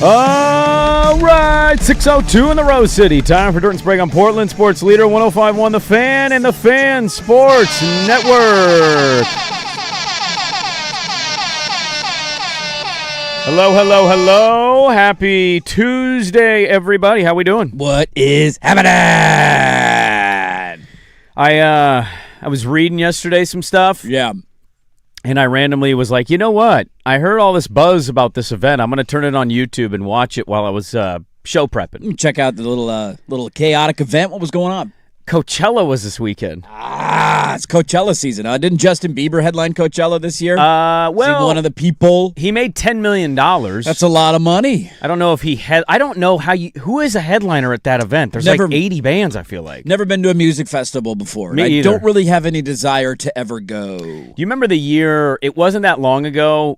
All right, 6:02 in the Rose City. Time for Dirt and Sprague on Portland Sports Leader 105.1 The Fan and the Fan Sports Network. Hello, hello, hello. Happy Tuesday, everybody. How we doing? What is happening? I was reading yesterday some stuff. Yeah. And I randomly was like, you know what? I heard all this buzz about this event. I'm going to turn it on YouTube and watch it while I was show prepping. Check out the little chaotic event. What was going on? Coachella was this weekend. It's Coachella season. Didn't Justin Bieber headline Coachella this year? Well, is he one of the people? He made $10 million. That's a lot of money. I don't know if he had. I don't know who is a headliner at that event. There's like 80 bands, I feel like. Never been to a music festival before. Me I either. don't really have any desire to ever go. Do you remember the year? It wasn't that long ago.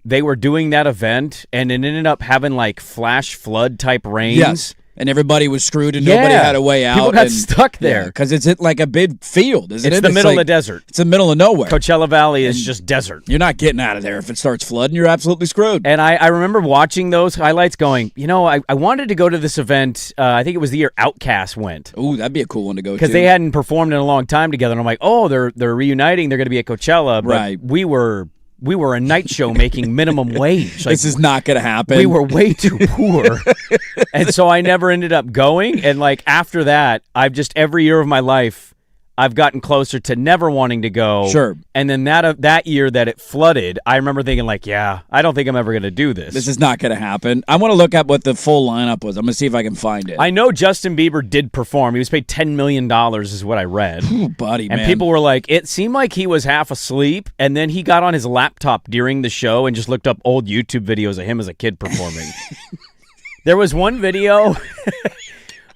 They were doing that event, and it ended up having like flash flood type rains. Yes. And everybody was screwed and nobody had a way out. People got stuck there. Because it's like a big field, isn't it? It's the middle of the desert. It's the middle of nowhere. Coachella Valley is just desert. You're not getting out of there if it starts flooding. You're absolutely screwed. And I remember watching those highlights going, I wanted to go to this event. I think it was the year Outkast went. Ooh, that'd be a cool one to go to. Because they hadn't performed in a long time together. And I'm like, oh, they're reuniting. They're going to be at Coachella. But right. We were a night show making minimum wage. Like, this is not going to happen. We were way too poor. And so I never ended up going. And like after that, I've just every year of my life, I've gotten closer to never wanting to go. Sure. And then that year that it flooded, I remember thinking like, yeah, I don't think I'm ever going to do this. This is not going to happen. I want to look up what the full lineup was. I'm going to see if I can find it. I know Justin Bieber did perform. He was paid $10 million is what I read. Ooh, buddy, and man. people were like, it seemed like he was half asleep. And then he got on his laptop during the show and just looked up old YouTube videos of him as a kid performing. There was one video...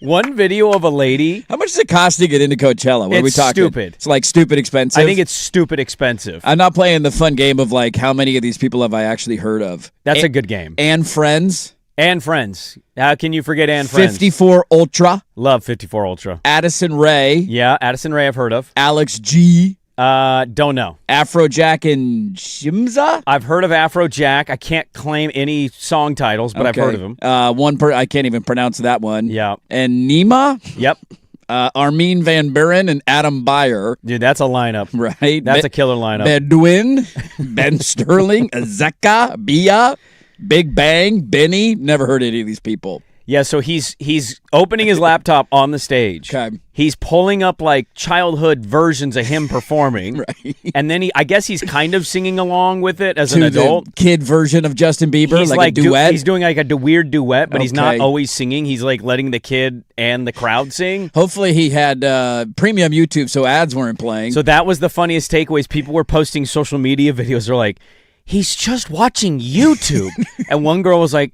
One video of a lady. How much does it cost to get into Coachella? What are we talking? Stupid. It's like stupid expensive. I think it's stupid expensive. I'm not playing the fun game of like how many of these people have I actually heard of. That's a good game. And Friends. And Friends. How can you forget and Friends? 54 Ultra. Love 54 Ultra. Addison Rae. Yeah, Addison Rae I've heard of. Alex G. Don't know. Afrojack and Shimza? I've heard of Afrojack. I can't claim any song titles, but I've heard of him. I can't even pronounce that one. Yeah. And Nima? Yep. Armin van Buren and Adam Beyer. Dude, that's a lineup. Right. That's a killer lineup. Bedouin, Ben Sterling, Azeka, Bia, Big Bang, Benny. Never heard any of these people. Yeah, so he's opening his laptop on the stage. Okay. He's pulling up like childhood versions of him performing. Right. And then I guess he's kind of singing along with it as to an adult. The kid version of Justin Bieber, He's like a duet. He's doing like a weird duet, but he's not Okay. always singing. He's like letting the kid and the crowd sing. Hopefully he had premium YouTube so ads weren't playing. So that was the funniest takeaways. People were posting social media videos. They're like, he's just watching YouTube. And one girl was like,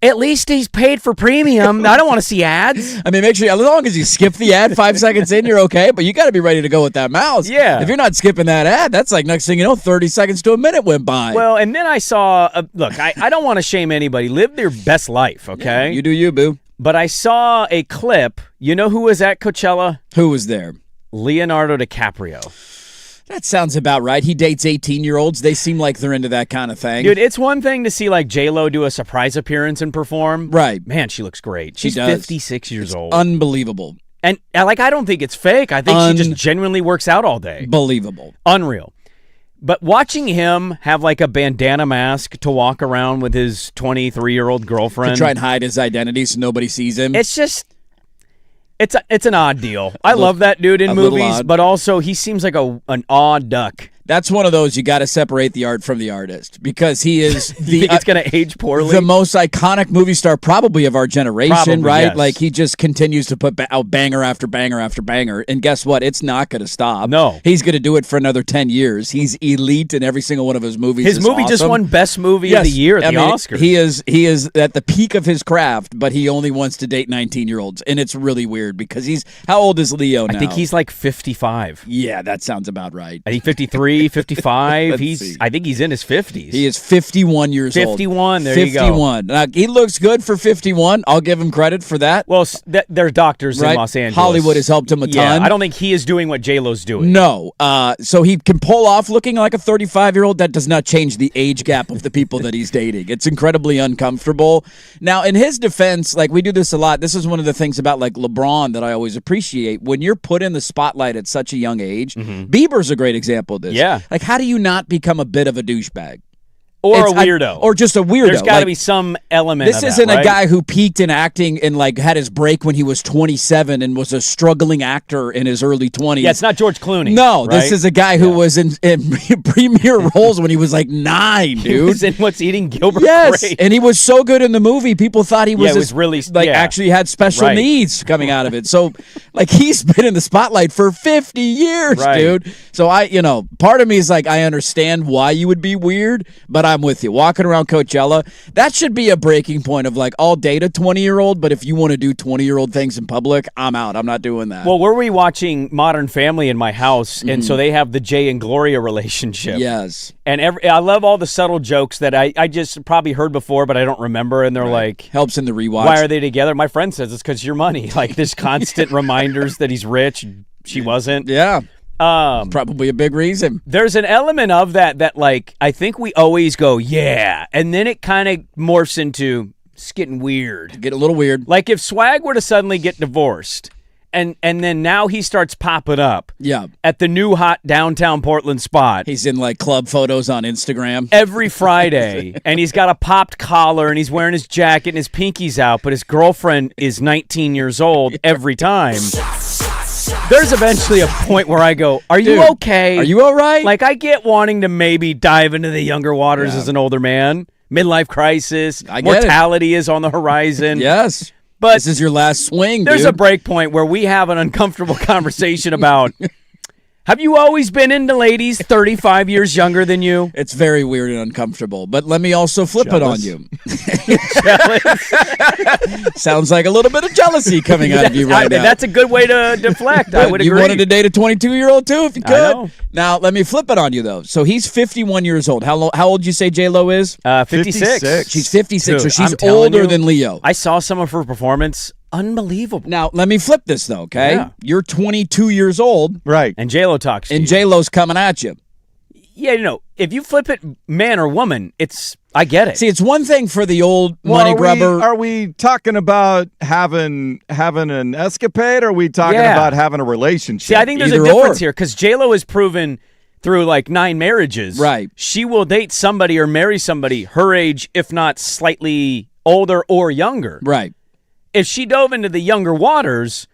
at least he's paid for premium. I don't want to see ads. I mean, make sure, as long as you skip the ad 5 seconds in, you're okay, but you got to be ready to go with that mouse. Yeah. If you're not skipping that ad, that's like next thing you know, 30 seconds to a minute went by. Well, and then I saw, look, I don't want to shame anybody. Live their best life, okay? Yeah, you do you, boo. But I saw a clip. You know who was at Coachella? Who was there? Leonardo DiCaprio. That sounds about right. He dates 18-year-olds. They seem like they're into that kind of thing. Dude, it's one thing to see like J-Lo do a surprise appearance and perform. Right. Man, she looks great. She She's does. 56 years old. Unbelievable. And like, I don't think it's fake. I think she just genuinely works out all day. Believable. Unreal. But watching him have like a bandana mask to walk around with his 23-year-old girlfriend. To try and hide his identity so nobody sees him. It's just... It's an odd deal. I love that dude in movies, but also he seems like an odd duck. That's one of those you got to separate the art from the artist because he is You think it's going to age poorly? The most iconic movie star probably of our generation, Probably, right? yes. Like he just continues to put out banger after banger after banger. And guess what? It's not going to stop. No. He's going to do it for another 10 years. He's elite in every single one of his movies. His movie just won Best Movie of the Year at the Oscars. He is at the peak of his craft, but he only wants to date 19-year-olds. And it's really weird because how old is Leo now? I think he's like 55. Yeah, that sounds about right. I think 53. 53, 55. See. I think he's in his 50s. He is 51 years old. 51, there you go. 51. Now, he looks good for 51. I'll give him credit for that. Well, they're doctors in Los Angeles. Hollywood has helped him a ton. I don't think he is doing what J-Lo's doing. No. So he can pull off looking like a 35-year-old. That does not change the age gap of the people that he's dating. It's incredibly uncomfortable. Now, in his defense, like we do this a lot. This is one of the things about like LeBron that I always appreciate. When you're put in the spotlight at such a young age, Bieber's a great example of this. Yeah. Like, how do you not become a bit of a douchebag? Or a weirdo. Or just a weirdo. There's got to be some element of that, This isn't right? a guy who peaked in acting and like had his break when he was 27 and was a struggling actor in his early 20s. Yeah, it's not George Clooney. No, right? this is a guy who was in premier roles when he was like 9, dude. He was in What's Eating Gilbert Yes, Grape. and he was so good in the movie. People thought he was, it was really actually had special needs coming out of it. So, like, he's been in the spotlight for 50 years, dude. So part of me is like, I understand why you would be weird, but I'm with you. Walking around Coachella, that should be a breaking point of like, I'll date a 20-year-old, but if you want to do 20-year-old things in public, I'm out. I'm not doing that. Well, we're rewatching Modern Family in my house, and so they have the Jay and Gloria relationship. Yes. And I love all the subtle jokes that I just probably heard before, but I don't remember. And they're like, helps in the rewatch. Why are they together? My friend says it's because your money. Like, there's constant reminders that he's rich. She wasn't. Yeah. Probably a big reason. There's an element of that like, I think we always go, yeah. And then it kind of morphs into, it's getting weird. Get a little weird. Like if Swag were to suddenly get divorced, and then now he starts popping up at the new hot downtown Portland spot. He's in like club photos on Instagram. Every Friday, and he's got a popped collar, and he's wearing his jacket, and his pinky's out, but his girlfriend is 19 years old every time. There's eventually a point where I go, are you okay? Are you all right? Like, I get wanting to maybe dive into the younger waters as an older man. Midlife crisis. Mortality is on the horizon. Yes. But this is your last swing, There's a break point where we have an uncomfortable conversation about, have you always been into ladies 35 years younger than you? It's very weird and uncomfortable, but let me also flip it on you. Sounds like a little bit of jealousy coming out of you right now. That's a good way to deflect. I would agree. You wanted to date a 22-year-old too, if you could. I know. Now, let me flip it on you, though. So he's 51 years old. How old did you say J-Lo is? 56. She's 56, Dude, so she's older than Leo. I saw some of her performance. Unbelievable. Now, let me flip this, though, okay? Yeah. You're 22 years old. Right. And J-Lo talks to you. And J-Lo's coming at you. Yeah, if you flip it man or woman, I get it. See, it's one thing for the old money grubber. Are we talking about having an escapade, or are we talking about having a relationship? See, I think there's a difference here, because J-Lo has proven through like 9 marriages, right? She will date somebody or marry somebody her age, if not slightly older or younger. Right. If she dove into the younger waters,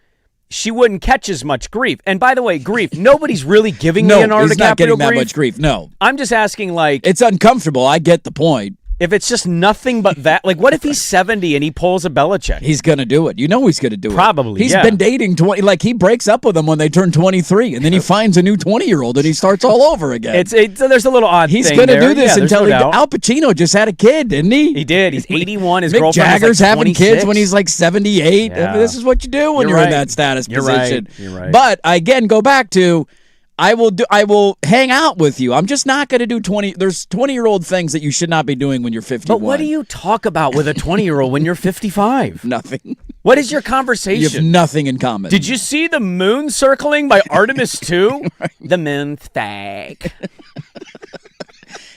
she wouldn't catch as much grief. And by the way, grief, nobody's really giving Leonardo DiCaprio he's not getting that grief. much grief, no. I'm just asking, like... It's uncomfortable, I get the point. If it's just nothing but that, like, what if he's 70 and he pulls a Belichick? He's going to do it. You know he's going to do it. Probably, He's been dating 20, like he breaks up with them when they turn 23, and then he finds a new 20-year-old and he starts all over again. There's a little odd He's thing going to there. do this until Al Pacino just had a kid, didn't he? He did. He's 81. His Mick girlfriend Jagger's is like having 26. kids when he's like 78. Yeah. This is what you do when you're in that status position. You're right. But again, go back to... I will hang out with you. I'm just not going to do 20. There's 20-year-old things that you should not be doing when you're 51. But what do you talk about with a 20-year-old when you're 55? Nothing. What is your conversation? You have nothing in common. Did you see the moon circling by Artemis 2? Right. The moon stack.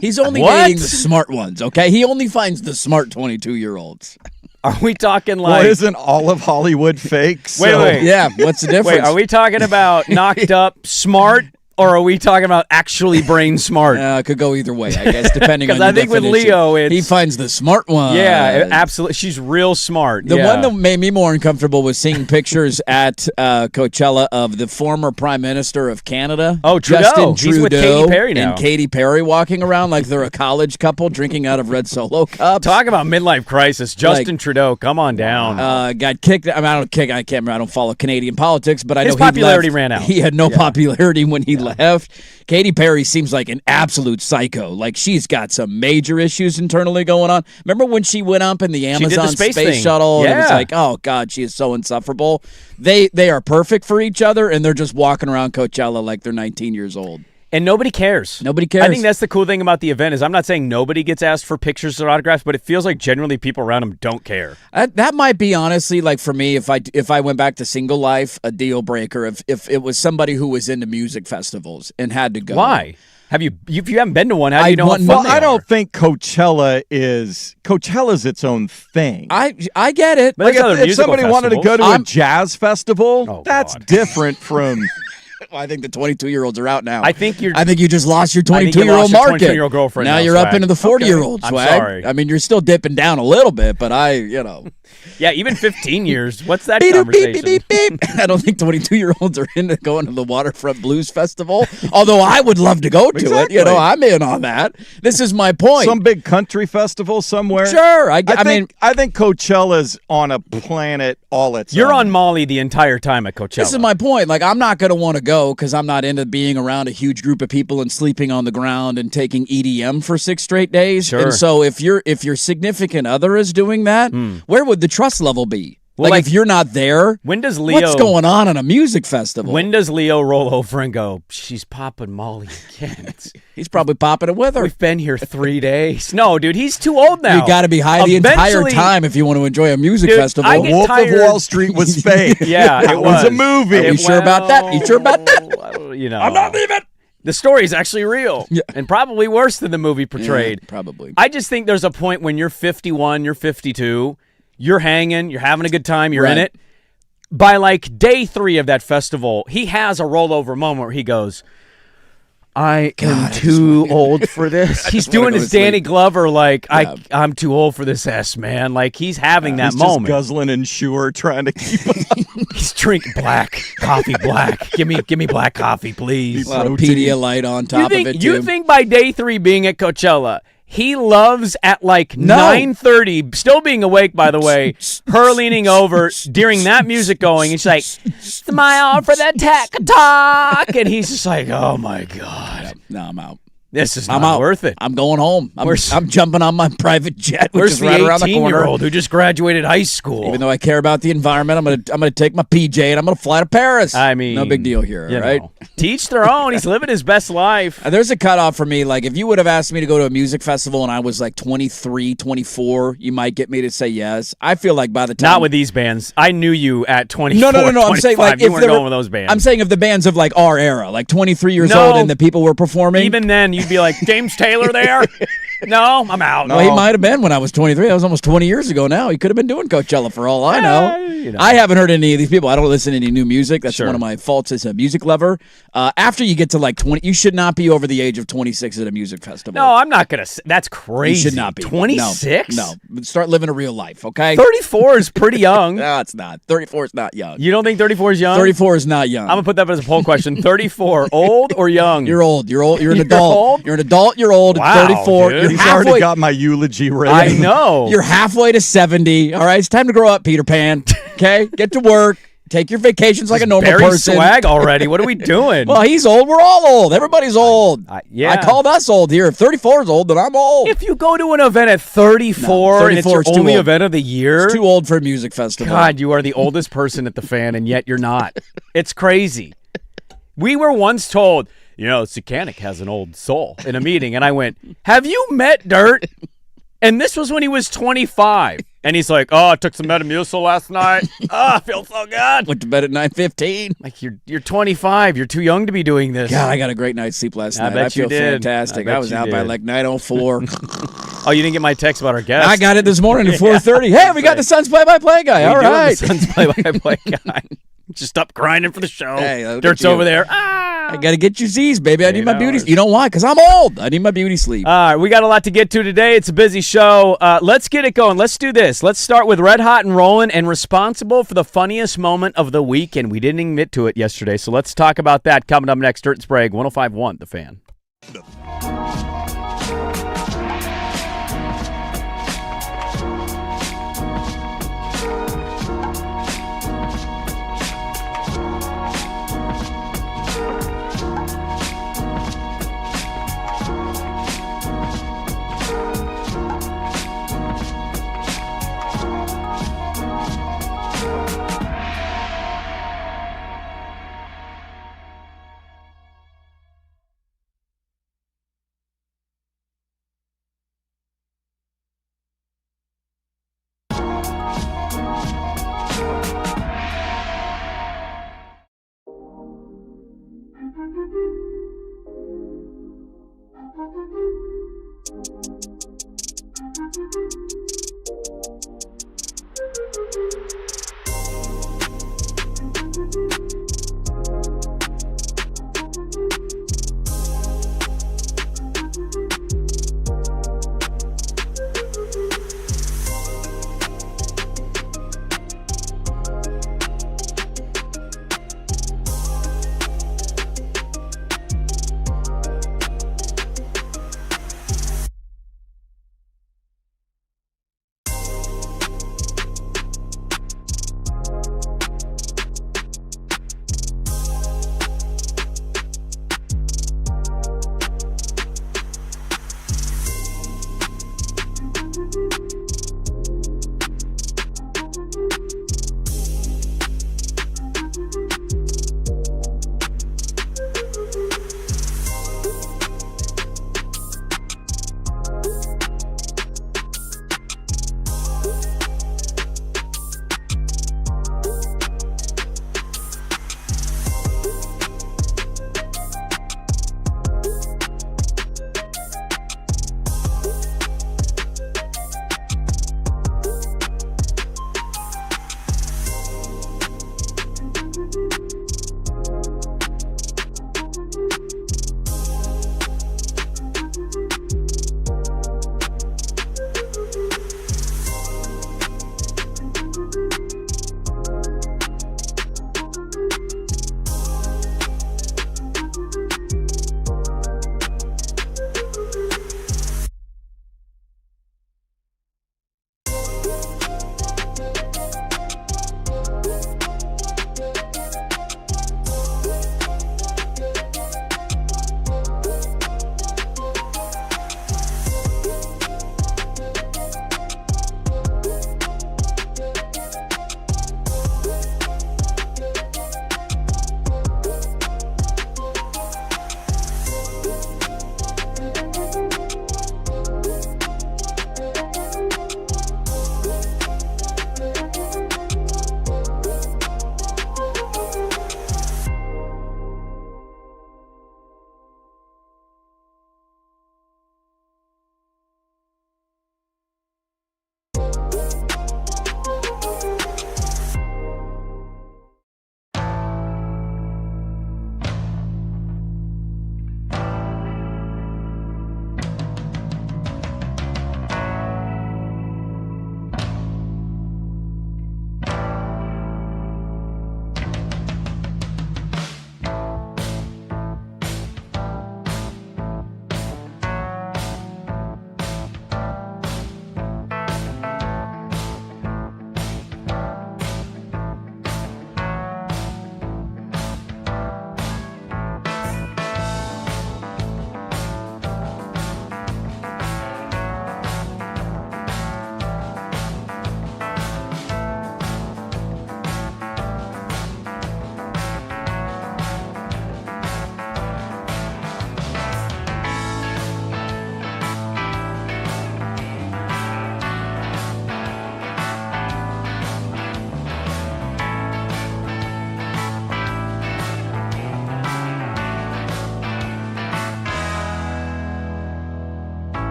He's only dating the smart ones, okay? He only finds the smart 22-year-olds. Are we talking like... Well, isn't all of Hollywood fake? Wait. Yeah, what's the difference? Wait, are we talking about knocked up smart, or are we talking about actually brain smart? It could go either way, I guess, depending on your Because I think definition. with Leo, he finds the smart one. Yeah, absolutely. She's real smart. The one that made me more uncomfortable was seeing pictures at Coachella of the former Prime Minister of Canada. Oh, Trudeau. Justin Trudeau. He's with Katy Perry now. And Katy Perry walking around like they're a college couple drinking out of red Solo cups. Talk about midlife crisis. Justin Trudeau, come on down. Got kicked. I can't remember. I don't follow Canadian politics, but I know his popularity ran out. He had no popularity when he left. Katy Perry seems like an absolute psycho. Like, she's got some major issues internally going on. Remember when she went up in the Amazon space shuttle? Yeah. And it was like, oh, God, she is so insufferable. They are perfect for each other, and they're just walking around Coachella like they're 19 years old. And nobody cares. Nobody cares. I think that's the cool thing about the event is I'm not saying nobody gets asked for pictures or autographs, but it feels like generally people around them don't care. That might be honestly like for me if I went back to single life a deal breaker if it was somebody who was into music festivals and had to go. Why? If you haven't been to one, how do you know how fun Well, they I don't are? think Coachella's its own thing. I get it. But Like there's other if musical somebody wanted to go to festivals. a jazz festival, Oh, that's God. different from. I think the 22-year-olds are out now. I think you just lost your I think you 22-year-old lost your market. 22-year-old girlfriend Now now, you're up Swag. into the 40-year-old I'm swag. sorry. I mean, you're still dipping down a little bit, but Yeah, even 15 years. What's that Beep, conversation? beep, beep, beep. I don't think 22-year-olds are into going to the Waterfront Blues Festival, although I would love to go to Exactly. it. I'm in on that. This is my point. Some big country festival somewhere. Sure. I think Coachella's on a planet all its You're own. on Molly the entire time at Coachella. this is my point. Like, I'm not going to want to go because I'm not into being around a huge group of people and sleeping on the ground and taking EDM for 6 straight days. Sure. And so if your significant other is doing that, where would the trust level be? Well, like if you're not there, When does Leo what's going on in a music festival? When does Leo roll over and go, she's popping Molly again? He's probably popping it with her. We've been here 3 days. No, dude, he's too old now. You got to be high the entire Eventually- time if you want to enjoy a music Dude, festival. I get Wolf tired. of Wall Street was fake. Yeah, That it was a was. movie. Are you sure about that? You sure about that? You know, I'm not leaving. The story is actually real, Yeah. and probably worse than the movie portrayed. Yeah, probably. I just think there's a point when you're 51, you're 52, you're hanging, you're having a good time, you're in Right. it. By like day 3 of that festival, he has a rollover moment where he goes, I am too old for this. He's wanna doing go his to Danny sleep. Glover, like, Yeah. I'm too old for this S, man. Like, he's having that He's moment. just guzzling and Shure trying to keep up. He's drinking black coffee, black. Give me black coffee, please. A lot of protein. Pedialyte on top of it, You too. think by day 3 being at Coachella, he loves at like No. 9:30, still being awake, by the way, her leaning over during that music going, and she's like, smile for the tech talk. And he's just like, oh my God, No, I'm out. this is I'm not out. worth it. I'm going home. I'm jumping on my private jet, which Where's is the right around the corner. 18-year-old who just graduated high school? Even though I care about the environment, I'm gonna take my PJ and I'm gonna fly to Paris. I mean, no big deal here, you right? know. Teach their own. He's living his best life. There's a cutoff for me. Like, if you would have asked me to go to a music festival and I was like 23, 24, you might get me to say yes. I feel like by the time... Not with these bands. I knew you at 24, No. I'm 25. saying, like, you if weren't there going were- with those bands. I'm saying of the bands of, like, our era, like 23 years No. old and the people were performing. Even then, you'd be like, James Taylor there? No, I'm out. Well, he might have been when I was 23. That was almost 20 years ago now. He could have been doing Coachella for all I know. you know. I haven't heard any of these people. I don't listen to any new music. That's Sure. one of my faults as a music lover. After you get to like 20, you should not be over the age of 26 at a music festival. No, I'm not going to. That's crazy. You should not be. 26? No. Start living a real life, okay? 34 is pretty young. No, it's not. 34 is not young. You don't think 34 is young? 34 is not young. I'm going to put that as a poll question. 34, old or young? You're old. You're old. You're an You're adult. old? You're an adult. You're old. Wow, 34. dude. You're He's halfway. already got my eulogy ready. I know. You're halfway to 70. All right, it's time to grow up, Peter Pan. Okay, get to work. Take your vacations like a normal Barry person. Swag already. What are we doing? Well, he's old. We're all old. Everybody's old. yeah. I called us old here. If 34 is old, then I'm old. If you go to an event at 34, No, and it's 34 your is too only old. event of the year, It's too old for a music festival. God, you are the oldest person at the fan, and yet you're not. It's crazy. We were once told, Sakanic has an old soul in a meeting, and I went, have you met Dirt? And this was when he was 25. And he's like, I took some Metamucil last night. I feel so good. Went to bed at 9:15. Like, you're 25. You're too young to be doing this. God, I got a great night's sleep last I night. bet I feel you did. fantastic. I bet I was you out by did. like 9:04. Oh, you didn't get my text about our guest? I got it this morning at 4:30. Hey, we got the Suns play-by-play guy. All right. The Suns play-by-play guy. Just up grinding for the show. Hey, look Dirt's at you. over there. I got to get you Z's, baby. I need my beauty. hours. You know why? Because I'm old. I need my beauty sleep. All right, we got a lot to get to today. It's a busy show. Let's get it going. Let's do this. Let's start with Red Hot and Rollin' and responsible for the funniest moment of the week, and we didn't admit to it yesterday, so let's talk about that coming up next. Dirt and Sprague, 105.1, The Fan.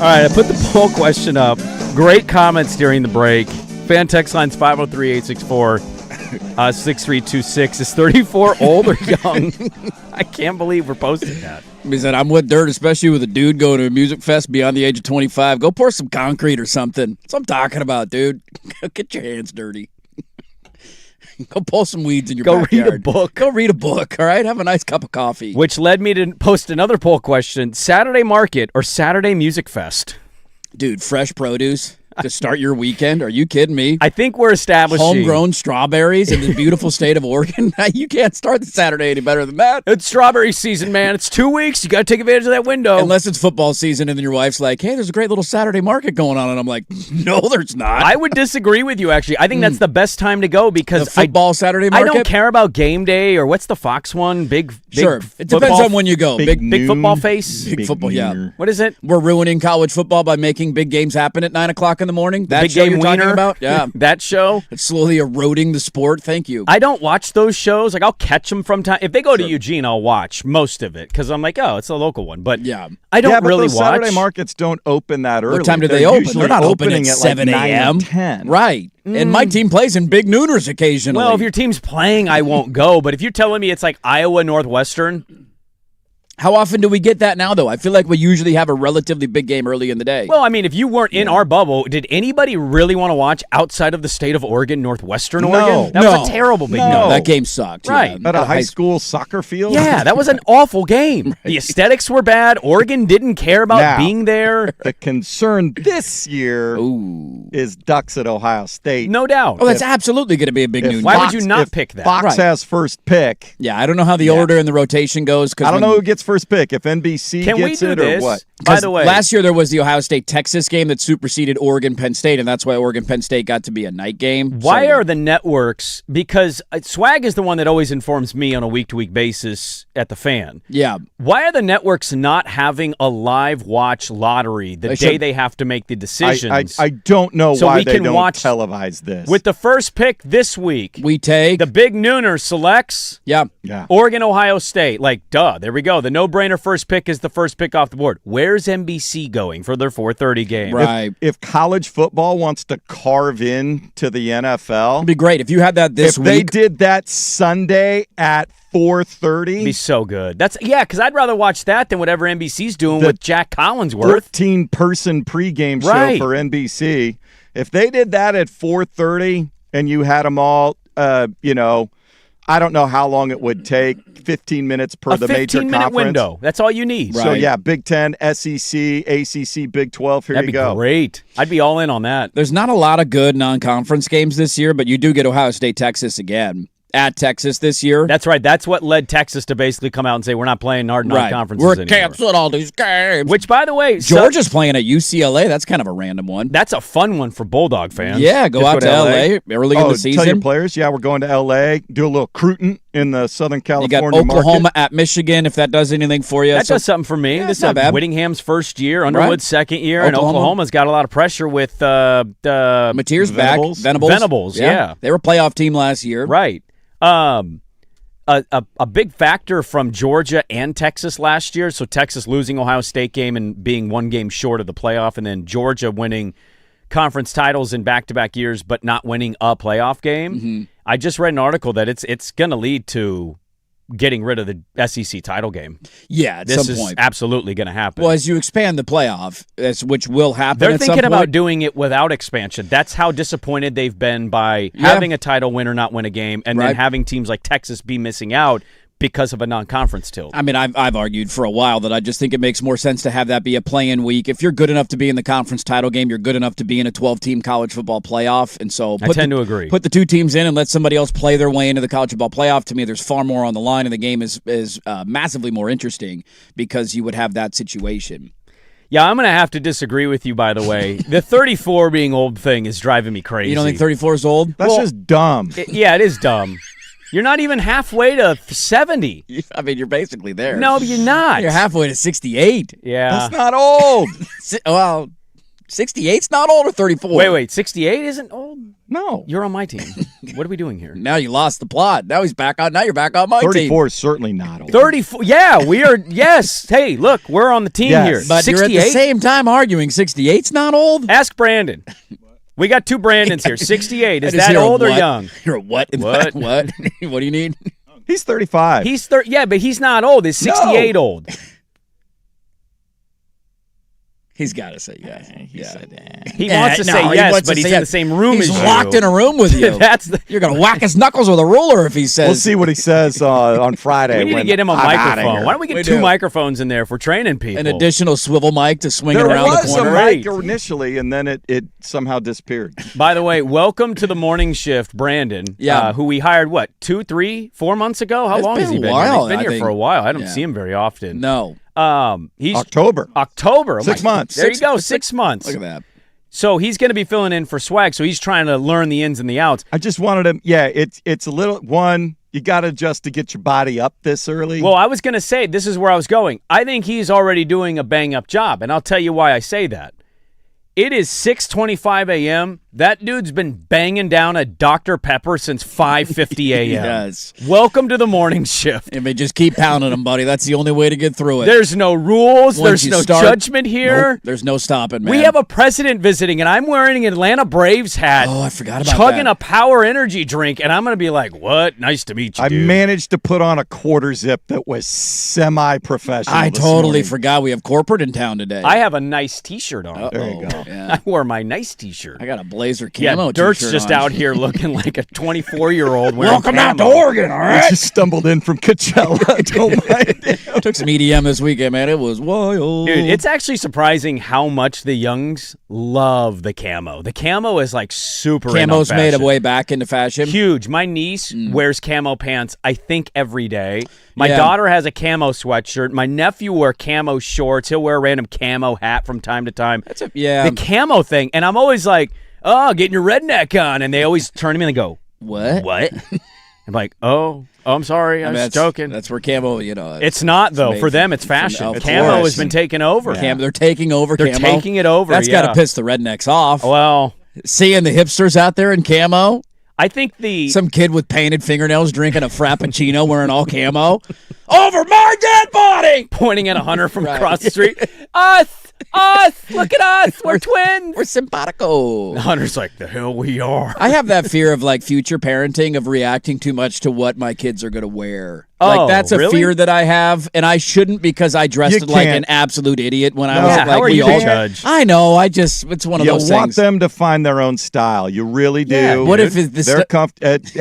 All right, I put the poll question up. Great comments during the break. Fan text line's 503-864-6326. Is 34 old or young? I can't believe we're posting that. He said, I'm with dirt, especially with a dude going to a music fest beyond the age of 25. Go pour some concrete or something. That's what I'm talking about, dude. Get your hands dirty. Go pull some weeds in your backyard. Go read a book. Go read a book, all right? Have a nice cup of coffee. Which led me to post another poll question. Saturday Market or Saturday Music Fest? Dude, fresh produce to start your weekend? Are you kidding me? I think we're establishing... Homegrown strawberries in the beautiful state of Oregon? You can't start the Saturday any better than that. It's strawberry season, man. It's 2 weeks. You got to take advantage of that window. Unless it's football season and then your wife's like, hey, there's a great little Saturday market going on. And I'm like, no, there's not. I would disagree with you, actually. I think that's the best time to go because the football Saturday market? I don't care about game day or what's the Fox one? Big Sure. It depends on when you go. Big football face? Big football, yeah. What is it? We're ruining college football by making big games happen at 9 o'clock in the morning. That big show game you're wiener? talking about? Yeah. That show? It's slowly eroding the sport. Thank you. I don't watch those shows. Like, I'll catch them from time. If they go to Eugene, I'll watch most of it because I'm like, oh, it's a local one. But yeah. I don't but really those watch. Saturday markets don't open that early. What time do They're they open? usually They're not opening at 7 like 9 a.m. or 10. Right. And my team plays in big nooners occasionally. Well, if your team's playing, I won't go. But if you're telling me it's like Iowa Northwestern... How often do we get that now, though? I feel like we usually have a relatively big game early in the day. Well, I mean, if you weren't in our bubble, did anybody really want to watch outside of the state of Oregon, Northwestern Oregon? That was a terrible big game. No, that game sucked. Right. Yeah. At a high school soccer field? Yeah, that was an awful game. The aesthetics were bad. Oregon didn't care about being there. The concern this year is Ducks at Ohio State. No doubt. Oh, that's absolutely going to be a big noon. Why would you not pick that? Fox has first pick. Yeah, I don't know how the order in the rotation goes. I don't know who gets first pick. If NBC gets it or what? By the way, last year there was the Ohio State-Texas game that superseded Oregon-Penn State, and that's why Oregon-Penn State got to be a night game. Why are the networks, because Swag is the one that always informs me on a week-to-week basis at the Fan. Yeah. Why are the networks not having a live watch lottery the day they have to make the decisions? I don't know so why we they can don't watch televise this. With the first pick this week, we take the big nooner selects Oregon, Ohio State. Like, duh, there we go. The no-brainer first pick is the first pick off the board. Where's NBC going for their 4:30 game? Right. If college football wants to carve in to the NFL, it'd be great if you had that this week. If they did that Sunday at 4:30, it'd be so good. Because I'd rather watch that than whatever NBC's doing with Jack Collinsworth. 13-person pregame show for NBC. If they did that at 4:30 and you had them all, I don't know how long it would take. 15 minutes per the major conference. A 15-minute window. That's all you need. Right. So, yeah, Big Ten, SEC, ACC, Big 12, here you go. That'd be great. I'd be all in on that. There's not a lot of good non-conference games this year, but you do get Ohio State, Texas again. At Texas this year. That's right. That's what led Texas to basically come out and say, we're not playing hard non-conferences anymore. We're canceling all these games. Which, by the way... Georgia's playing at UCLA. That's kind of a random one. That's a fun one for Bulldog fans. Yeah, go out to LA early in the season. Tell your players, we're going to LA, do a little cruiting in the Southern California market. You got Oklahoma at Michigan, if that does anything for you. That does something for me. This is Whittingham's first year, Underwood's second year, and Oklahoma's got a lot of pressure with... Mateer's back. Venables, yeah. They were a playoff team last year. Right. A big factor from Georgia and Texas last year, so Texas losing Ohio State game and being one game short of the playoff, and then Georgia winning conference titles in back-to-back years but not winning a playoff game. Mm-hmm. I just read an article that it's going to lead to getting rid of the SEC title game. Yeah, at some point. This is absolutely going to happen. Well, as you expand the playoff, which will happen They're at some thinking point. about doing it without expansion. That's how disappointed they've been by having a title winner not win a game and then having teams like Texas be missing out because of a non-conference tilt. I mean, I've argued for a while that I just think it makes more sense to have that be a play-in week. If you're good enough to be in the conference title game, you're good enough to be in a 12-team college football playoff. And so I tend to agree. Put the two teams in and let somebody else play their way into the college football playoff. To me, there's far more on the line, and the game is massively more interesting because you would have that situation. Yeah, I'm going to have to disagree with you, by the way. The 34 being old thing is driving me crazy. You don't think 34 is old? That's just dumb. It is dumb. You're not even halfway to 70. I mean, you're basically there. No, you're not. You're halfway to 68. Yeah. That's not old. Well, 68's not old or 34? Wait. 68 isn't old? No. You're on my team. What are we doing here? Now you lost the plot. Now he's back on. Now you're back on my 34 team. is certainly not old. 34. Yeah, we are. Yes. Hey, look, we're on the team Yes. here. But you're at the same time arguing 68's not old? Ask Brandon. We got two Brandons here. 68. Is I just that hear a old or what. young? You're a what? What? What? What do you need? He's 35. He's 30. Yeah, but he's not old. Is 68 old? He's got to say yes. He wants to say yes, but he's in the same room as you. He's locked in a room with you. You're going to whack his knuckles with a ruler if he says. We'll see what he says on Friday. We need to get him a microphone. Why don't we get two microphones in there if we're training people? An additional swivel mic to swing it around the corner. There was a mic initially, and then it somehow disappeared. By the way, welcome to the morning shift, Brandon. Yeah. Who we hired, 2, 3, 4 months ago? How long has he been here? He's been here for a while. I don't see him very often. No. He's October. 6 months. There you go, 6 months. Look at that. So he's going to be filling in for Swag. So he's trying to learn the ins and the outs. I just wanted him. Yeah, it's a little one. You got to adjust to get your body up this early. Well, I was going to say this is where I was going. I think he's already doing a bang up job, and I'll tell you why I say that. It is 6:25 a.m. That dude's been banging down a Dr. Pepper since 5:50 a.m. Yes. Welcome to the morning shift. If they just keep pounding him, buddy, that's the only way to get through it. There's no rules. There's no judgment here. Nope, there's no stopping, man. We have a president visiting, and I'm wearing an Atlanta Braves hat. Oh, I forgot about chugging that. a Power Energy drink, and I'm going to be like, what? Nice to meet you, dude. I managed to put on a quarter zip that was semi-professional. I this totally morning. forgot we have corporate in town today. I have a nice T-shirt on. There you go. Yeah. I wore my nice T-shirt. I got a blazer camo Yeah, Dirt's t-shirt just on. out here looking like a 24-year-old wearing Welcome out to camo. Oregon, all I right? just stumbled in from Coachella. Don't mind it. Took some EDM this weekend, man. It was wild. Dude, it's actually surprising how much the youngs love the camo. The camo is like super in on Camo's made a fashion. way back into fashion. Huge. My niece wears camo pants, I think, every day. My Yeah. daughter has a camo sweatshirt. My nephew wears camo shorts. He'll wear a random camo hat from time to time. Yeah. The camo thing. And I'm always like, oh, getting your redneck on. And they always turn to me and go, What? what? I'm like, oh, I'm sorry. I was that's, joking. That's where camo, It's not, though. made For them, it's from- fashion. of Camo course. has been taken over. They're taking over They're camo. taking it over, That's yeah. got to piss the rednecks off. Well, Seeing the hipsters out there in camo. I think Some kid with painted fingernails drinking a Frappuccino wearing all camo. Over my dead body! pointing at a hunter from across the street. Us, look at us. We're twins. We're simpatico. The hunter's like, the hell we are. I have that fear of like future parenting of reacting too much to what my kids are going to wear. Oh, like that's a really? fear that I have, and I shouldn't because I dressed You like can't. an absolute idiot when I No. was Yeah, like how are we you all to judge? I know. It's one of You those want things. them to find their own style. You really do. Yeah, what if it's they're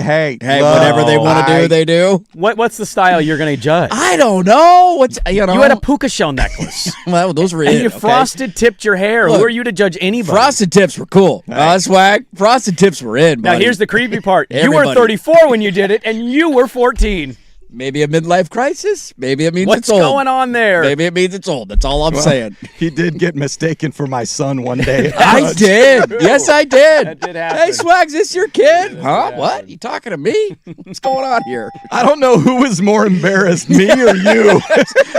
hey, Hey, look, whatever they want to do, they do. What's the style you're going to judge? I don't know. What's you know? You had a puka shell necklace. well, those were and it. you okay? frosted tipped your hair. Look, Who are you to judge anybody? Frosted tips were cool. Swag. Frosted tips were in. Now, buddy. here's the creepy part. You were Everybody. 34 when you did it, and you were 14. Maybe a midlife crisis. Maybe it means What's it's old. going on there? Maybe it means it's old. That's all I'm saying. He did get mistaken for my son one day. I did. Yes, I did. That did happen. Hey, Swags, this your kid? Huh? What? You talking to me? What's going on here? I don't know who was more embarrassed, me or you.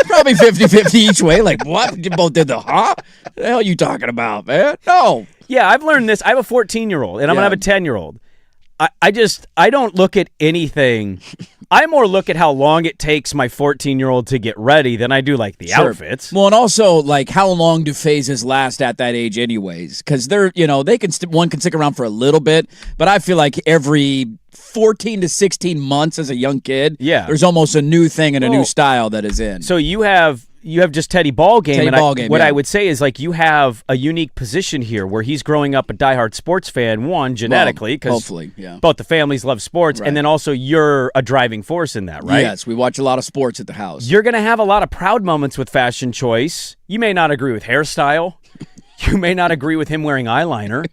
Probably 50-50 each way. Like, what? You both did the huh? The hell are you talking about, man? No. Yeah, I've learned this. I have a 14-year-old, and I'm Yeah. going to have a 10-year-old. I don't look at anything. I more look at how long it takes my 14-year-old to get ready than I do like the outfits. Well, and also, like, how long do phases last at that age anyways? Because they're, they can, one can stick around for a little bit, but I feel like every 14 to 16 months as a young kid, there's almost a new thing and a new style that is in. So you have just Teddy Ballgame. Teddy and Ballgame, what yeah. I would say is, like, you have a unique position here where he's growing up a diehard sports fan, one, genetically, because hopefully, yeah. both the families love sports, and then also you're a driving force in that, right? Yes, we watch a lot of sports at the house. You're going to have a lot of proud moments with fashion choice. You may not agree with hairstyle. You may not agree with him wearing eyeliner.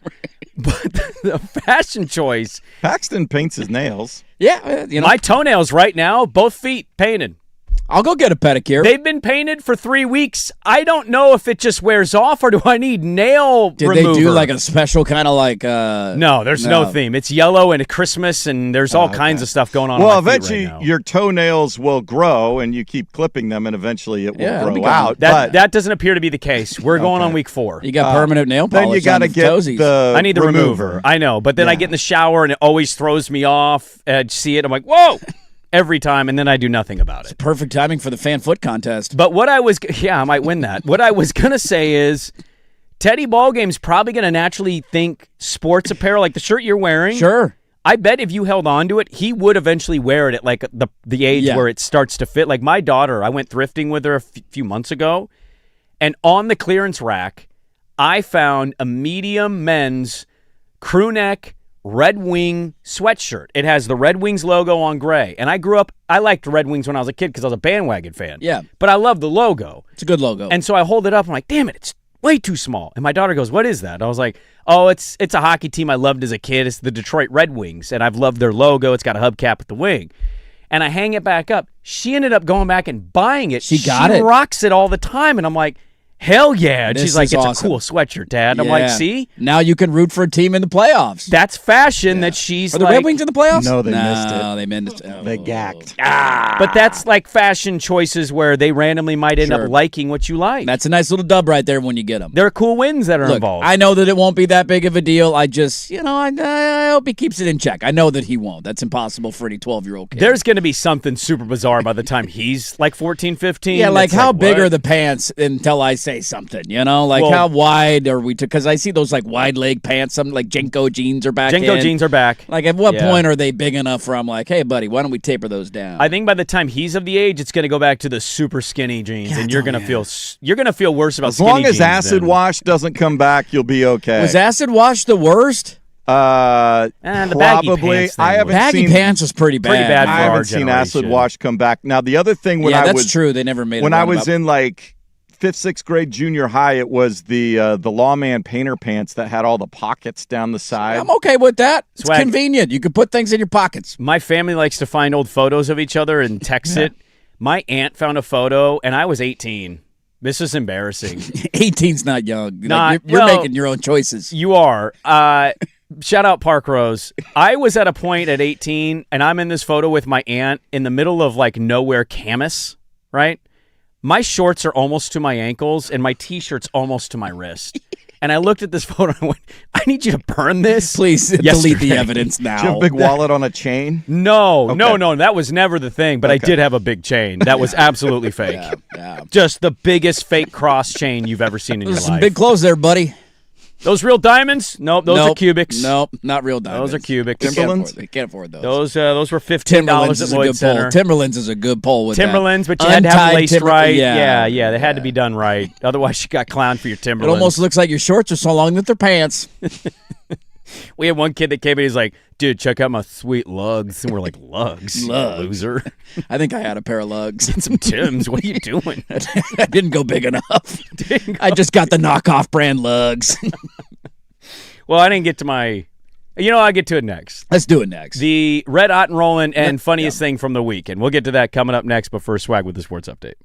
But the fashion choice. Paxton paints his nails. Yeah, My toenails right now, both feet painted. I'll go get a pedicure. They've been painted for 3 weeks. I don't know if it just wears off or do I need nail Did remover. they do like a special kind of like No, there's no theme. It's yellow and Christmas and there's all kinds of stuff going on. Well, on my feet eventually right now. your toenails will grow and you keep clipping them and eventually it will grow out. That doesn't appear to be the case. We're going on week 4. You got permanent nail polish. Then you got to get I need the remover. I know, but then I get in the shower and it always throws me off. I see it. I'm like, whoa. Every time, and then I do nothing about it. It's perfect timing for the fan foot contest. But what I might win that. What I was going to say is Teddy Ballgame's probably going to naturally think sports apparel, like the shirt you're wearing. Sure. I bet if you held on to it, he would eventually wear it at like the age where it starts to fit. Like my daughter, I went thrifting with her a few months ago, and on the clearance rack, I found a medium men's crew neck Red Wing sweatshirt. It has the Red Wings logo on gray. And I liked Red Wings when I was a kid because I was a bandwagon fan. Yeah. But I love the logo. It's a good logo. And so I hold it up. I'm like, damn it, it's way too small. And my daughter goes, what is that? I was like, oh, it's a hockey team I loved as a kid. It's the Detroit Red Wings. And I've loved their logo. It's got a hubcap at the wing. And I hang it back up. She ended up going back and buying it. She got it. Rocks it all the time. And I'm like, hell yeah. And she's like, it's awesome. a cool sweatshirt, Dad. I'm like, see? Now you can root for a team in the playoffs. That's fashion that she's Are the Red Wings in the playoffs? No, they missed it. No, they missed it. They gacked. But that's like fashion choices where they randomly might end up liking what you like. That's a nice little dub right there when you get them. There are cool wins that are Look, involved. I know that it won't be that big of a deal. I just, I hope he keeps it in check. I know that he won't. That's impossible for any 12-year-old kid. There's going to be something super bizarre by the time he's like 14, 15. Yeah, like how big what? are the pants until I say something, Like how wide are we? Because I see those like wide leg pants. Some like Jenko jeans are back Jenko jeans are back. Like at what point are they big enough where I'm like, hey, buddy, why don't we taper those down? I think by the time he's of the age, it's going to go back to the super skinny jeans, and you're going to feel worse about as skinny long as jeans acid wash doesn't come back, you'll be okay. Was acid wash the worst? The baggy Probably. pants thing I haven't Baggy seen pants was pretty bad. Pretty bad. I for our haven't seen acid generation. wash come back. Now the other thing when that's true. They never made it. when I was in like 5th, 6th grade junior high, it was the lawman painter pants that had all the pockets down the side. I'm okay with that. It's Swag. convenient. You can put things in your pockets. My family likes to find old photos of each other and text it. My aunt found a photo, and I was 18. This is embarrassing. 18's not young. You're well, making your own choices. You are. Shout out Park Rose. I was at a point at 18, and I'm in this photo with my aunt in the middle of like nowhere Camas, right? My shorts are almost to my ankles, and my T-shirt's almost to my wrist. And I looked at this photo and I went, I need you to burn this. Please delete the evidence now. Did you have a big wallet on a chain? No, that was never the thing, but I did have a big chain. That was absolutely fake. Yeah. Just the biggest fake cross chain you've ever seen in your There's life. some big clothes there, buddy. Those real diamonds? Nope, those are cubics. Nope, not real diamonds. Those are cubics. Timberlands? They can't afford those. Those were $15 Timberlands at is a Lloyd good Center. pull. Timberlands is a good pull with Timberlands, that. but you had to have them Untied laced right. Yeah, They had to be done right. Otherwise, you got clowned for your It Timberlands. almost looks like your shorts are so long that they're pants. We had one kid that came in. He's like, "Dude, check out my sweet lugs." And we're like, "Lugs, you loser." I think I had a pair of lugs. Get some Timbs. What are you doing? I didn't go big enough. I just got the knockoff brand lugs. Well, I didn't get to my. I'll get to it next. Let's do it next. The red hot and rolling and funniest thing from the week, and we'll get to that coming up next. But first, Swag with the sports update.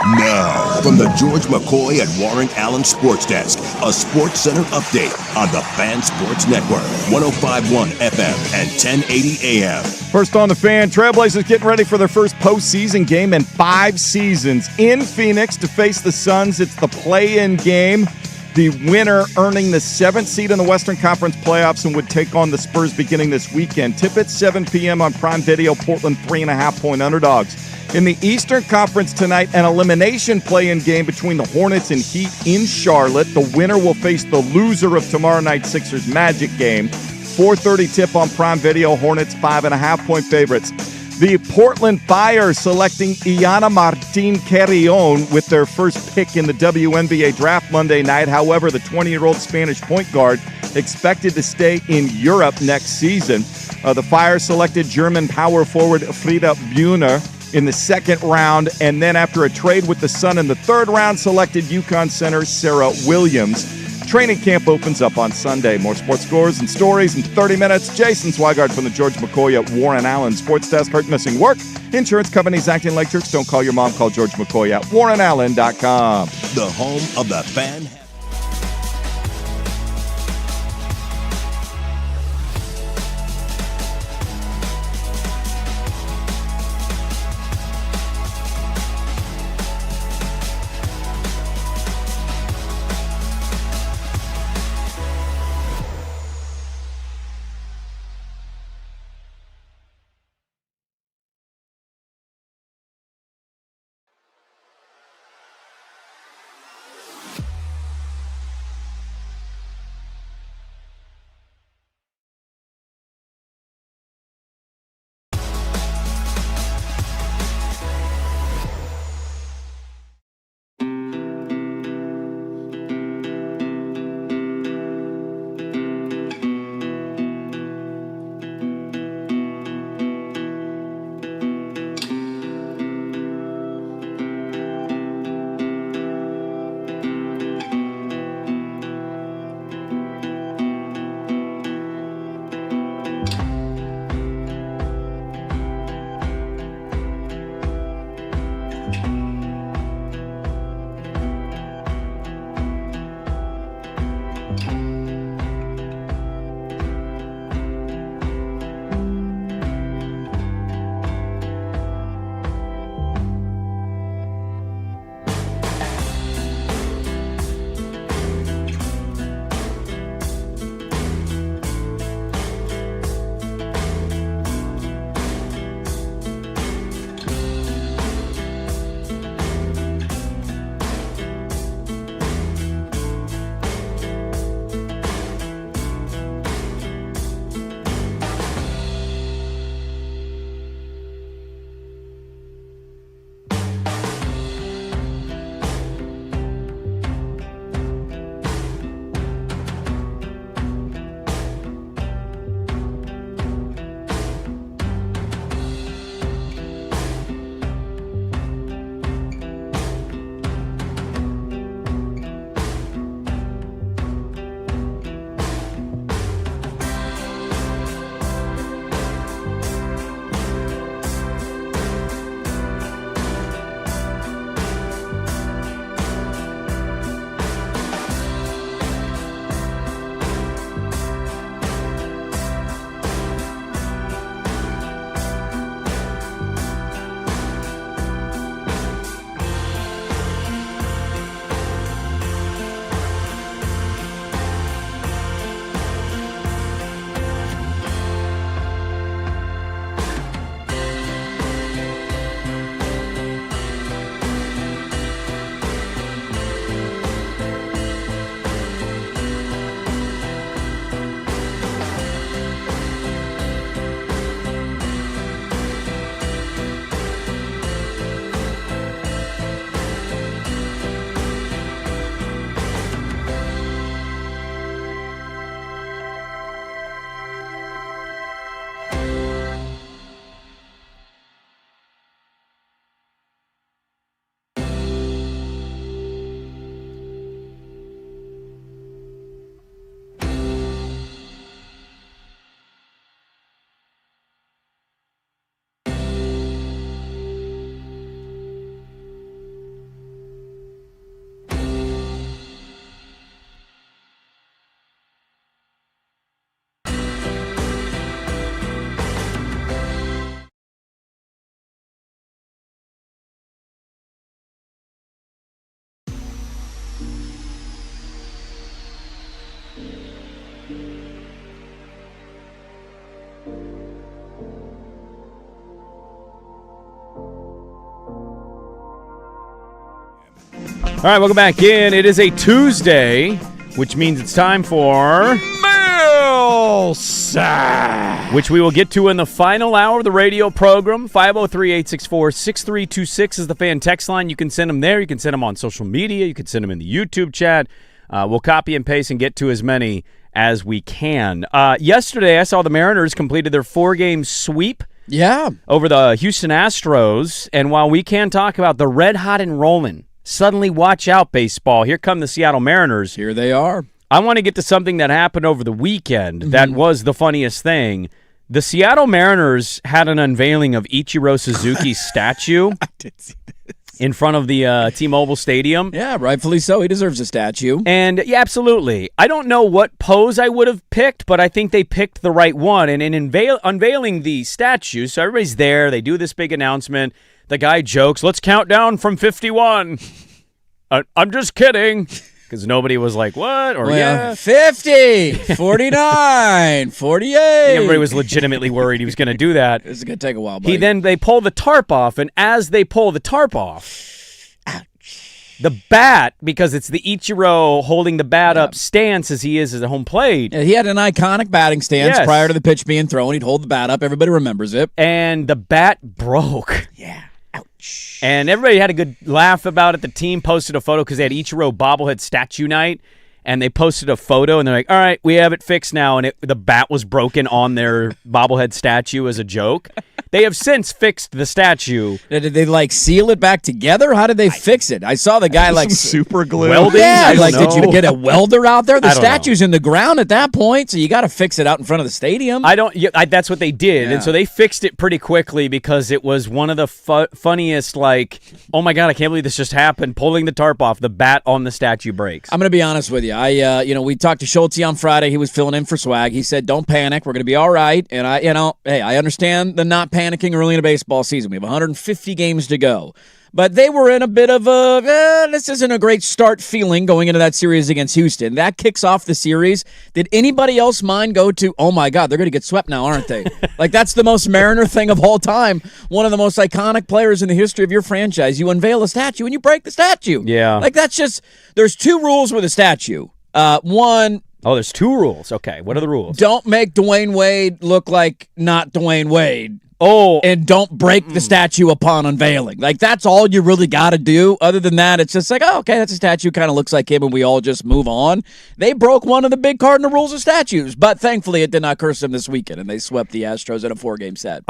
Now, from the George McCoy and Warren Allen Sports Desk, a Sports Center update on the Fan Sports Network, 105.1 FM and 1080 AM. First on the Fan, Trailblazers getting ready for their first postseason game in 5 seasons in Phoenix to face the Suns. It's the play-in game. The winner earning the 7th seed in the Western Conference playoffs and would take on the Spurs beginning this weekend. Tip at 7 p.m. on Prime Video. Portland 3.5-point underdogs. In the Eastern Conference tonight, an elimination play-in game between the Hornets and Heat in Charlotte. The winner will face the loser of tomorrow night's Sixers Magic game. 4:30 tip on Prime Video. Hornets 5.5-point favorites. The Portland Fire selecting Iana Martin Carrion with their first pick in the WNBA draft Monday night. However, the 20-year-old Spanish point guard expected to stay in Europe next season. The Fire selected German power forward Frieda Buhner in the 2nd round, and then after a trade with the Sun in the 3rd round, selected UConn center Sarah Williams. Training camp opens up on Sunday. More sports scores and stories in 30 minutes. Jason Swigard from the George McCoy at Warren Allen Sports Desk. Hurt, missing work. Insurance companies acting like jerks. Don't call your mom. Call George McCoy at warrenallen.com. The home of the fan. All right, welcome back in. It is a Tuesday, which means it's time for Mail Sack, which we will get to in the final hour of the radio program. 503-864-6326 is the fan text line. You can send them there. You can send them on social media. You can send them in the YouTube chat. We'll copy and paste and get to as many as we can. Yesterday, I saw the Mariners completed their 4-game sweep over the Houston Astros. And while we can talk about the red hot and rolling, suddenly watch out baseball, here come the Seattle Mariners. Here they are. I want to get to something that happened over the weekend that was the funniest thing. The Seattle Mariners had an unveiling of Ichiro Suzuki's statue. I did see this. In front of the T-Mobile Stadium. Yeah, rightfully so. He deserves a statue. And yeah, absolutely. I don't know what pose I would have picked, but I think they picked the right one. And in unveiling the statue, so everybody's there. They do this big announcement. The guy jokes, let's count down from 51. I'm just kidding. Because nobody was like, what? Or yeah. 50, 49, 48. Everybody was legitimately worried he was going to do that. This is going to take a while, buddy. They pull the tarp off, and as they pull the tarp off, the bat, because it's the Ichiro holding the bat up stance as he is at the home plate. Yeah, he had an iconic batting stance prior to the pitch being thrown. He'd hold the bat up. Everybody remembers it. And the bat broke. Yeah. Ouch. And everybody had a good laugh about it. The team posted a photo because they had Ichiro bobblehead statue night, and they posted a photo, and they're like, all right, we have it fixed now, and the bat was broken on their bobblehead statue as a joke. They have since fixed the statue. Did they seal it back together? How did they fix it? I saw the guy some super glue. Welding. Yeah, did you get a welder out there? The statue's know. in the ground at that point, so you got to fix it out in front of the stadium. That's what they did, and so they fixed it pretty quickly because it was one of the funniest. Like, oh my god, I can't believe this just happened. Pulling the tarp off, the bat on the statue breaks. I'm gonna be honest with you. We talked to Schulte on Friday. He was filling in for Swag. He said, "Don't panic. We're gonna be all right." And I understand the not panicking early in a baseball season. We have 150 games to go. But they were in a bit of this isn't a great start feeling going into that series against Houston. That kicks off the series. Did anybody else mind go to, oh my God, they're going to get swept now, aren't they? Like, that's the most Mariner thing of all time. One of the most iconic players in the history of your franchise. You unveil a statue and you break the statue. Yeah. Like, that's just, there's two rules with a statue. One, oh, there's two rules. Okay, what are the rules? don't make Dwayne Wade look like not Dwayne Wade. Oh, and don't break the statue upon unveiling. Like, that's all you really got to do. Other than that, it's just like, oh, okay, that's a statue, kind of looks like him, and we all just move on. They broke one of the big cardinal rules of statues, but thankfully it did not curse them this weekend, and they swept the Astros in a 4-game set.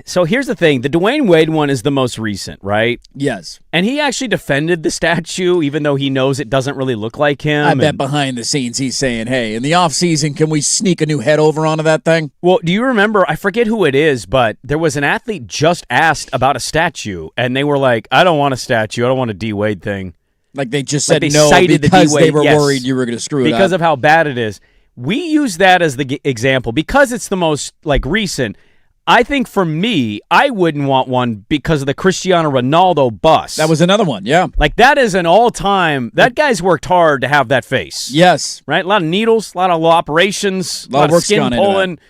So here's the thing. The Dwayne Wade one is the most recent, right? Yes. And he actually defended the statue, even though he knows it doesn't really look like him. I bet behind the scenes he's saying, hey, in the offseason, can we sneak a new head over onto that thing? Well, do you remember, I forget who it is, but there was an athlete just asked about a statue, and they were like, I don't want a statue. I don't want a D. Wade thing. Like, they just said they no cited because the D-Wade, they were worried you were going to screw it up. Because of how bad it is. We use that as the example because it's the most recent. I think for me, I wouldn't want one because of the Cristiano Ronaldo bust. That was another one, yeah. Like, that is an all-time. That guy's worked hard to have that face. Yes. Right? A lot of needles, a lot of operations, a lot of skin pulling.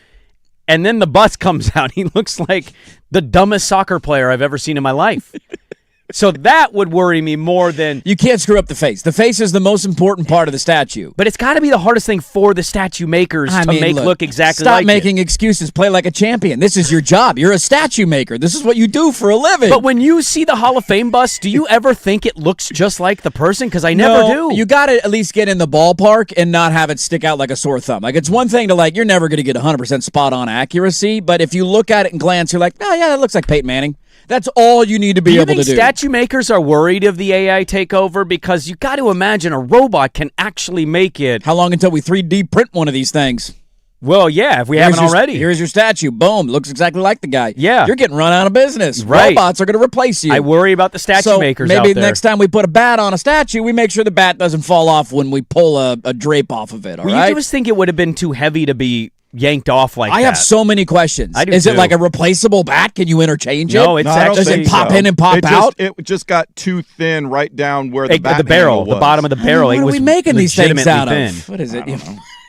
And then the bust comes out. He looks like the dumbest soccer player I've ever seen in my life. So that would worry me more than... You can't screw up the face. The face is the most important part of the statue. But it's got to be the hardest thing for the statue makers look exactly like Stop making excuses. Play like a champion. This is your job. You're a statue maker. This is what you do for a living. But when you see the Hall of Fame bust, do you ever think it looks just like the person? Because I never do. You got to at least get in the ballpark and not have it stick out like a sore thumb. Like, it's one thing to, you're never going to get 100% spot-on accuracy, but if you look at it and glance, you're like, oh, yeah, that looks like Peyton Manning. That's all you need to be able to do. Do you think statue makers are worried of the AI takeover? Because you got to imagine a robot can actually make it. How long until we 3D print one of these things? Well, yeah, if we haven't already. Here's your statue. Boom. Looks exactly like the guy. Yeah. You're getting run out of business. Right. Robots are going to replace you. I worry about the statue makers out there. Maybe next time we put a bat on a statue, we make sure the bat doesn't fall off when we pull a drape off of it, all right? You just think it would have been too heavy to be yanked off like that. I have so many questions. I do Is too. it like a replaceable bat? Can you interchange it? No, does it pop in and pop out? It just got too thin right down where the bat barrel, was. the bottom of the barrel. What are we making these things out thin. of? What is it?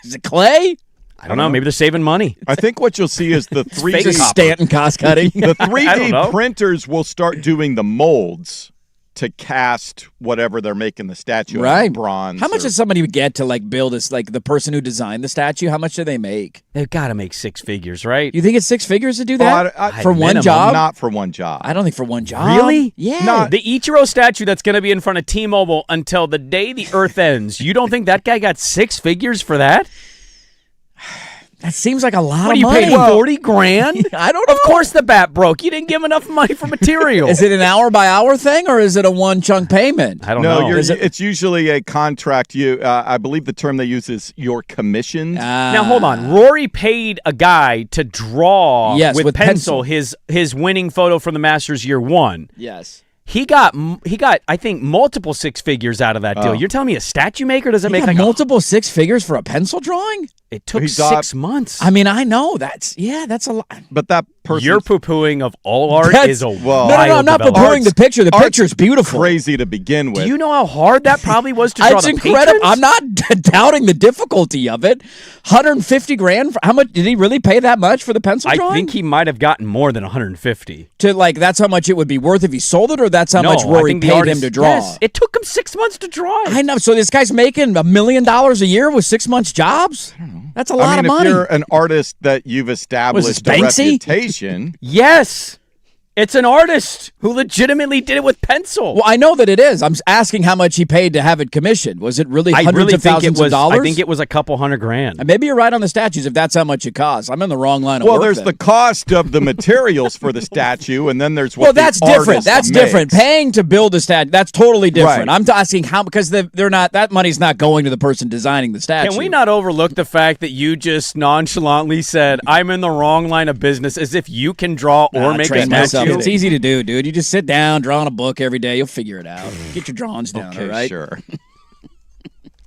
Is it clay? I don't know. Maybe they're saving money. I think what you'll see is the 3D Stanton cost cutting. The 3D printers will start doing the molds to cast whatever they're making the statue of, bronze. How much does somebody get to build this? Like, the person who designed the statue, how much do they make? They've got to make 6 figures, right? You think it's 6 figures to do that? For one minimum. job? Not for one job. I don't think for one job. Really? Yeah. No, the Ichiro statue that's going to be in front of T-Mobile until the day the Earth ends. You don't think that guy got 6 figures for that? That seems like a lot What of do you money. pay $40,000? I don't know. Of course the bat broke. You didn't give enough money for material. Is it an hour-by-hour thing, or is it a one-chunk payment? I don't know. It's usually a contract. I believe the term they use is your commissions. Now, hold on. Rory paid a guy to draw with pencil his winning photo from the Masters year 1. Yes. He got I think multiple six figures out of that deal. You're telling me a statue maker doesn't make like multiple six figures for a pencil drawing? It took 6 months. I mean, I know that's a lot. But that person, your pooing of all art is a wild No, I'm not pooing the picture. The picture's beautiful. Crazy to begin with. Do you know how hard that probably was to draw It's the incredible. patrons? I'm not doubting the difficulty of it. $150,000. How much did he really pay that much for the pencil drawing? I think he might have gotten more than $150. That's how much it would be worth if he sold it, or that's how much Rory paid him to draw. Yes, it took him 6 months to draw it. I know. So this guy's making $1 million a year with 6 months jobs. I don't know. That's a lot of money. If you're an artist that you've established a reputation. Yes. It's an artist who legitimately did it with pencil. Well, I know that it is. I'm asking how much he paid to have it commissioned. Was it really hundreds of thousands of dollars? I think it was a couple $100,000. And maybe you're right on the statues if that's how much it costs. I'm in the wrong line of work. Well, there's the cost of the materials for the statue, and then there's what Well, that's different. That's different. Makes. Paying to build a statue, that's totally different. Right. I'm asking how, because they're not, that money's not going to the person designing the statue. Can we not overlook the fact that you just nonchalantly said, I'm in the wrong line of business, as if you can draw or make a statue? It's easy to do, dude. You just sit down, draw on a book every day. You'll figure it out. Get your drawings down, okay, all right? Sure.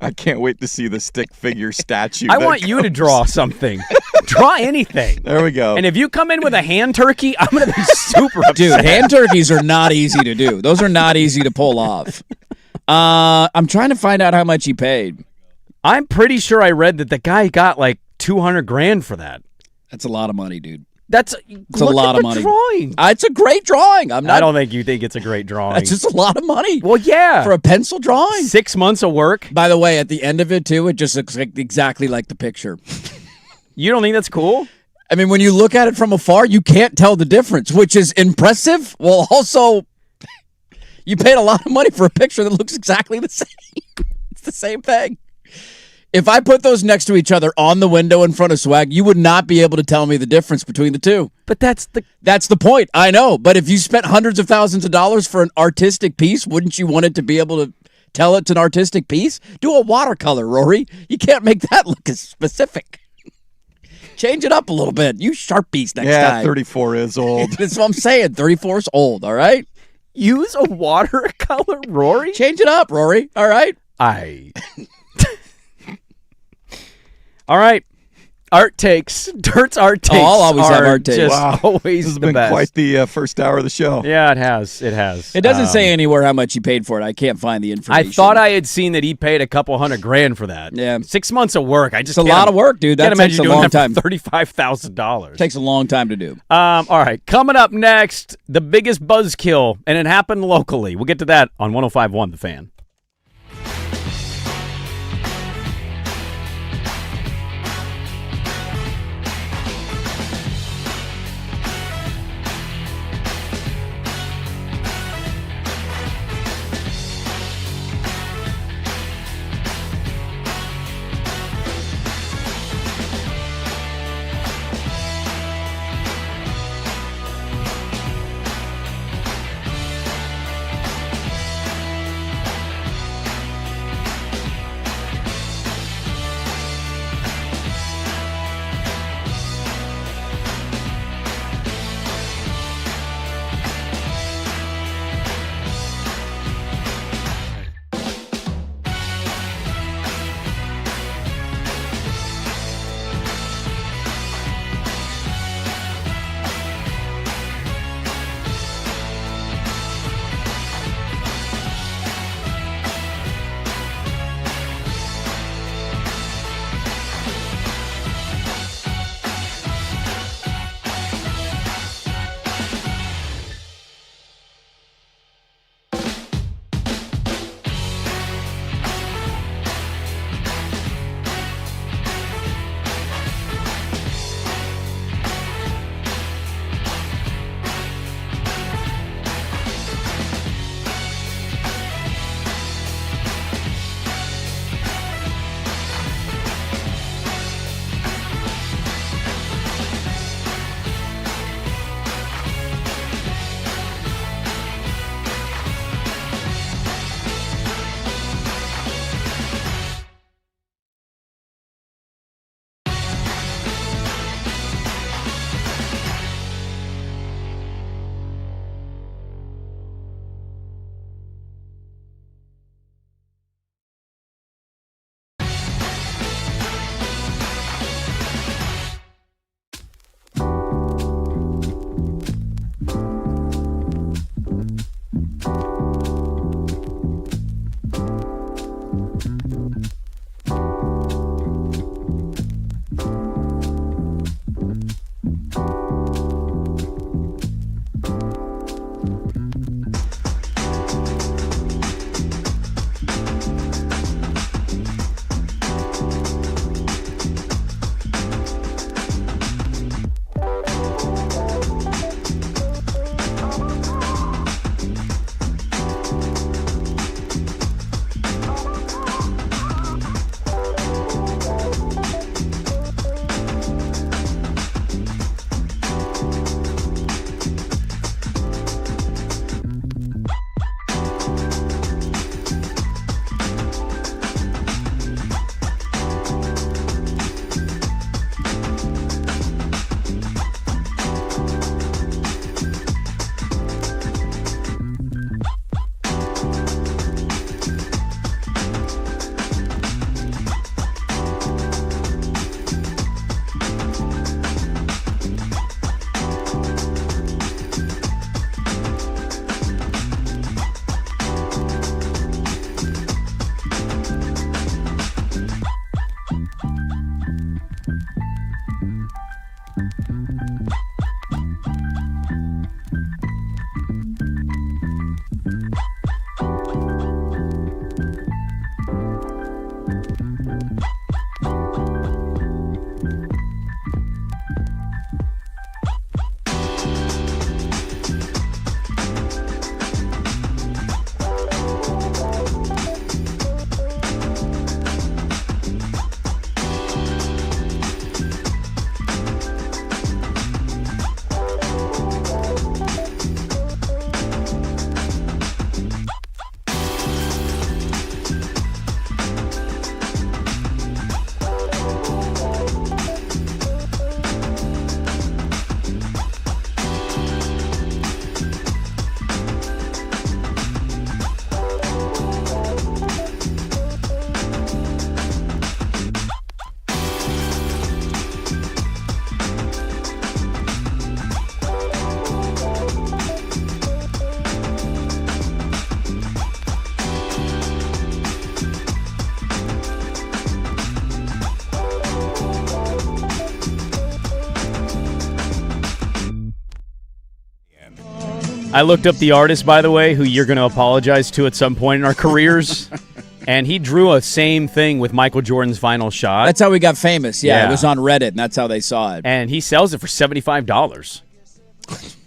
I can't wait to see the stick figure statue. I want you to draw something. Draw anything. There we go. And if you come in with a hand turkey, I'm going to be super upset. Dude, hand turkeys are not easy to do. Those are not easy to pull off. I'm trying to find out how much he paid. I'm pretty sure I read that the guy got like $200,000 for that. That's a lot of money, dude. It's a lot of money. Drawing. It's a great drawing. I don't think you think it's a great drawing. It's just a lot of money. Well, yeah. For a pencil drawing. 6 months of work. By the way, at the end of it, too, it just looks like exactly like the picture. You don't think that's cool? I mean, when you look at it from afar, you can't tell the difference, which is impressive. Well, also, you paid a lot of money for a picture that looks exactly the same. It's the same thing. If I put those next to each other on the window in front of Swag, you would not be able to tell me the difference between the two. But that's the point. I know. But if you spent hundreds of thousands of dollars for an artistic piece, wouldn't you want it to be able to tell it's an artistic piece? Do a watercolor, Rory. You can't make that look as specific. Change it up a little bit. Use Sharpies next time. 34 is old. That's what I'm saying. 34 is old, all right? Use a watercolor, Rory? Change it up, Rory, all right? All right. Art takes. Dirt's art takes. I'll always have art takes. Wow. Always this has the been best. quite the first hour of the show. Yeah, it has. It has. It doesn't say anywhere how much he paid for it. I can't find the information. I thought I had seen that he paid a couple $100,000 for that. Yeah. 6 months of work. It's a lot of work, dude. That takes a long time. $35,000. Takes a long time to do. All right. Coming up next, the biggest buzzkill, and it happened locally. We'll get to that on 105.1 The Fan. I looked up the artist, by the way, who you're going to apologize to at some point in our careers. And he drew a same thing with Michael Jordan's final shot. That's how we got famous. Yeah, Yeah. it was on Reddit, and that's how they saw it. And he sells it for $75.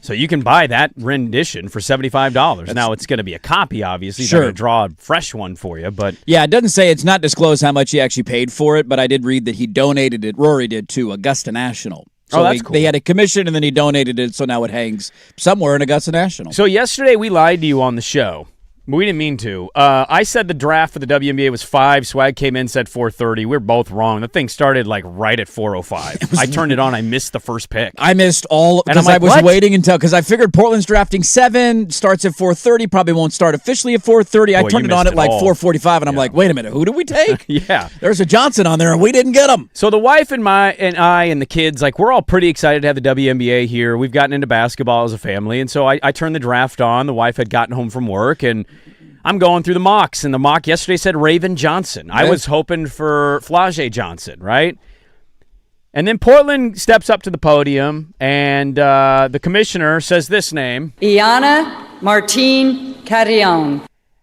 So you can buy that rendition for $75. Now, it's going to be a copy, obviously. Sure. They're going to draw a fresh one for you. But Yeah, it doesn't say, it's not disclosed how much he actually paid for it, but I did read that he donated it, Rory did, to Augusta National. So that's cool. They had a commission, and then he donated it, so now it hangs somewhere in Augusta National. So yesterday we lied to you on the show. We didn't mean to. I said the draft for the WNBA was 5. Swag came in, said 4:30. We're both wrong. The thing started like right at 4:05. I turned it on. I missed the first pick. I missed all, And I'm because like, I was what? waiting until, because I figured Portland's drafting 7, starts at 4:30, probably won't start officially at 4:30. I Boy, turned you it on missed at like all. 4:45, and I'm like, wait a minute, who did we take? Yeah. There's a Johnson on there, and we didn't get him. So the wife and I and the kids, like, we're all pretty excited to have the WNBA here. We've gotten into basketball as a family, and so I turned the draft on. The wife had gotten home from work, and I'm going through the mocks, and the mock yesterday said Raven Johnson. I was hoping for Flau'jae Johnson, right? And then Portland steps up to the podium, and the commissioner says this name. Iana Martine Carrion.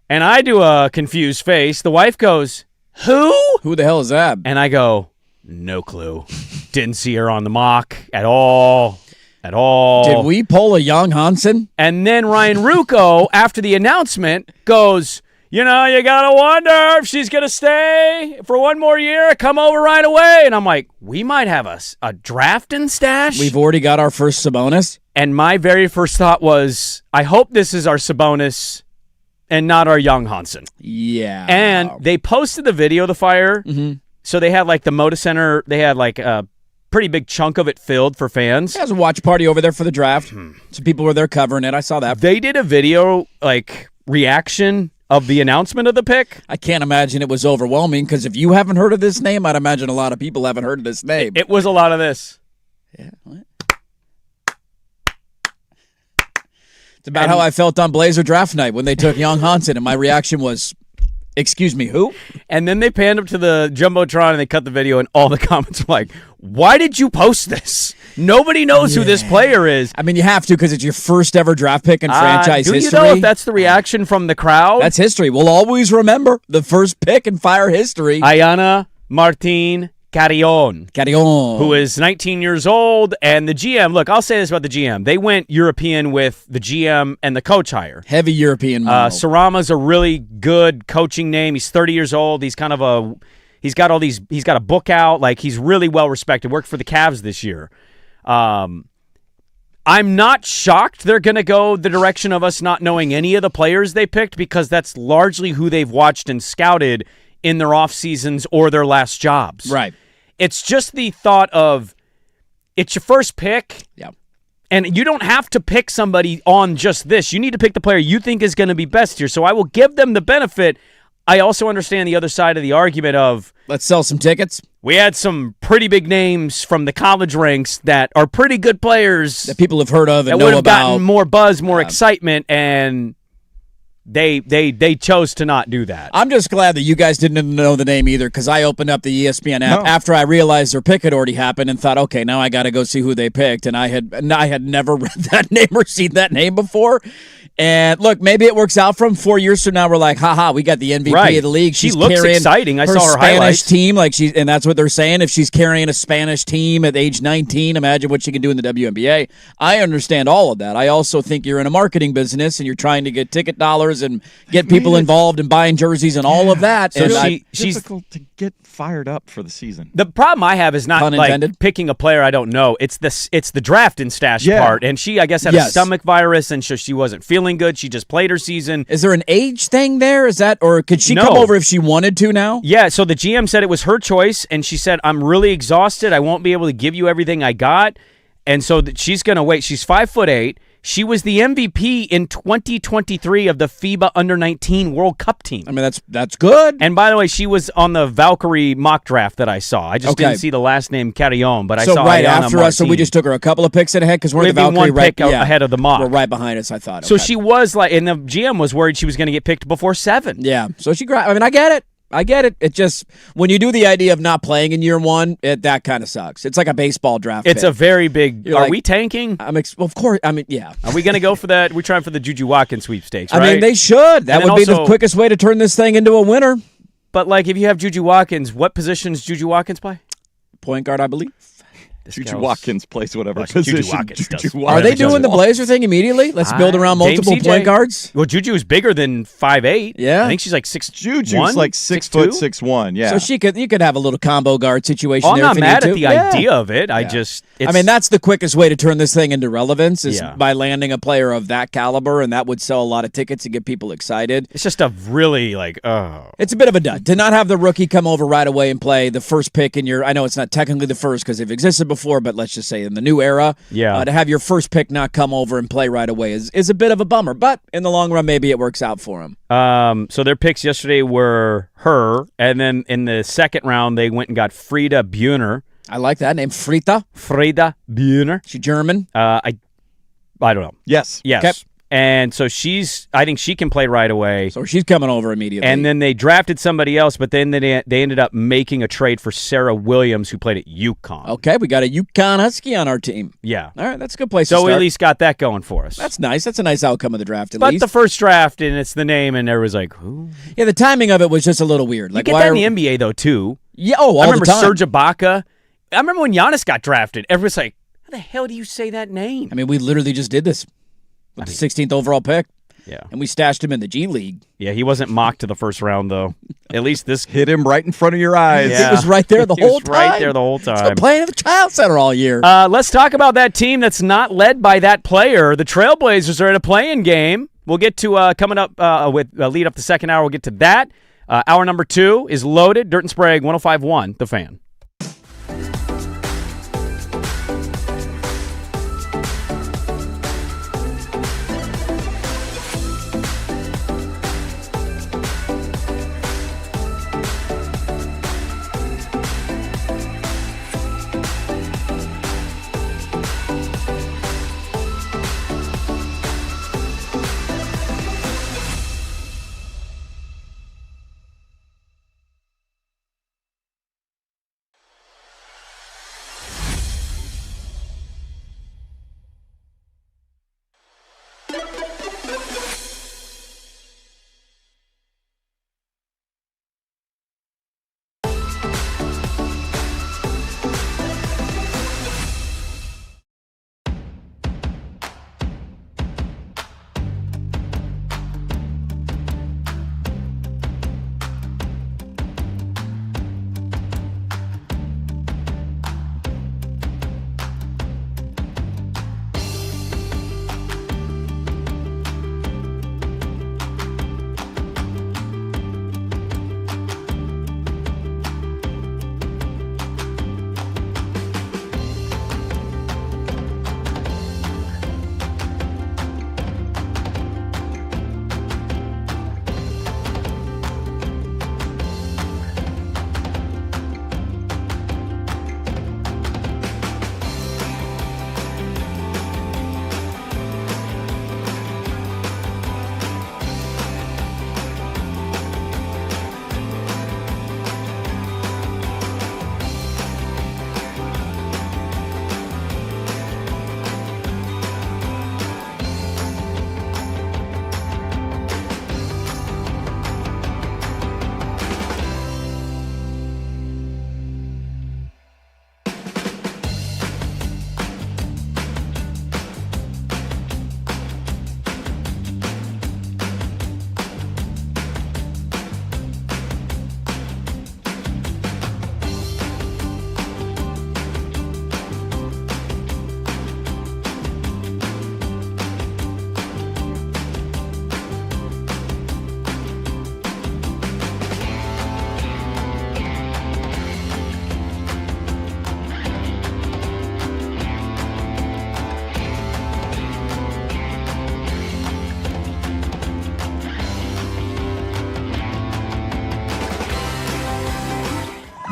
And I do a confused face. The wife goes, who? Who the hell is that? And I go, no clue. Didn't see her on the mock at all. At all. Did we pull a young Hansen? And then Ryan Rucco, after the announcement, goes, you know, you got to wonder if she's going to stay for one more year. Come over right away. And I'm like, we might have a drafting stash. We've already got our first Sabonis. And my very first thought was, I hope this is our Sabonis and not our young Hansen. Yeah. And they posted the video of the fire. Mm-hmm. So they had like the Moda Center, they had like a pretty big chunk of it filled for fans. There was a watch party over there for the draft. Some people were there covering it. I saw that. They did a video like reaction of the announcement of the pick. I can't imagine it was overwhelming, because if you haven't heard of this name, I'd imagine a lot of people haven't heard of this name. It was a lot of this. Yeah. What? It's about how I felt on Blazer draft night when they took young Hansen, and my reaction was, excuse me, who? And then they panned up to the Jumbotron and they cut the video, and all the comments were like, why did you post this? Nobody knows who this player is. I mean, you have to, because it's your first ever draft pick in franchise do history. you know if that's the reaction from the crowd? That's history. We'll always remember the first pick in Fire history. Iana Martine Carrion, who is 19 years old, and the GM, look, I'll say this about the GM. They went European with the GM and the coach hire. Heavy European model. Sarama's a really good coaching name. He's 30 years old. He's kind of he's got a book out. Like, he's really well respected. Worked for the Cavs this year. I'm not shocked they're going to go the direction of us not knowing any of the players they picked, because that's largely who they've watched and scouted in their off seasons or their last jobs. Right. It's just the thought of, it's your first pick. Yeah. And you don't have to pick somebody on just this. You need to pick the player you think is going to be best here. So I will give them the benefit. I also understand the other side of the argument of, let's sell some tickets. We had some pretty big names from the college ranks that are pretty good players that people have heard of and that know would have about. gotten more buzz, more excitement, and they chose to not do that. I'm just glad that you guys didn't know the name either, because I opened up the ESPN app after I realized their pick had already happened and thought, okay, now I got to go see who they picked, and I had never read that name or seen that name before. And look, maybe it works out from 4 years from now. We're like, haha, we got the MVP of the league. She She's looks carrying exciting. I her saw her Spanish highlights. team, and that's what they're saying. If she's carrying a Spanish team at age 19, imagine what she can do in the WNBA. I understand all of that. I also think you're in a marketing business and you're trying to get ticket dollars and get people involved in buying jerseys and all of that. So And she's difficult to get fired up for the season. The problem I have is not Pun intended. like picking a player I don't know. It's the draft and stash part. And she, I guess, had a stomach virus, and so she wasn't feeling good. She just played her season. Is there an age thing there? Is that, or could she come over if she wanted to now? Yeah, so the GM said it was her choice, and she said, I'm really exhausted. I won't be able to give you everything I got. And so she's going to wait. She's 5'8". She was the MVP in 2023 of the FIBA Under-19 World Cup team. I mean, that's good. And by the way, she was on the Valkyrie mock draft that I saw. I just didn't see the last name Carrion, but I saw right Iana after us, so we just took her a couple of picks ahead because we're the Maybe Valkyrie one pick ahead of the mock. We're right behind us, I thought. So she was like, and the GM was worried she was going to get picked before 7. Yeah, so she I mean, I get it. I get it. It just, when you do the idea of not playing in year one, that kind of sucks. It's like a baseball draft It's pick. a very big. You're are like, we tanking? Of course. I mean, yeah. Are we going to go for that? We're trying for the Juju Watkins sweepstakes, right? I mean, they should. That And would be the also- quickest way to turn this thing into a winner. But, like, if you have Juju Watkins, what positions Juju Watkins play? Point guard, I believe. Juju Watkins plays whatever Juju position. Watkins does. Juju Are they Watkins doing the does. Blazer thing immediately? Let's build around James multiple CJ. point guards. Well, Juju is bigger than 5'8". Yeah. I think she's like 6'1". Juju's like 6 6'2"? foot 6'1". Yeah. So you could have a little combo guard situation Oh, I'm there. not if you mad need at to. the idea of it. I just. I mean, that's the quickest way to turn this thing into relevance is Yeah. by landing a player of that caliber, and that would sell a lot of tickets and get people excited. It's just a really like, oh. It's a bit of a dud to not have the rookie come over right away and play the first pick in your. I know it's not technically the first because they've existed before, but let's just say in the new era, Yeah. to have your first pick not come over and play right away is a bit of a bummer. But in the long run, maybe it works out for him. So their picks yesterday were her, and then in the second round they went and got Frida Buhner. I like that name, Frida. Frida Buhner. She German. I don't know. yes. Yes. Okay. And so I think she can play right away. So she's coming over immediately. And then they drafted somebody else, but then they ended up making a trade for Sarah Williams, who played at UConn. Okay, we got a UConn Husky on our team. Yeah. All right, that's a good place to So start. we at least got that going for us. That's nice. That's a nice outcome of the draft, at But least. the first draft, and it's the name, and everyone's like, who? Yeah, the timing of it was just a little weird. Like, You get why that are- in the NBA, though, too. Yeah, all I remember the time. Serge Ibaka. I remember when Giannis got drafted. Everyone's like, how the hell do you say that name? I mean, we literally just did this with the 16th overall pick, Yeah. and we stashed him in the G League. Yeah, he wasn't mocked to the first round, though. At least this Hit him right in front of your eyes. Yeah. It was right there the He whole was time. right there the whole He's been time. playing at the Child Center all year. Let's talk about that team that's not led by that player. The Trailblazers are in a play-in game. We'll get to coming up with lead up the second hour. We'll get to that. Hour number 2 is loaded. Dirt and Sprague, 105.1, The Fan.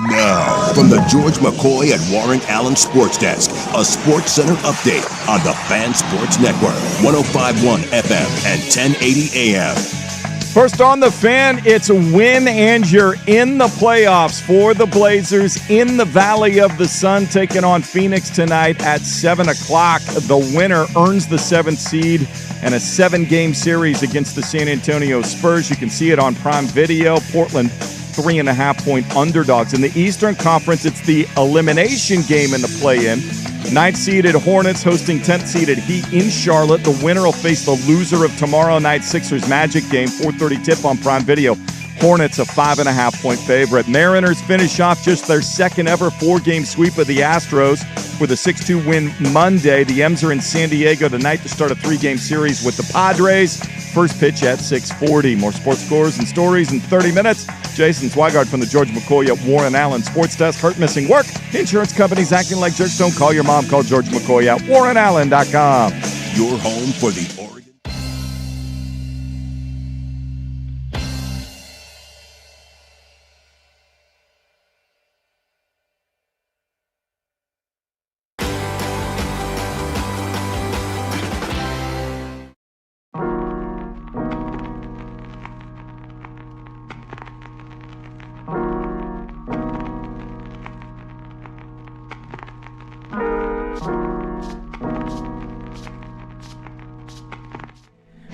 Now, from the George McCoy and Warren Allen Sports Desk, a Sports Center update on the Fan Sports Network, 105.1 FM and 1080 AM. First on the Fan, it's a win and you're in the playoffs for the Blazers in the Valley of the Sun, taking on Phoenix tonight at 7 o'clock. The winner earns the 7th seed and a 7-game series against the San Antonio Spurs. You can see it on Prime Video. Portland 3.5-point underdogs. In the Eastern Conference, it's the elimination game in the play-in. 9th-seeded Hornets hosting 10th-seeded Heat in Charlotte. The winner will face the loser of tomorrow night's Sixers Magic game. 4:30 tip on Prime Video. Hornets a 5.5-point favorite. Mariners finish off just their second ever 4-game sweep of the Astros with a 6-2 win Monday. The M's are in San Diego tonight to start a 3-game series with the Padres. First pitch at 6:40. More sports scores and stories in 30 minutes. Jason Swigard from the George McCoy at Warren Allen Sports Desk. Hurt, missing work. Insurance companies acting like jerks. Don't call your mom. Call George McCoy at warrenallen.com. Your home for the Oregon.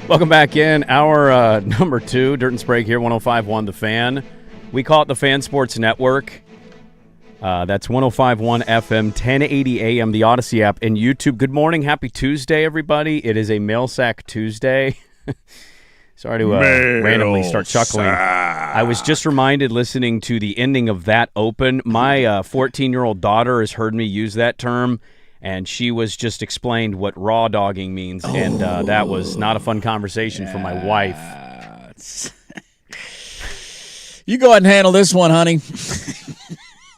Welcome back in. Hour number 2, Dirt and Sprague here, 105.1 The Fan. We call it the Fan Sports Network. That's 105.1 FM, 1080 AM, the Odyssey app, and YouTube. Good morning. Happy Tuesday, everybody. It is a Mail Sack Tuesday. Sorry to randomly start chuckling. I was just reminded listening to the ending of that open. My 14-year-old daughter has heard me use that term, and she was just explained what raw dogging means, and that was not a fun conversation for my wife. You go ahead and handle this one, honey.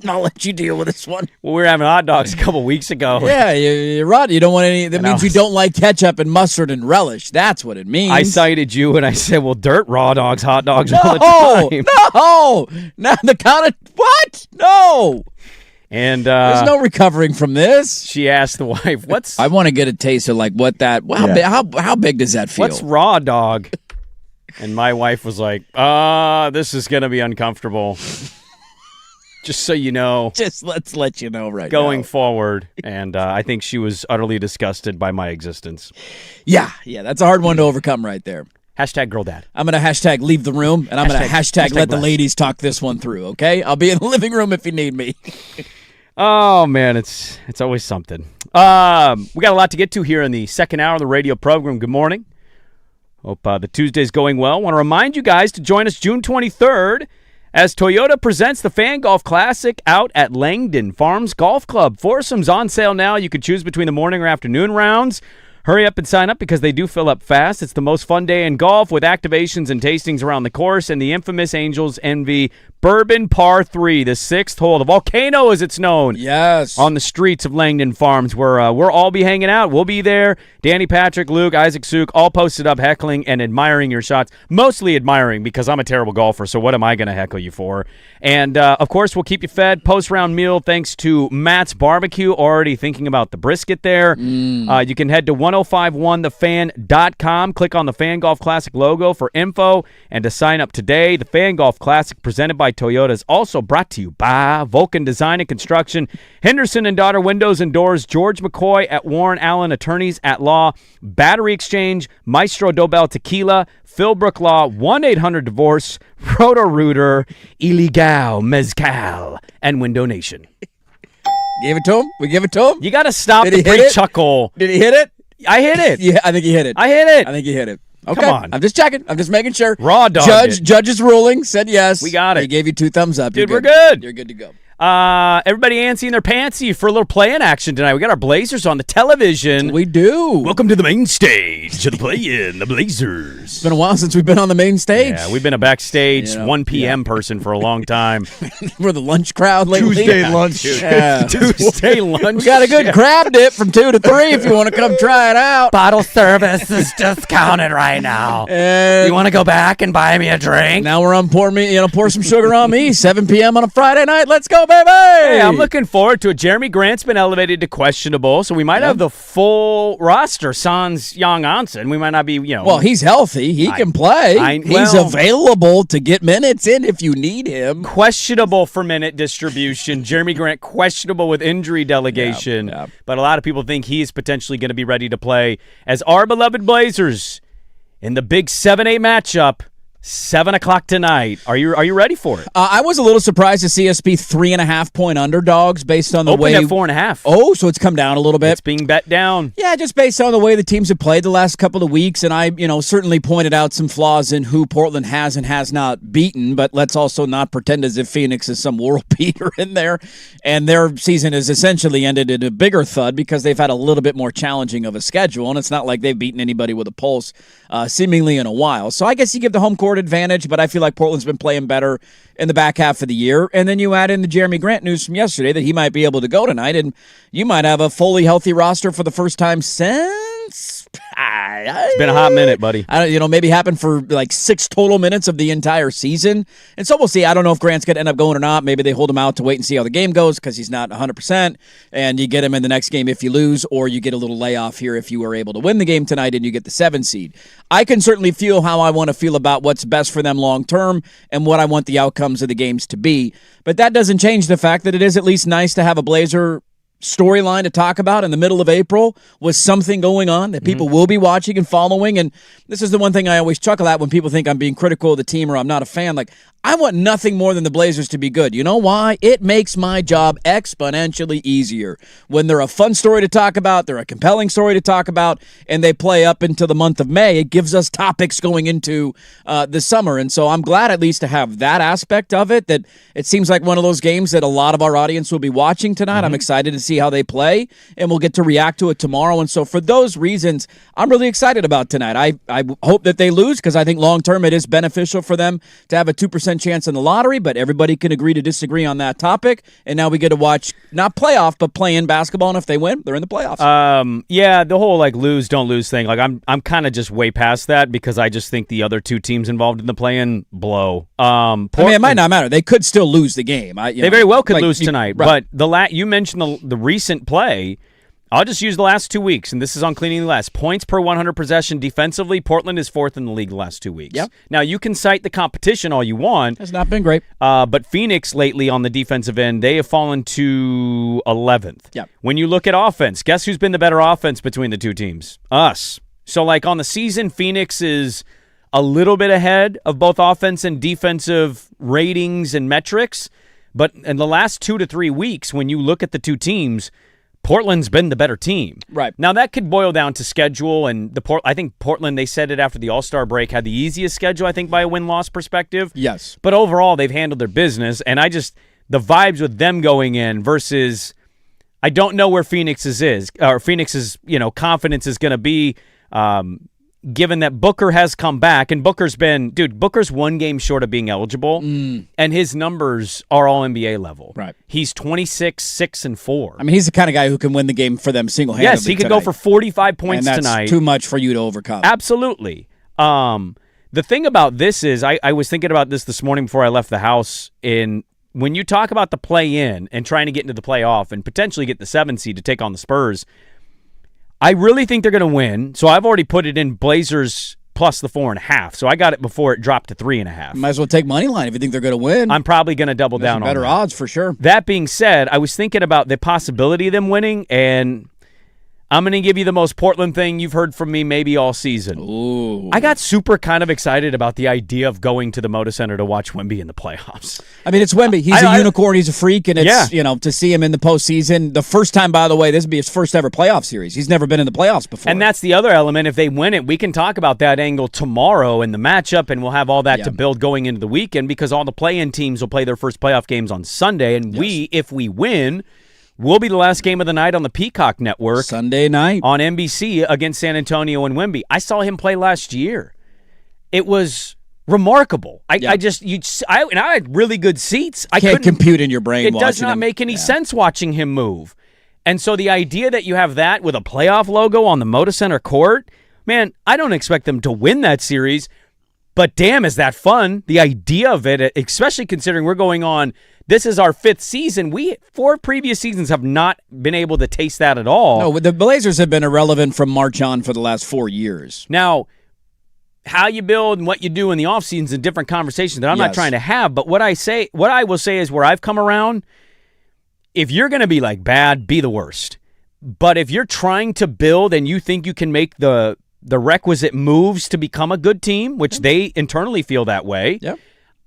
I'll let you deal with this one. Well, we were having hot dogs a couple weeks ago. Yeah, you're right. You don't want any. That means you don't like ketchup and mustard and relish. That's what it means. I cited you, and I said, well, Dirt, raw dogs, hot dogs all the time. No. Not the kind of, what? No. And there's no recovering from this. She asked the wife, "What's?" I want to get a taste of like what that. How big does that feel? What's raw dog? And my wife was like, this is gonna be uncomfortable." Just so you know. Just let's let you know right going now. forward. And I think she was utterly disgusted by my existence. Yeah, that's a hard one to overcome right there. Hashtag girl dad. I'm going to hashtag leave the room, and I'm going to hashtag let the bless. ladies talk this one through, okay? I'll be in the living room if you need me. Oh, man, it's always something. We got a lot to get to here in the second hour of the radio program. Good morning. Hope the Tuesday's going well. Want to remind you guys to join us June 23rd as Toyota presents the Fan Golf Classic out at Langdon Farms Golf Club. Foursomes on sale now. You can choose between the morning or afternoon rounds. Hurry up and sign up because they do fill up fast. It's the most fun day in golf with activations and tastings around the course and the infamous Angels Envy Bourbon Par 3, the 6th hole. The Volcano, as it's known. Yes. On the streets of Langdon Farms where we'll all be hanging out. We'll be there. Danny Patrick, Luke, Isaac Suk, all posted up heckling and admiring your shots. Mostly admiring because I'm a terrible golfer, so what am I going to heckle you for? And, of course, we'll keep you fed. Post-round meal thanks to Matt's Barbecue. Already thinking about the brisket there. You can head to 1051thefan.com. Click on the Fan Golf Classic logo for info and to sign up today. The Fan Golf Classic presented by Toyota is also brought to you by Vulcan Design and Construction, Henderson and Daughter Windows and Doors, George McCoy at Warren Allen Attorneys at Law, Battery Exchange, Maestro Dobel Tequila, Philbrook Law, 1-800-DIVORCE, Roto-Rooter, Illegal Mezcal, and Window Nation. Gave it to him? We give it to him? You got to stop Did the he hit it? pre-chuckle. Did he hit it? I hit it. Yeah, I think he hit it. I hit it. I think he hit it. Okay. Come on. I'm just checking. I'm just making sure. Raw dog. Judge's ruling said yes. We got it. He gave you 2 thumbs up. Dude, You're we're good. You're good to go. Everybody antsy in their pantsy for a little play-in action tonight. We got our Blazers on the television. We do. Welcome to the main stage of the play-in, the Blazers. It's been a while since we've been on the main stage. Yeah, we've been a backstage 1 p.m. person for a long time. We're the lunch crowd lately. Tuesday lunch. Yeah. Tuesday lunch. We got a good crab dip from 2 to 3 if you want to come try it out. Bottle service is discounted right now. And you want to go back and buy me a drink? now we're on pour some sugar on me. 7 p.m. on a Friday night. Let's go, baby! Hey, I'm looking forward to it. Jeremy Grant's been elevated to questionable, so we might have the full roster. Sans Young Anson. We might not be, Well, he's healthy. He can play. He's available to get minutes in if you need him. Questionable for minute distribution. Jeremy Grant questionable with injury delegation. Yeah. But a lot of people think he's potentially going to be ready to play as our beloved Blazers in the big 7-8 matchup. 7 o'clock tonight. Are you ready for it? I was a little surprised to see us be 3.5-point underdogs based on the way. Opened at 4.5. Oh, so it's come down a little bit. It's being bet down. Yeah, just based on the way the teams have played the last couple of weeks, and I, certainly pointed out some flaws in who Portland has and has not beaten. But let's also not pretend as if Phoenix is some world beater in there, and their season has essentially ended in a bigger thud because they've had a little bit more challenging of a schedule, and it's not like they've beaten anybody with a pulse, seemingly in a while. So I guess you give the home court advantage, but I feel like Portland's been playing better in the back half of the year. And then you add in the Jeremy Grant news from yesterday that he might be able to go tonight, and you might have a fully healthy roster for the first time since... It's been a hot minute, buddy. Maybe happened for like 6 total minutes of the entire season. And so we'll see. I don't know if Grant's going to end up going or not. Maybe they hold him out to wait and see how the game goes because he's not 100%. And you get him in the next game if you lose, or you get a little layoff here if you were able to win the game tonight and you get the 7 seed. I can certainly feel how I want to feel about what's best for them long term and what I want the outcomes of the games to be. But that doesn't change the fact that it is at least nice to have a Blazer storyline to talk about in the middle of April with something going on that people will be watching and following. And this is the one thing I always chuckle at when people think I'm being critical of the team or I'm not a fan. Like, I want nothing more than the Blazers to be good. You know why? It makes my job exponentially easier. When they're a fun story to talk about, they're a compelling story to talk about, and they play up into the month of May, it gives us topics going into the summer. And so I'm glad at least to have that aspect of it, that it seems like one of those games that a lot of our audience will be watching tonight. I'm excited to see how they play, and we'll get to react to it tomorrow. And so for those reasons, I'm really excited about tonight. I hope that they lose because I think long-term it is beneficial for them to have a 2% chance in the lottery, but everybody can agree to disagree on that topic. And now we get to watch not playoff, but play-in basketball. And if they win, they're in the playoffs. Yeah, the whole lose, don't lose thing. Like I'm kind of just way past that because I just think the other 2 teams involved in the play-in blow. It might not matter. They could still lose the game. They very well could lose tonight. Right. But you mentioned the recent play. I'll just use the last 2 weeks, and this is on Cleaning the Glass. Points per 100 possession defensively, Portland is 4th in the league the last 2 weeks. Yep. Now, you can cite the competition all you want. It's not been great. But Phoenix lately on the defensive end, they have fallen to 11th. Yep. When you look at offense, guess who's been the better offense between the 2 teams? Us. So, on the season, Phoenix is a little bit ahead of both offense and defensive ratings and metrics. But in the last 2 to 3 weeks, when you look at the 2 teams, Portland's been the better team. Right. Now, that could boil down to schedule, and I think Portland, they said it after the All-Star break, had the easiest schedule, I think, by a win-loss perspective. Yes. But overall, they've handled their business, and the vibes with them going in versus I don't know where Phoenix's confidence is going to be, given that Booker has come back, and Booker's 1 game short of being eligible, and his numbers are all NBA level. Right. He's 26, 6, and 4. I mean, he's the kind of guy who can win the game for them single-handedly. Yes, he could go for 45 points and that's tonight. Too much for you to overcome. Absolutely. The thing about this is, I was thinking about this morning before I left the house. When you talk about the play-in and trying to get into the playoff and potentially get the 7 seed to take on the Spurs, I really think they're going to win. So I've already put it in Blazers plus the 4.5. So I got it before it dropped to 3.5. Might as well take money line if you think they're going to win. I'm probably going to double down on better odds for sure. That being said, I was thinking about the possibility of them winning, and I'm going to give you the most Portland thing you've heard from me maybe all season. Ooh. I got super kind of excited about the idea of going to the Moda Center to watch Wemby in the playoffs. I mean, it's Wemby. He's a unicorn. He's a freak, and it's, to see him in the postseason. The first time, by the way, this would be his first ever playoff series. He's never been in the playoffs before. And that's the other element. If they win it, we can talk about that angle tomorrow in the matchup, and we'll have all that to build going into the weekend because all the play-in teams will play their first playoff games on Sunday, and if we win, will be the last game of the night on the Peacock Network. Sunday night. On NBC against San Antonio and Wemby. I saw him play last year. It was remarkable. I had really good seats. I can't compute in your brain. It does not make any sense watching him move. And so the idea that you have that with a playoff logo on the Moda Center court, man, I don't expect them to win that series. But damn, is that fun? The idea of it, especially considering we're going on, this is our 5th season. 4 previous seasons have not been able to taste that at all. No, the Blazers have been irrelevant from March on for the last 4 years. Now, how you build and what you do in the offseason is a different conversation that I'm not trying to have. But what I will say is where I've come around, if you're going to be like bad, be the worst. But if you're trying to build and you think you can make the requisite moves to become a good team, which they internally feel that way,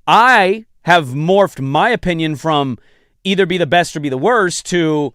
I have morphed my opinion from either be the best or be the worst to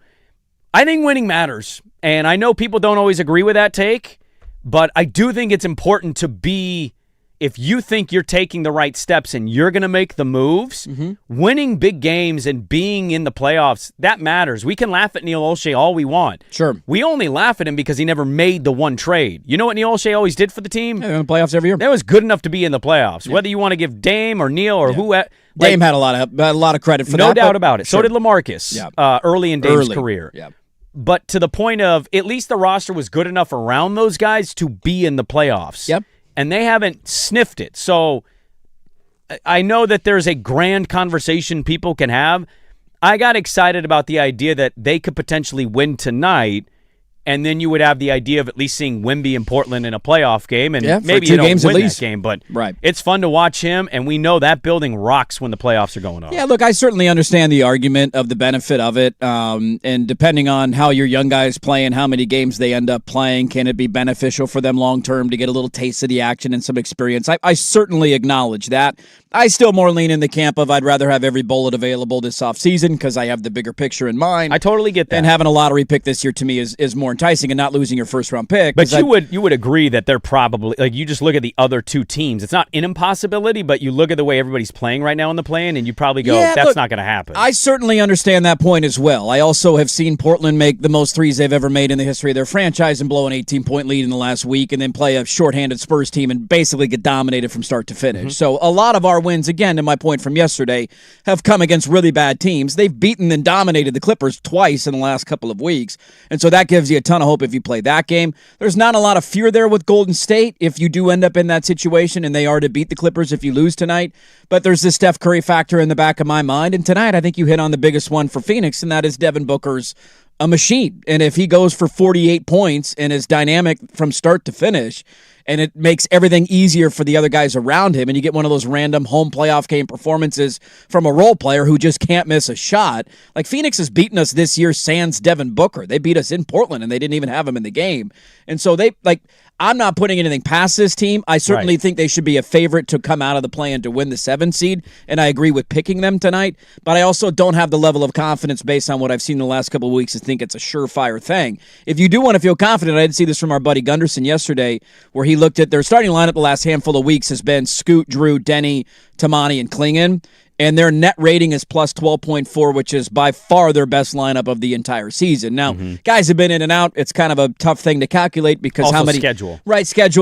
I think winning matters. And I know people don't always agree with that take, but I do think it's important to be, if you think you're taking the right steps and you're going to make the moves, winning big games and being in the playoffs, that matters. We can laugh at Neil Olshey all we want. Sure. We only laugh at him because he never made the one trade. You know what Neil Olshey always did for the team? Yeah, in the playoffs every year. That was good enough to be in the playoffs. Whether you want to give Dame or Neil or who. Dame had a lot of credit for that. No doubt about it. So did LaMarcus early in Dame's career. Yeah. But to the point of at least the roster was good enough around those guys to be in the playoffs. Yep. And they haven't sniffed it. So I know that there's a grand conversation people can have. I got excited about the idea that they could potentially win tonight, and then you would have the idea of at least seeing Wemby in Portland in a playoff game, and maybe you don't win that game, but it's fun to watch him, and we know that building rocks when the playoffs are going on. Yeah, look, I certainly understand the argument of the benefit of it, and depending on how your young guys play and how many games they end up playing, can it be beneficial for them long-term to get a little taste of the action and some experience? I certainly acknowledge that. I still more lean in the camp of I'd rather have every bullet available this offseason because I have the bigger picture in mind. I totally get that. And having a lottery pick this year to me is more enticing, and not losing your first-round pick. But you would agree that they're probably, like, you just look at the other two teams. It's not an impossibility, but you look at the way everybody's playing right now in the play-in, and you probably go, that's not going to happen. I certainly understand that point as well. I also have seen Portland make the most threes they've ever made in the history of their franchise and blow an 18-point lead in the last week and then play a shorthanded Spurs team and basically get dominated from start to finish. So a lot of our wins, again, to my point from yesterday, have come against really bad teams. They've beaten and dominated the Clippers twice in the last couple of weeks, and so that gives you a ton of hope if you play that game. There's not a lot of fear there with Golden State if you do end up in that situation, and they are to beat the Clippers if you lose tonight. But there's this Steph Curry factor in the back of my mind, and tonight I think you hit on the biggest one for Phoenix, and that is Devin Booker's a machine. And if he goes for 48 points and is dynamic from start to finish, and it makes everything easier for the other guys around him, and you get one of those random home playoff game performances from a role player who just can't miss a shot. Like, Phoenix has beaten us this year sans Devin Booker. They beat us in Portland, and they didn't even have him in the game. And so I'm not putting anything past this team. I certainly think they should be a favorite to come out of the play-in to win the 7 seed, and I agree with picking them tonight. But I also don't have the level of confidence based on what I've seen in the last couple of weeks to think it's a surefire thing. If you do want to feel confident, I did see this from our buddy Gunderson yesterday, where he looked at their starting lineup the last handful of weeks has been Scoot, Drew, Denny, Tamani, and Klingon. And their net rating is plus 12.4, which is by far their best lineup of the entire season. Now, guys have been in and out. It's kind of a tough thing to calculate because also how many schedule,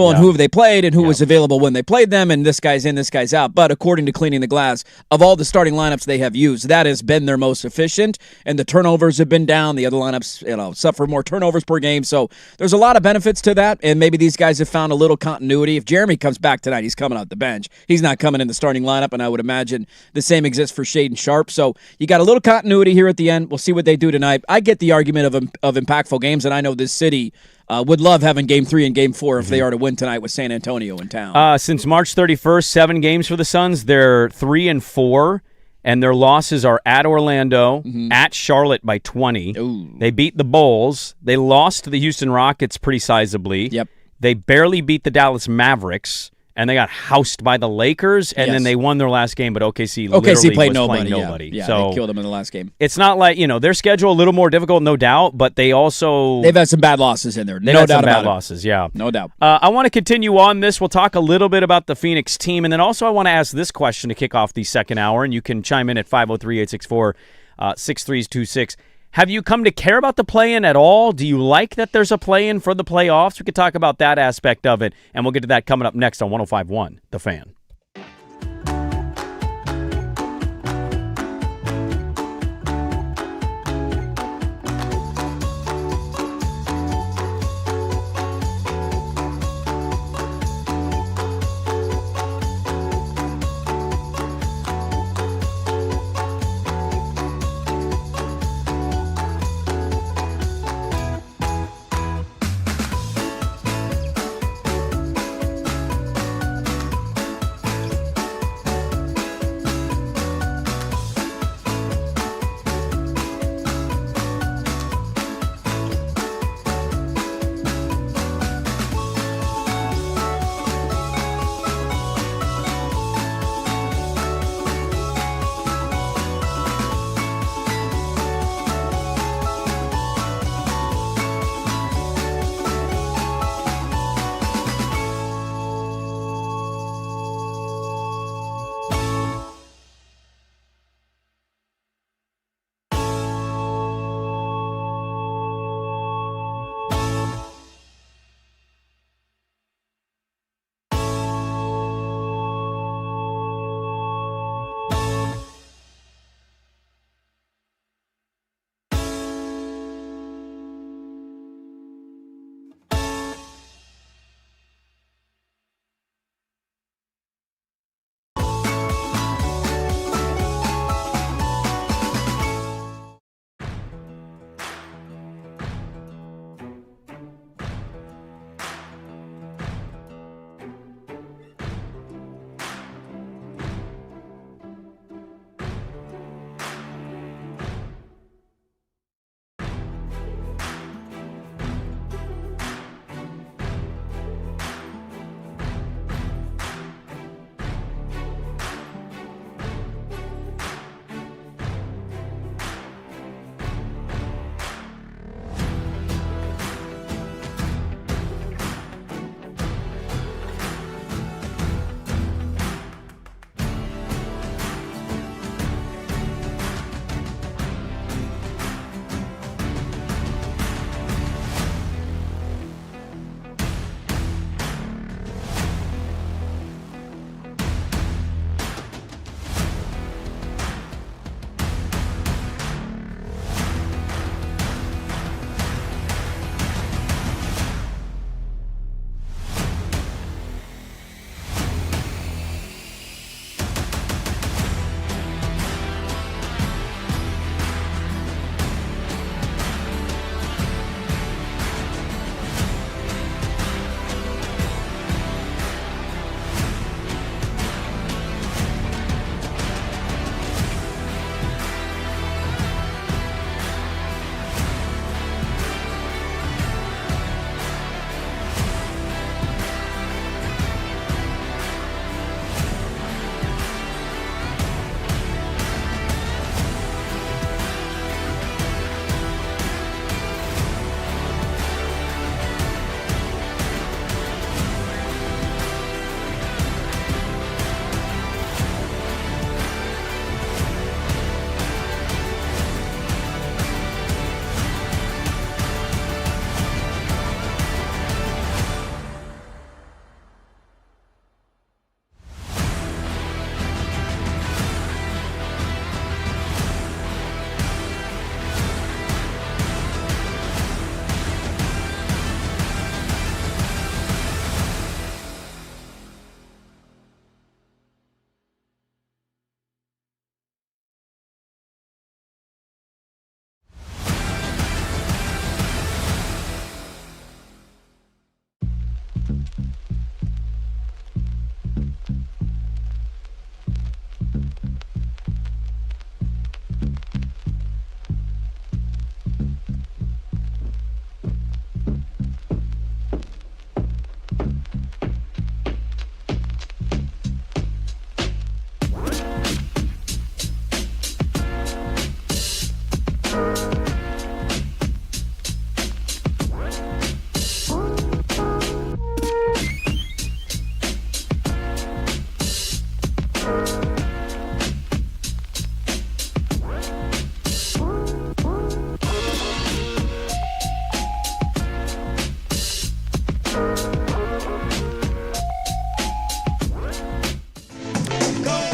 and who have they played and who was available when they played them, and this guy's in, this guy's out. But according to Cleaning the Glass, of all the starting lineups they have used, that has been their most efficient, and the turnovers have been down. The other lineups, suffer more turnovers per game. So there's a lot of benefits to that, and maybe these guys have found a little continuity. If Jeremy comes back tonight, he's coming out the bench. He's not coming in the starting lineup, and I would imagine the same exists for Shaedon Sharpe. So you got a little continuity here at the end. We'll see what they do tonight. I get the argument of impactful games, and I know this city would love having Game 3 and Game 4 if they are to win tonight with San Antonio in town. Since March 31st, 7 games for the Suns. They're 3-4, and their losses are at Orlando, at Charlotte by 20. Ooh. They beat the Bulls. They lost to the Houston Rockets pretty sizably. Yep. They barely beat the Dallas Mavericks, and they got housed by the Lakers, and then they won their last game, but OKC literally played was nobody. playing nobody. Yeah, so they killed them in the last game. It's not like, their schedule a little more difficult, no doubt, but they've had some bad losses in there. No doubt about bad losses, yeah. No doubt. I want to continue on this. We'll talk a little bit about the Phoenix team, and then also I want to ask this question to kick off the second hour, and you can chime in at 503-864-6326. Have you come to care about the play-in at all? Do you like that there's a play-in for the playoffs? We could talk about that aspect of it, and we'll get to that coming up next on 105.1 The Fan.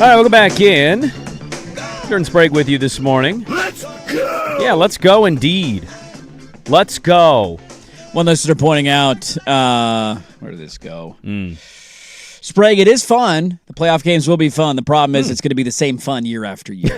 right, welcome back in. Jordan Sprague with you this morning. Let's go! Yeah, let's go indeed. Let's go. One listener pointing out, where did this go? Sprague, it is fun. The playoff games will be fun. The problem is it's going to be the same fun year after year.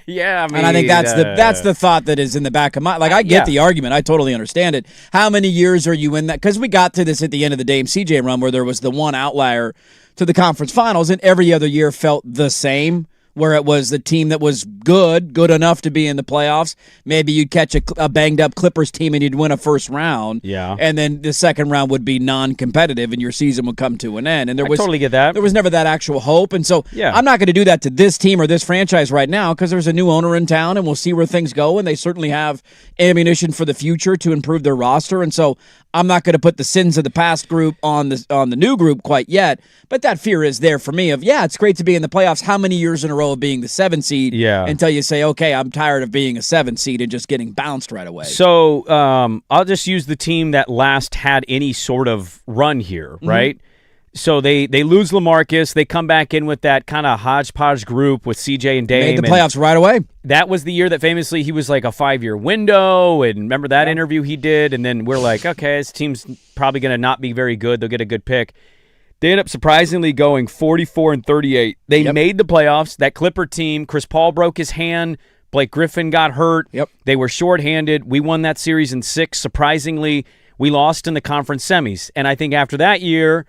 Yeah, I mean, and I think that's the thought that is in the back of my. Like, I get the argument. I totally understand it. How many years are you in that? Because we got to this at the end of the Dame CJ run where there was the one outlier to the conference finals, and every other year felt the same, where it was the team that was good enough to be in the playoffs. Maybe you'd catch a banged-up Clippers team and you'd win a first round. Yeah. And then the second round would be non-competitive and your season would come to an end. And I totally get that. There was never that actual hope. And so yeah. I'm not going to do that to this team or this franchise right now because there's a new owner in town and we'll see where things go. And they certainly have ammunition for the future to improve their roster. And so I'm not going to put the sins of the past group on the new group quite yet, but that fear is there for me of, it's great to be in the playoffs. How many years in a row of being the 7 seed until you say, okay, I'm tired of being a 7 seed and just getting bounced right away. So I'll just use the team that last had any sort of run here, right? So they lose LaMarcus. They come back in with that kind of hodgepodge group with CJ and Dame. Made the playoffs right away. That was the year that famously he was like a 5-year window. And remember that interview he did? And then we're like, okay, this team's probably going to not be very good. They'll get a good pick. They end up surprisingly going 44-38. They made the playoffs. That Clipper team, Chris Paul broke his hand. Blake Griffin got hurt. They were shorthanded. We won that series in 6. Surprisingly, we lost in the conference semis. And I think after that year,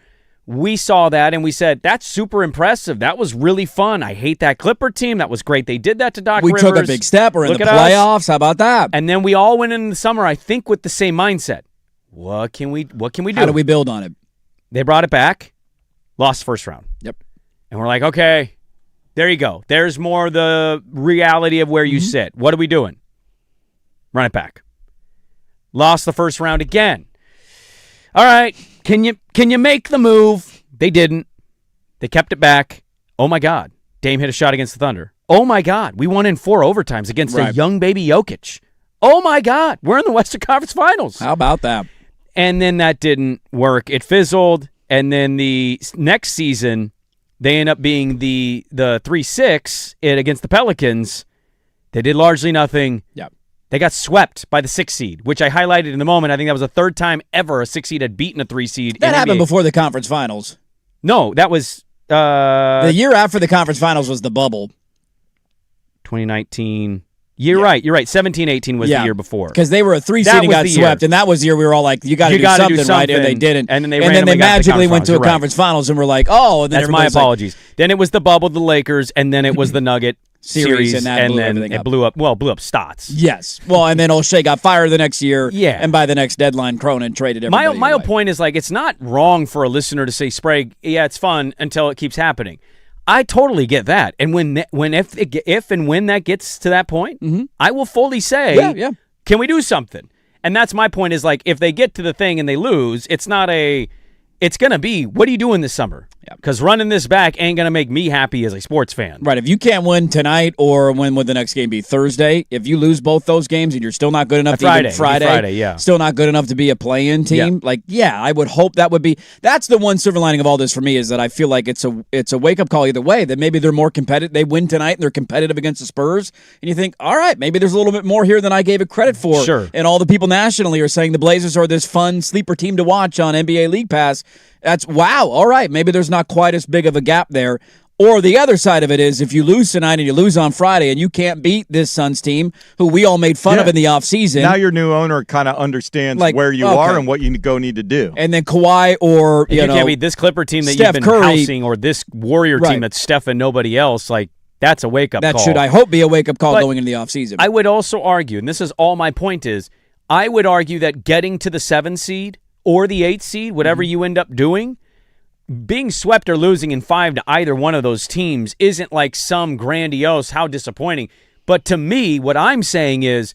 we saw that and we said, that's super impressive. That was really fun. I hate that Clipper team. That was great. They did that to Doc Rivers. We took a big step. We're in the playoffs. How about that? And then we all went in the summer, I think, with the same mindset. What can we do? How do we build on it? They brought it back, lost first round. And we're like, okay, there you go. There's more the reality of where you sit. What are we doing? Run it back. Lost the first round again. All right, can you make the move? They didn't. They kept it back. Oh, my God. Dame hit a shot against the Thunder. Oh, my God. We won in 4 overtimes against a young baby Jokic. Oh, my God. We're in the Western Conference Finals. How about that? And then that didn't work. It fizzled. And then the next season, they end up being the 3-6 against the Pelicans. They did largely nothing. They got swept by the 6 seed, which I highlighted in the moment. I think that was the 3rd time ever a 6 seed had beaten a 3 seed. That happened before the conference finals. No, that was... the year after the conference finals was the bubble. 2019. You're right. 17-18 was the year before. Because they were a 3 seed and got swept, and that was the year we were all like, you got to do something right, and they didn't. And then they magically went to a conference finals, and we're like, oh. And then that's my apologies. Then it was the bubble, the Lakers, and then it was the Nugget series, and then it blew up. Well, blew up Stotts. Yes. Well, and then O'Shea got fired the next year. And by the next deadline, Cronin traded everybody. My whole point is, like, it's not wrong for a listener to say, Sprague, it's fun until it keeps happening. I totally get that. And if and when that gets to that point, I will fully say, can we do something? And that's my point is, like, if they get to the thing and they lose, it's going to be, what are you doing this summer? Because running this back ain't going to make me happy as a sports fan. Right. If you can't win tonight or when would the next game be? Thursday? If you lose both those games and you're still not good enough to even Friday, still not good enough to be a play-in team, I would hope that would be – that's the one silver lining of all this for me is that I feel like it's a wake-up call either way, that maybe they're more competitive. They win tonight and they're competitive against the Spurs, and you think, all right, maybe there's a little bit more here than I gave it credit for. Sure. And all the people nationally are saying the Blazers are this fun sleeper team to watch on NBA League Pass. That's wow. All right. Maybe there's not quite as big of a gap there. Or the other side of it is if you lose tonight and you lose on Friday and you can't beat this Suns team, who we all made fun of in the offseason. Now your new owner kind of understands where you are and what you need to do. And then Kawhi or, you can't beat this Clipper team that Steph you've been Curry, housing or this Warrior team that's Steph and nobody else. Like, that's a wake-up call. That should, I hope, be a wake-up call going into the offseason. I would also argue, and this is all my point is, I would argue that getting to the 7 seed or the 8 seed, whatever you end up doing, being swept or losing in 5 to either one of those teams isn't like some grandiose, how disappointing. But to me, what I'm saying is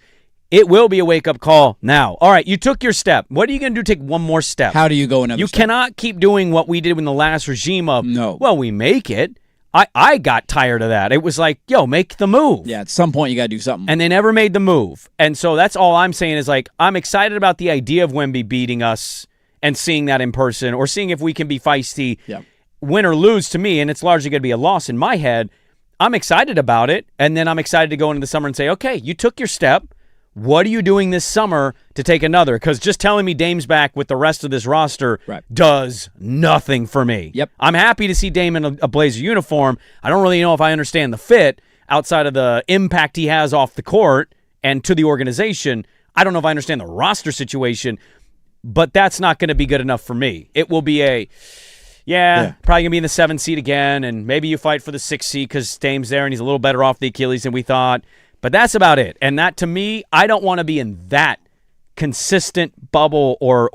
it will be a wake-up call now. All right, you took your step. What are you going to do to take one more step? How do you go another step? You cannot keep doing what we did in the last regime of, no. Well, we make it. I got tired of that. It was like, make the move. Yeah, at some point you got to do something. And they never made the move. And so that's all I'm saying is, like, I'm excited about the idea of Wemby beating us and seeing that in person or seeing if we can be feisty. Yeah. win or lose to me, and it's largely going to be a loss in my head, I'm excited about it, and then I'm excited to go into the summer and say, okay, you took your step. What are you doing this summer to take another? Because just telling me Dame's back with the rest of this roster does nothing for me. Yep. I'm happy to see Dame in a Blazer uniform. I don't really know if I understand the fit outside of the impact he has off the court and to the organization. I don't know if I understand the roster situation, but that's not going to be good enough for me. It will be probably going to be in the 7th seed again, and maybe you fight for the 6th seed because Dame's there and he's a little better off the Achilles than we thought. But that's about it. And that, to me, I don't want to be in that consistent bubble or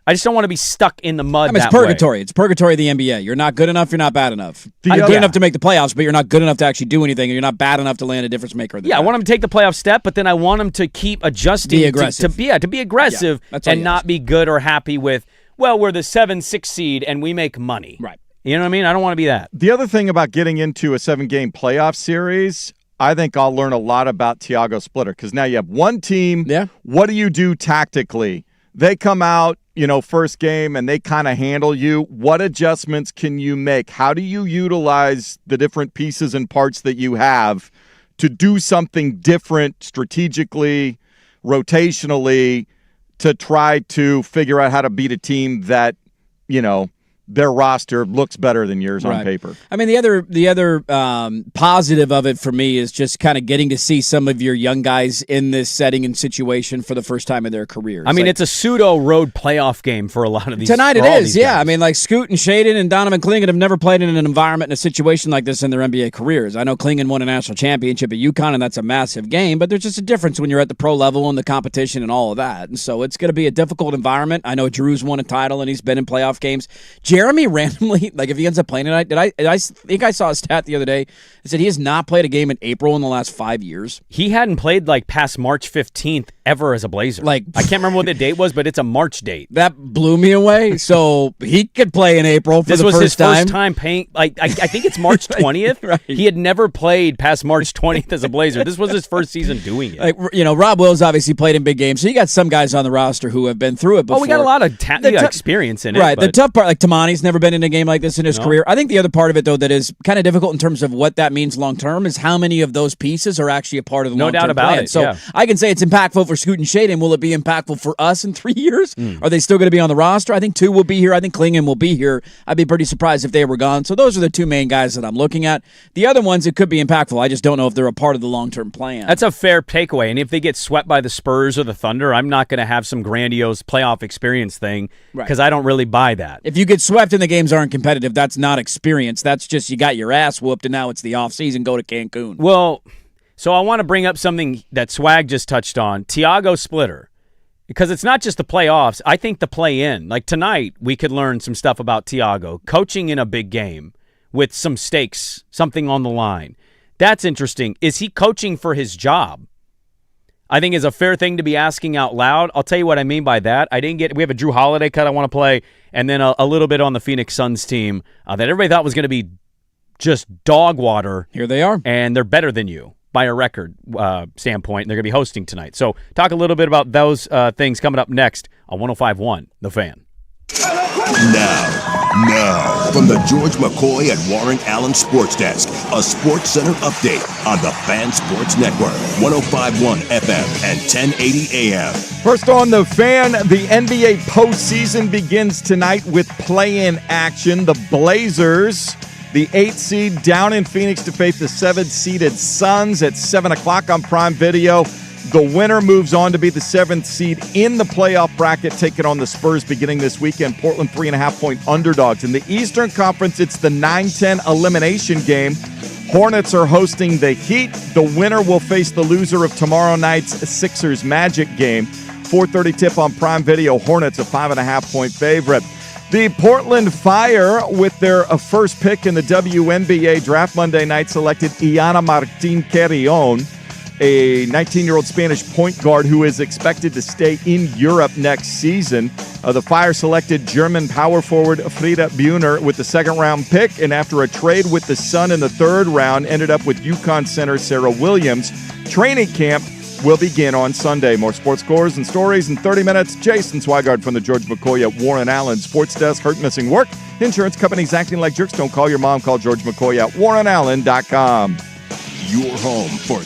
I just don't want to be stuck in the mud. It's purgatory. It's purgatory of the NBA. You're not good enough. You're not bad enough. You're good enough to make the playoffs, but you're not good enough to actually do anything. And you're not bad enough to land a difference maker. I want him to take the playoff step, but then I want him to keep adjusting. Be aggressive. To be aggressive and not be good or happy with, well, we're the 7-6 seed and we make money. Right. You know what I mean? I don't want to be that. The other thing about getting into a 7-game playoff series, I think I'll learn a lot about Thiago Splitter, because now you have one team. Yeah. What do you do tactically? They come out, first game, and they kind of handle you. What adjustments can you make? How do you utilize the different pieces and parts that you have to do something different strategically, rotationally, to try to figure out how to beat a team that, their roster looks better than yours on paper? I mean, the other positive of it for me is just kind of getting to see some of your young guys in this setting and situation for the first time in their careers. I mean, it's a pseudo road playoff game for a lot of these. Tonight it is, yeah. Guys. I mean, like Scoot and Shaden and Donovan Clingan have never played in an environment in a situation like this in their NBA careers. I know Clingan won a national championship at UConn, and that's a massive game, but there's just a difference when you're at the pro level and the competition and all of that. And so it's going to be a difficult environment. I know Drew's won a title and he's been in playoff games. Jeremy randomly, like if he ends up playing tonight, I think I saw a stat the other day that said he has not played a game in April in the last 5 years. He hadn't played past March 15th ever as a Blazer. I can't remember what the date was, but it's a March date. That blew me away. So he could play in April for the first time. This was his first time playing. I think it's March 20th. Right. He had never played past March 20th as a Blazer. This was his first season doing it. Rob Wills obviously played in big games, so you got some guys on the roster who have been through it before. Oh, we got a lot of experience in it. Right. The tough part, Tamani's never been in a game like this in his career. I think the other part of it, though, that is kind of difficult in terms of what that means long term is how many of those pieces are actually a part of the long-term plan. No doubt about it. So I can say it's impactful for Scoot and Shaden. Will it be impactful for us in 3 years? Are they still going to be on the roster? I think 2 will be here. I think Clingan will be here. I'd be pretty surprised if they were gone. So those are the 2 main guys that I'm looking at. The other ones, it could be impactful. I just don't know if they're a part of the long-term plan. That's a fair takeaway. And if they get swept by the Spurs or the Thunder, I'm not going to have some grandiose playoff experience thing because I don't really buy that. If you get swept and the games aren't competitive, that's not experience. That's just you got your ass whooped and now it's the offseason. Go to Cancun. Well, so I want to bring up something that Swag just touched on. Thiago Splitter. Because it's not just the playoffs. I think the play-in. Like tonight, we could learn some stuff about Thiago. Coaching in a big game with some stakes, something on the line. That's interesting. Is he coaching for his job? I think is a fair thing to be asking out loud. I'll tell you what I mean by that. We have a Drew Holiday cut I want to play, and then a little bit on the Phoenix Suns team that everybody thought was going to be just dog water. Here they are. And they're better than you by a record standpoint, and they're going to be hosting tonight. So talk a little bit about those things coming up next on 105.1 The Fan. Now, from the George McCoy and Warren Allen Sports Desk, a Sports Center update on the Fan Sports Network, 105.1 FM and 1080 AM. First on The Fan, the NBA postseason begins tonight with play-in action. The Blazers, the 8th seed, down in Phoenix to face the 7th-seeded Suns at 7 o'clock on Prime Video. The winner moves on to be the 7th seed in the playoff bracket, taking on the Spurs beginning this weekend. Portland 3.5-point underdogs. In the Eastern Conference, it's the 9-10 elimination game. Hornets are hosting the Heat. The winner will face the loser of tomorrow night's Sixers Magic game. 4:30 tip on Prime Video. Hornets a 5.5-point favorite. The Portland Fire, with their first pick in the WNBA draft Monday night, selected Iana Martin Carrion, a 19-year-old Spanish point guard who is expected to stay in Europe next season. The Fire selected German power forward Frieda Buhner with the second-round pick, and after a trade with the Sun in the third round, ended up with UConn center Sarah Williams. Training camp will begin on Sunday. More sports scores and stories in 30 minutes. Jason Swigard from the George McCoy at Warren Allen Sports Desk. Hurt, missing work. Insurance companies acting like jerks. Don't call your mom. Call George McCoy at warrenallen.com. Your home for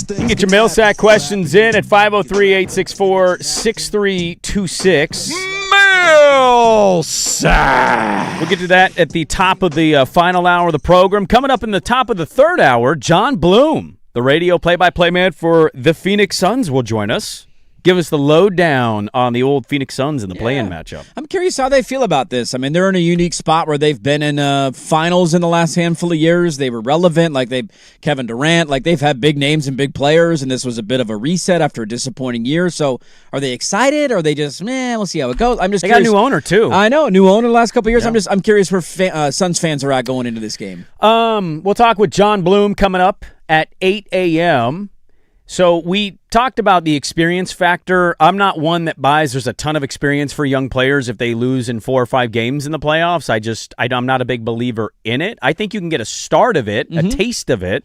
You can get your mail sack questions in at 503-864-6326. Mail sack. We'll get to that at the top of the final hour of the program. Coming up in the top of the third hour, John Bloom, the radio play-by-play man for the Phoenix Suns, will join us. give us the lowdown on the old Phoenix Suns in the play-in matchup. I'm curious how they feel about this. I mean, they're in a unique spot where they've been in finals in the last handful of years. They were relevant, Kevin Durant, they've had big names and big players, and this was a bit of a reset after a disappointing year. So are they excited, or are they just, we'll see how it goes? I'm just curious. They got a new owner, too. I know, a new owner the last couple of years. Yeah. I'm curious where Suns fans are at going into this game. We'll talk with John Bloom coming up at 8 a.m., So we talked about the experience factor. I'm not one that buys there's a ton of experience for young players if they lose in 4 or 5 games in the playoffs. I'm not a big believer in it. I think you can get a start of it, a taste of it,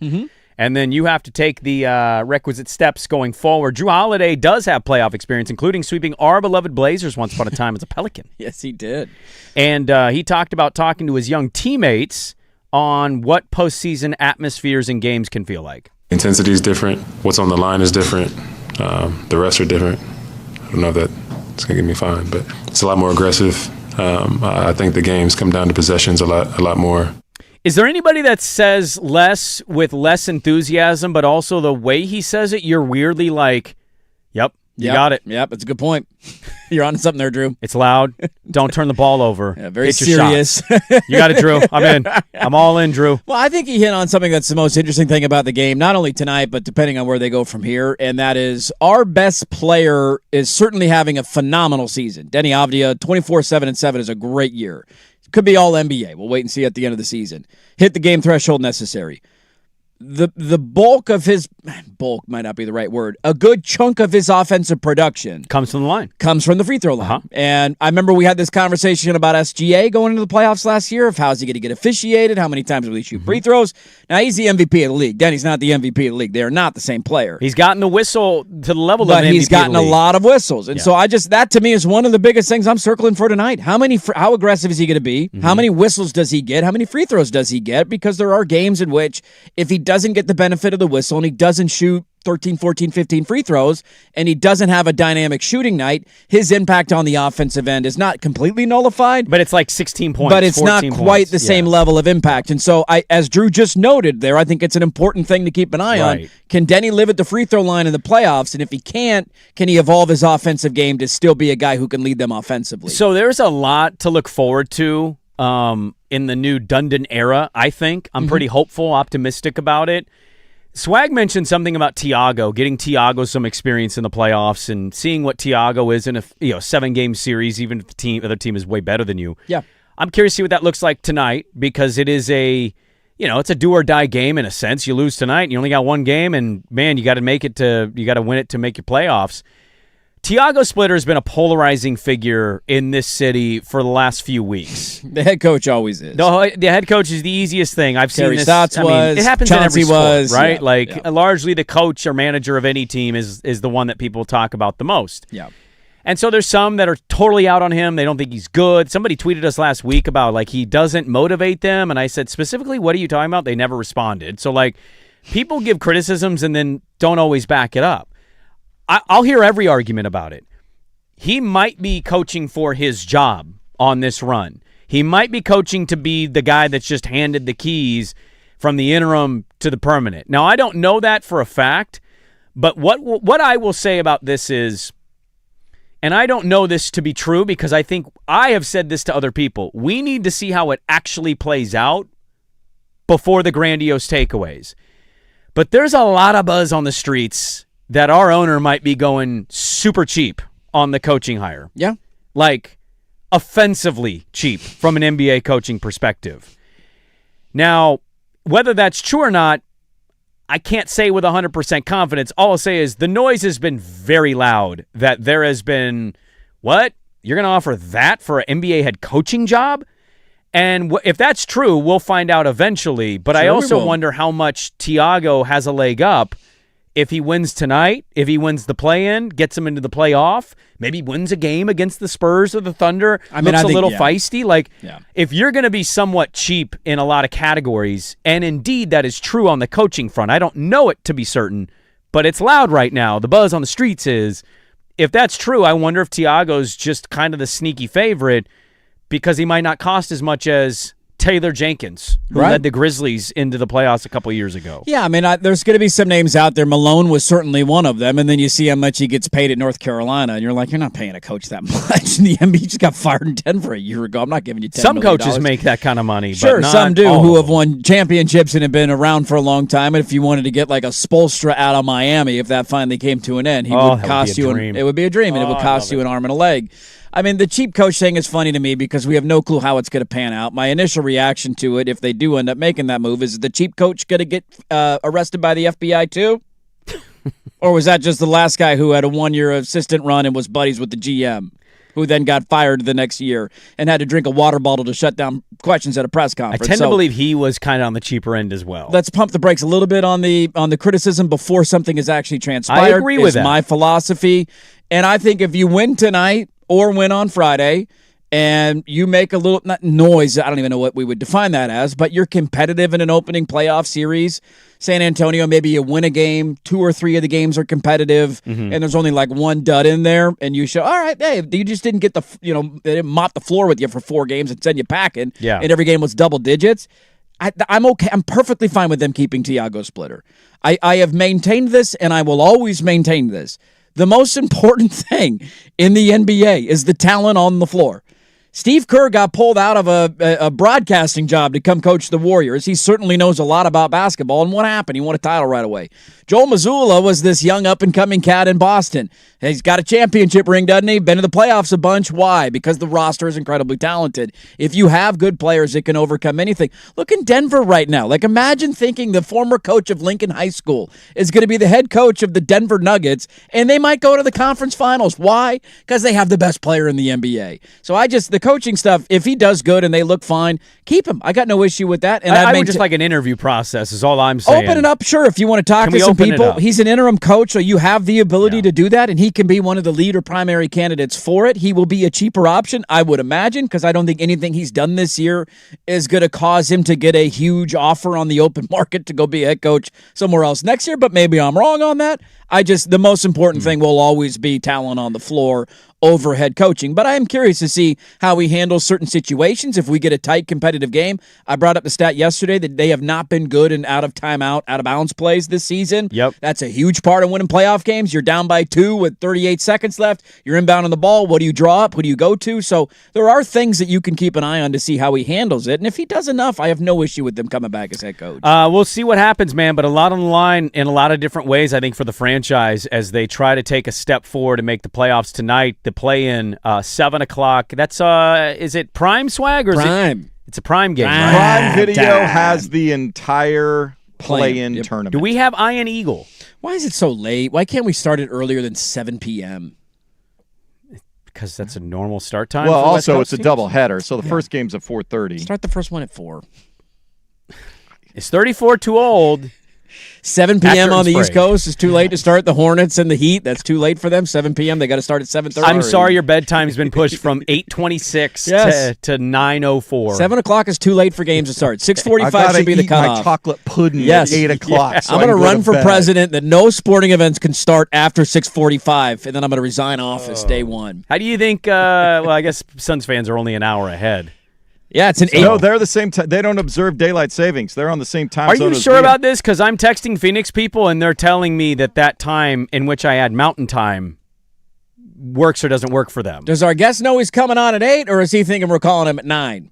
and then you have to take the requisite steps going forward. Drew Holiday does have playoff experience, including sweeping our beloved Blazers once upon a time as a Pelican. Yes, he did. And he talked about talking to his young teammates on what postseason atmospheres and games can feel like. Intensity is different. What's on the line is different. The rests are different. I don't know if that's going to get me fined, but it's a lot more aggressive. I think the games come down to possessions a lot more. Is there anybody that says less with less enthusiasm, but also the way he says it, you're weirdly like, yep, you got it. Yep, it's a good point. You're on to something there, Drew. It's loud. Don't turn the ball over. Yeah, very serious. You got it, Drew. I'm in. I'm all in, Drew. Well, I think he hit on something that's the most interesting thing about the game, not only tonight, but depending on where they go from here, and that is our best player is certainly having a phenomenal season. Denny Avdia, 24-7-7 is a great year. Could be all NBA. We'll wait and see at the end of the season. Hit the game threshold necessary. The bulk of his bulk might not be the right word. A good chunk of his offensive production comes from the line. Comes from the free throw line. And I remember we had this conversation about SGA going into the playoffs last year of how's he going to get officiated, how many times will he shoot free throws. Now he's the MVP of the league. Denny's not the MVP of the league. They are not the same player. He's gotten the whistle to the level of MVP. But he's gotten a lot of whistles. And so that to me is one of the biggest things I'm circling for tonight. How aggressive is he going to be? How many whistles does he get? How many free throws does he get? Because there are games in which if he doesn't get the benefit of the whistle and he doesn't shoot 13, 14, 15 free throws and he doesn't have a dynamic shooting night, his impact on the offensive end is not completely nullified. But it's like 16 points, but it's not quite the same level of impact. And so, as Drew just noted there, I think it's an important thing to keep an eye on. Can Denny live at the free throw line in the playoffs? And if he can't, can he evolve his offensive game to still be a guy who can lead them offensively? So there's a lot to look forward to in the new Dundon era, I think. I'm pretty hopeful, optimistic about it. Swag mentioned something about Tiago, getting Tiago some experience in the playoffs and seeing what Tiago is in a 7-game series, even if the other team is way better than you. Yeah. I'm curious to see what that looks like tonight because it is it's a do or die game in a sense. You lose tonight and you only got one game and man, you got to win it to make your playoffs. Tiago Splitter has been a polarizing figure in this city for the last few weeks. The head coach always is. The head coach is the easiest thing. I've seen this. It happens Chauncey in every sport, right? Yeah, largely the coach or manager of any team is the one that people talk about the most. Yeah. And so there's some that are totally out on him. They don't think he's good. Somebody tweeted us last week about he doesn't motivate them. And I said, specifically, what are you talking about? They never responded. So people give criticisms and then don't always back it up. I'll hear every argument about it. He might be coaching for his job on this run. He might be coaching to be the guy that's just handed the keys from the interim to the permanent. Now, I don't know that for a fact, but what I will say about this is, and I don't know this to be true because I think I have said this to other people, we need to see how it actually plays out before the grandiose takeaways. But there's a lot of buzz on the streets that our owner might be going super cheap on the coaching hire. Yeah. Offensively cheap from an NBA coaching perspective. Now, whether that's true or not, I can't say with 100% confidence. All I'll say is the noise has been very loud that there has been, what? You're going to offer that for an NBA head coaching job? And if that's true, we'll find out eventually. But I also wonder how much Tiago has a leg up if he wins tonight, if he wins the play-in, gets him into the playoff, maybe wins a game against the Spurs or the Thunder, looks a little feisty. If you're going to be somewhat cheap in a lot of categories, and indeed that is true on the coaching front, I don't know it to be certain, but it's loud right now. The buzz on the streets is, if that's true, I wonder if Tiago's just kind of the sneaky favorite because he might not cost as much as Taylor Jenkins, who led the Grizzlies into the playoffs a couple years ago. Yeah, I mean, there's going to be some names out there. Malone was certainly one of them, and then you see how much he gets paid at North Carolina, and you're like, you're not paying a coach that much. And the NBA just got fired in Denver a year ago. I'm not giving you $10 Some million. coaches make that kind of money, sure, but not some do all who of have won championships and have been around for a long time. And if you wanted to get like a Spoelstra out of Miami, if that finally came to an end, he would cost you. It would be a dream, and it would cost you an arm and a leg. I mean, the cheap coach thing is funny to me because we have no clue how it's going to pan out. My initial reaction to it, if they do end up making that move, is the cheap coach going to get arrested by the FBI too? Or was that just the last guy who had a 1-year assistant run and was buddies with the GM, who then got fired the next year and had to drink a water bottle to shut down questions at a press conference? I tend to believe he was kind of on the cheaper end as well. Let's pump the brakes a little bit on the criticism before something is actually transpired. I agree with that. My philosophy. And I think if you win tonight or win on Friday and you make a little not noise, I don't even know what we would define that as, but you're competitive in an opening playoff series. San Antonio, maybe you win a game, 2 or 3 of the games are competitive, and there's only like one dud in there, and you show, all right, hey, you just didn't get they didn't mop the floor with you for 4 games and send you packing, and every game was double digits. I'm okay. I'm perfectly fine with them keeping Tiago Splitter. I have maintained this, and I will always maintain this. The most important thing in the NBA is the talent on the floor. Steve Kerr got pulled out of a broadcasting job to come coach the Warriors. He certainly knows a lot about basketball. And what happened? He won a title right away. Joel Mazzulla was this young up-and-coming cat in Boston. He's got a championship ring, doesn't he? Been to the playoffs a bunch. Why? Because the roster is incredibly talented. If you have good players, it can overcome anything. Look in Denver right now. Like, imagine thinking the former coach of Lincoln High School is going to be the head coach of the Denver Nuggets, and they might go to the conference finals. Why? Because they have the best player in the NBA. So the coaching stuff, if he does good and they look fine, keep him. I got no issue with that. And I would just like an interview process is all I'm saying. Open it up, sure, if you want to talk to some people. He's an interim coach, so you have the ability to do that, and he can be one of the lead or primary candidates for it. He will be a cheaper option, I would imagine, because I don't think anything he's done this year is going to cause him to get a huge offer on the open market to go be a head coach somewhere else next year, but maybe I'm wrong on that. The most important thing will always be talent on the floor over head coaching. But I am curious to see how he handles certain situations if we get a tight competitive game. I brought up the stat yesterday that they have not been good in out of timeout, out of bounds plays this season. Yep. That's a huge part of winning playoff games. You're down by 2 with 38 seconds left. You're inbounding the ball. What do you draw up? Who do you go to? So there are things that you can keep an eye on to see how he handles it. And if he does enough, I have no issue with them coming back as head coach. We'll see what happens, man. But a lot on the line in a lot of different ways, I think, for the franchise as they try to take a step forward and make the playoffs tonight. The play-in 7 o'clock. That's is it Prime Swag or Prime? It's a Prime game. Prime Video has the entire play-in tournament. Do we have Iron Eagle? Why is it so late? Why can't we start it earlier than 7 p.m.? Because that's a normal start time. Well, for West also Coast it's a teams? doubleheader, so the first game's at 4:30. Start the first one at 4. Is 34 too old? 7 p.m. on the Sprague. East Coast is too late to start the Hornets and the Heat. That's too late for them. 7 p.m. They got to start at 7:30. I'm sorry your bedtime's been pushed from 8:26 to 9:04. 7 o'clock is too late for games to start. 6:45 should be the cutoff. My chocolate pudding Yes. at 8 o'clock. Yeah. So I'm going to run to for bed. president that no sporting events can start after 6:45, and then I'm going to resign office day one. How do you think? Well, I guess Suns fans are only an hour ahead. Yeah, it's an 8. No, they're the same time. They don't observe daylight savings. They're on the same time Are zone you as sure we about this? Because I'm texting Phoenix people, and they're telling me that time in which I add Mountain Time works or doesn't work for them. Does our guest know he's coming on at 8, or is he thinking we're calling him at 9?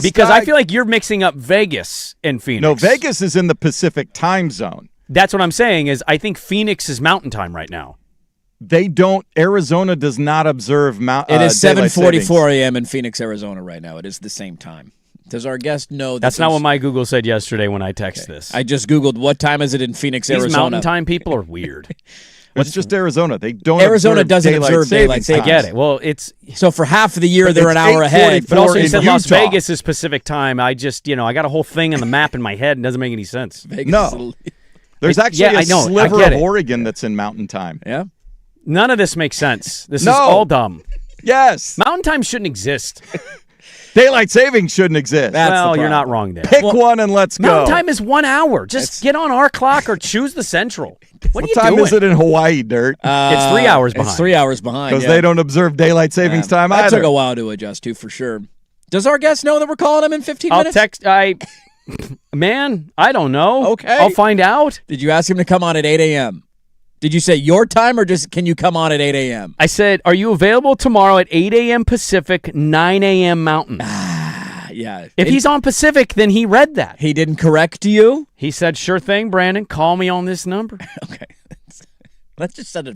Because I feel like you're mixing up Vegas and Phoenix. No, Vegas is in the Pacific time zone. That's what I'm saying is I think Phoenix is Mountain Time right now. They don't. Arizona does not observe It is daylight 7:44 a.m. in Phoenix, Arizona right now. It is the same time. Does our guest know That's not what my Google said yesterday when I text this. I just Googled what time is it in Phoenix, These Arizona. Mountain Time people are weird. It's just Arizona. They don't. Arizona observe doesn't observe daylight savings. I get it. Well, it's So for half of the year, they're an it's hour ahead. but also you in said Las Utah. Vegas is Pacific Time. I just, I got a whole thing on the map in my head and it doesn't make any sense. Vegas No. is- There's actually I a know. I sliver get of it. Oregon that's in Mountain Time. Yeah. None of this makes sense. This is No. all dumb. Yes. Mountain Time shouldn't exist. Daylight savings shouldn't exist. That's the Well, you're problem. not wrong there. Pick one and let's go. Mountain Time is 1 hour. Just get on our clock or choose the Central. What are you What time doing? is it in Hawaii, Dirt? It's 3 hours behind. It's 3 hours behind. Because they don't observe daylight savings time That either. took a while to adjust to, for sure. Does our guest know that we're calling him in 15 minutes? I'll text. Man, I don't know. Okay. I'll find out. Did you ask him to come on at 8 a.m.? Did you say your time or just can you come on at 8 a.m.? I said, are you available tomorrow at 8 a.m. Pacific, 9 a.m. Mountain? Yeah. If he's on Pacific, then he read that. He didn't correct you? He said, sure thing, Brandon. Call me on this number. Okay. Let's just send a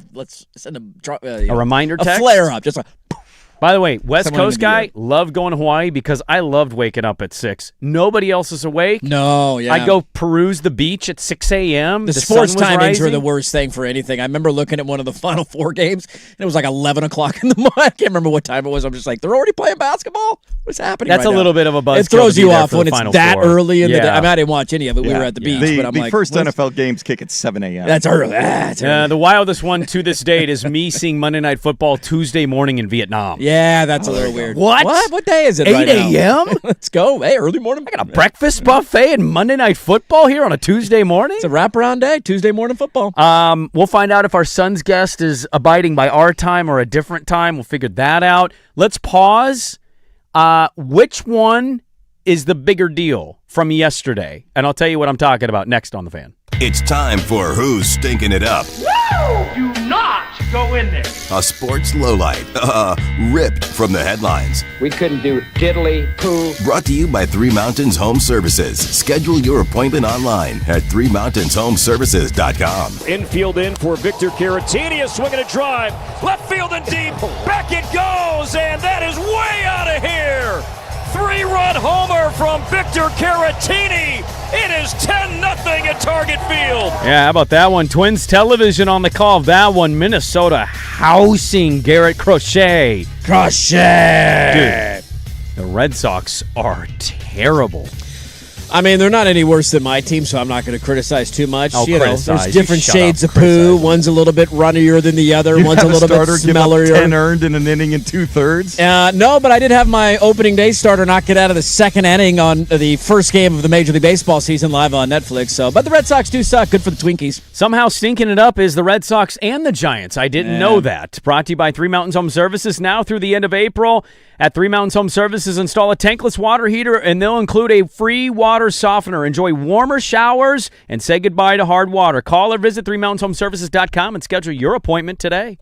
reminder text? A flare up. Just like, by the way, West Someone Coast guy, loved going to Hawaii because I loved waking up at 6. Nobody else is awake. No, yeah. I go peruse the beach at 6 a.m. The sports timings are the worst thing for anything. I remember looking at one of the Final Four games, and it was like 11 o'clock in the morning. I can't remember what time it was. I'm just like, they're already playing basketball? What's happening That's right a now? little bit of a buzzkill. It throws you off when it's Final that Four. early in the day. Yeah. I mean, I didn't watch any of it. We were at the beach, but I'm the like, first NFL games kick at 7 a.m. That's early. That's early. The wildest one to this date is me seeing Monday Night Football Tuesday morning in Vietnam. Yeah, that's a little weird. What? What day is it 8 right now? a.m.? Let's go. Hey, early morning. I got a breakfast buffet and Monday Night Football here on a Tuesday morning? It's a wraparound day, Tuesday morning football. We'll find out if our son's guest is abiding by our time or a different time. We'll figure that out. Let's pause. Which one is the bigger deal from yesterday? And I'll tell you what I'm talking about next on The Fan. It's time for Who's Stinking It Up? Do not go in there. A sports lowlight, ripped from the headlines. We couldn't do diddly poo. Brought to you by Three Mountains Home Services. Schedule your appointment online at threemountainshome.services.com. Infield in for Victor Caratini, a swing and a drive. Left field and deep. Back it goes, and that is way out of here. 3-run homer from Victor Caratini. It is 10-0 at Target Field. Yeah, how about that one? Twins Television on the call of that one. Minnesota housing Garrett Crochet. Crochet! Dude, the Red Sox are terrible. I mean, they're not any worse than my team, so I'm not going to criticize too much. I'll there's criticize. different Shut shades up, of poo. criticize. One's a little bit runnier than the other. One's a little bit give up smellier. 10 earned in an inning and 2/3. No, but I did have my opening day starter knock it out of the second inning on the first game of the Major League Baseball season live on Netflix. So, but the Red Sox do suck. Good for the Twinkies. Somehow stinking it up is the Red Sox and the Giants. I didn't know that. Brought to you by Three Mountains Home Services now through the end of April. At Three Mountains Home Services, install a tankless water heater, and they'll include a free water softener. Enjoy warmer showers and say goodbye to hard water. Call or visit threemountainshomservices.com and schedule your appointment today.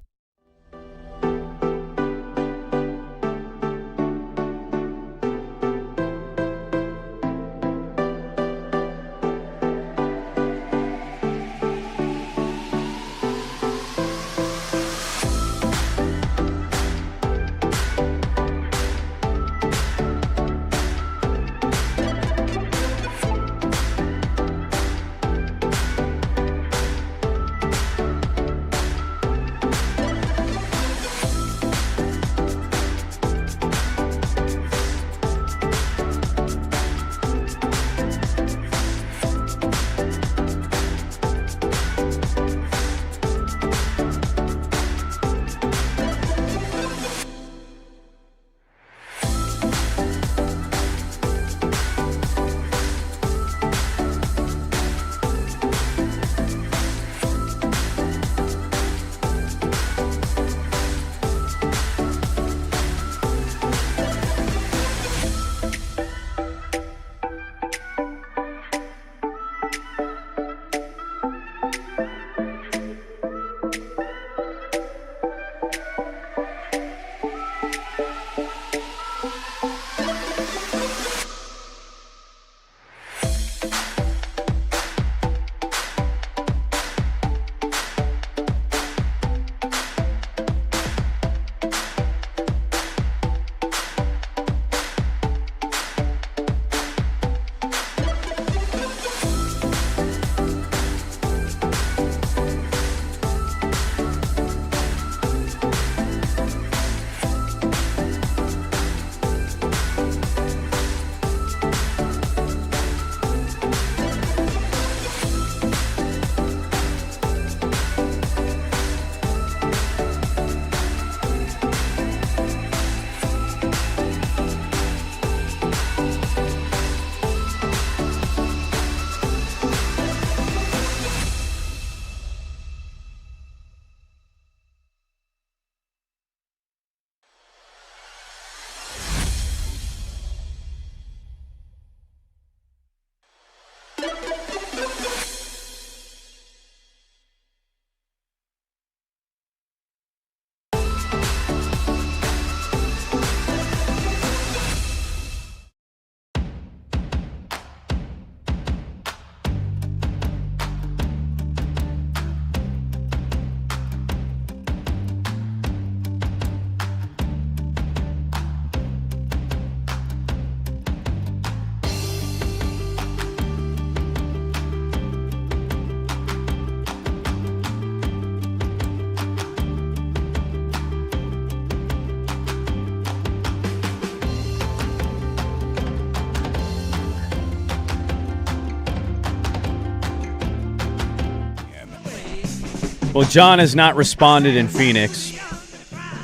Well, John has not responded in Phoenix.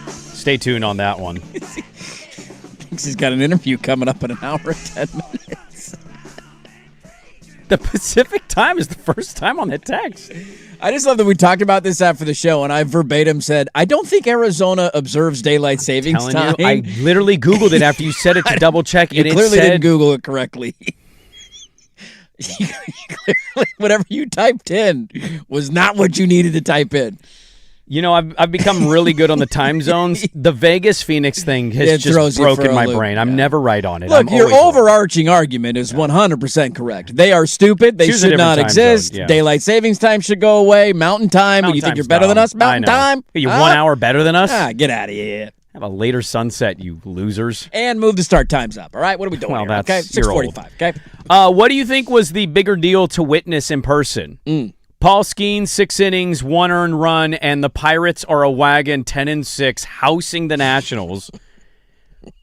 Stay tuned on that one. He's got an interview coming up in an hour and 10 minutes. The Pacific time is the first time on that text. I just love that we talked about this after the show, and I verbatim said, I don't think Arizona observes daylight savings time. I literally Googled it after you said it to double check. You clearly didn't Google it correctly. Clearly, whatever you typed in was not what you needed to type in. You know, I've become really good on the time zones. The Vegas-Phoenix thing has just broken my brain. I'm never right on it. Look, your overarching argument is 100% correct. They are stupid. They should not exist. Yeah. Daylight savings time should go away. Mountain time. You think you're better than us? Mountain time? Are you 1 hour better than us? Get out of here. Have a later sunset, you losers. And move the start times up. All right, what are we doing here? That's, okay, 6:45. Okay. What do you think was the bigger deal to witness in person? Paul Skeens, 6 innings, 1 earned run, and the Pirates are a wagon 10-6, housing the Nationals.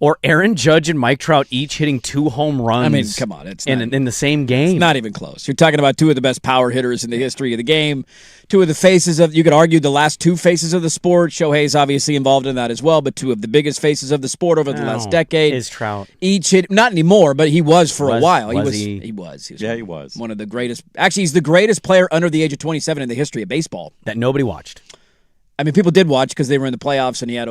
Or Aaron Judge and Mike Trout each hitting 2 home runs. I mean, come on. It's in the same game. It's not even close. You're talking about 2 of the best power hitters in the history of the game. 2 of the faces of, you could argue, the last 2 faces of the sport. Shohei's obviously involved in that as well, but 2 of the biggest faces of the sport over the last decade. Is Trout. Each hit, not anymore, but he was for a while. He was. Yeah, he was. One of the greatest. Actually, he's the greatest player under the age of 27 in the history of baseball. That nobody watched. I mean, people did watch because they were in the playoffs, and he had.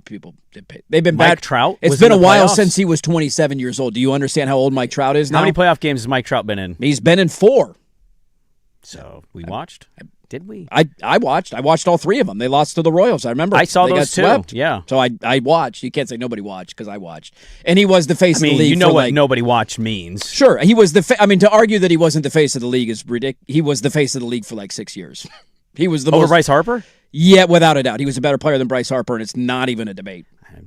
People did pay. They've been Mike bad. Trout. It's been a while since he was 27 years old. Do you understand how old Mike Trout is now? How many playoff games has Mike Trout been in? He's been in 4. So we watched. Did we? I watched. I watched all 3 of them. They lost to the Royals. I remember. I saw they those got swept. too. Yeah. So I watched. You can't say nobody watched because I watched. And he was the face of the league. You know what nobody watched means. Sure, he was the. I mean, to argue that he wasn't the face of the league is ridiculous. He was the face of the league for like 6 years. He was the over Bryce Harper. Yeah, without a doubt. He was a better player than Bryce Harper, and it's not even a debate.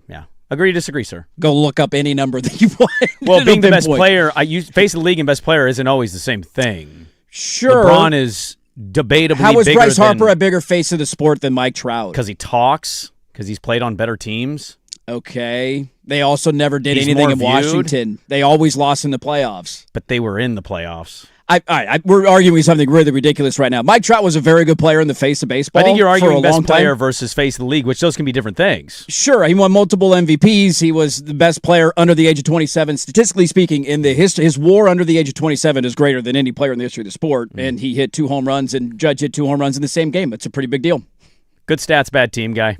Yeah. Agree, disagree, sir. Go look up any number that you want. Well, being the best player, face of the league and best player isn't always the same thing. Sure. LeBron is debatably How was bigger Bryce Harper a bigger face of the sport than Mike Trout? Because he talks, because he's played on better teams. Okay. They also never did anything in Washington. They always lost in the playoffs. But they were in the playoffs. We're arguing something really ridiculous right now. Mike Trout was a very good player in the face of baseball. I think you're arguing best player versus face of the league, which those can be different things. Sure, he won multiple MVPs. He was the best player under the age of 27. Statistically speaking, in the history, his WAR under the age of 27 is greater than any player in the history of the sport. And he hit 2 home runs, and Judge hit 2 home runs in the same game. It's a pretty big deal. Good stats, bad team guy.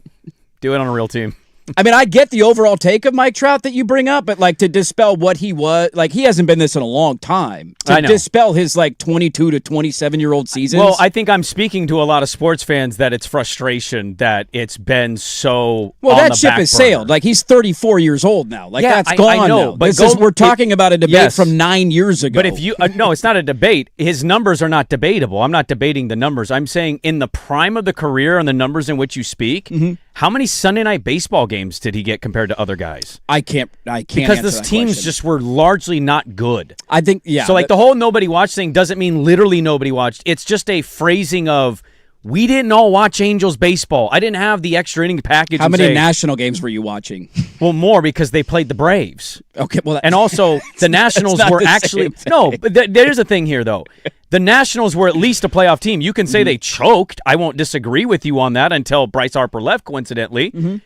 Do it on a real team. I mean, I get the overall take of Mike Trout that you bring up, but like to dispel what he was, like he hasn't been this in a long time. To dispel his like 22 to 27-year-old seasons. Well, I think I'm speaking to a lot of sports fans that it's frustration that it's been so. Well, that ship has sailed. Like he's 34 years old now. Like that's gone I know, now. But we're talking about a debate from 9 years ago. But if you no, it's not a debate. His numbers are not debatable. I'm not debating the numbers. I'm saying in the prime of the career and the numbers in which you speak. How many Sunday night baseball games did he get compared to other guys? I can't because those teams just were largely not good. I think So like the whole nobody watched thing doesn't mean literally nobody watched. It's just a phrasing of we didn't all watch Angels baseball. I didn't have the extra inning package. How many national games were you watching? Well, more because they played the Braves. Okay, well, and also the Nationals were actually no. But there's a thing here though. The Nationals were at least a playoff team. You can say they choked. I won't disagree with you on that until Bryce Harper left, coincidentally.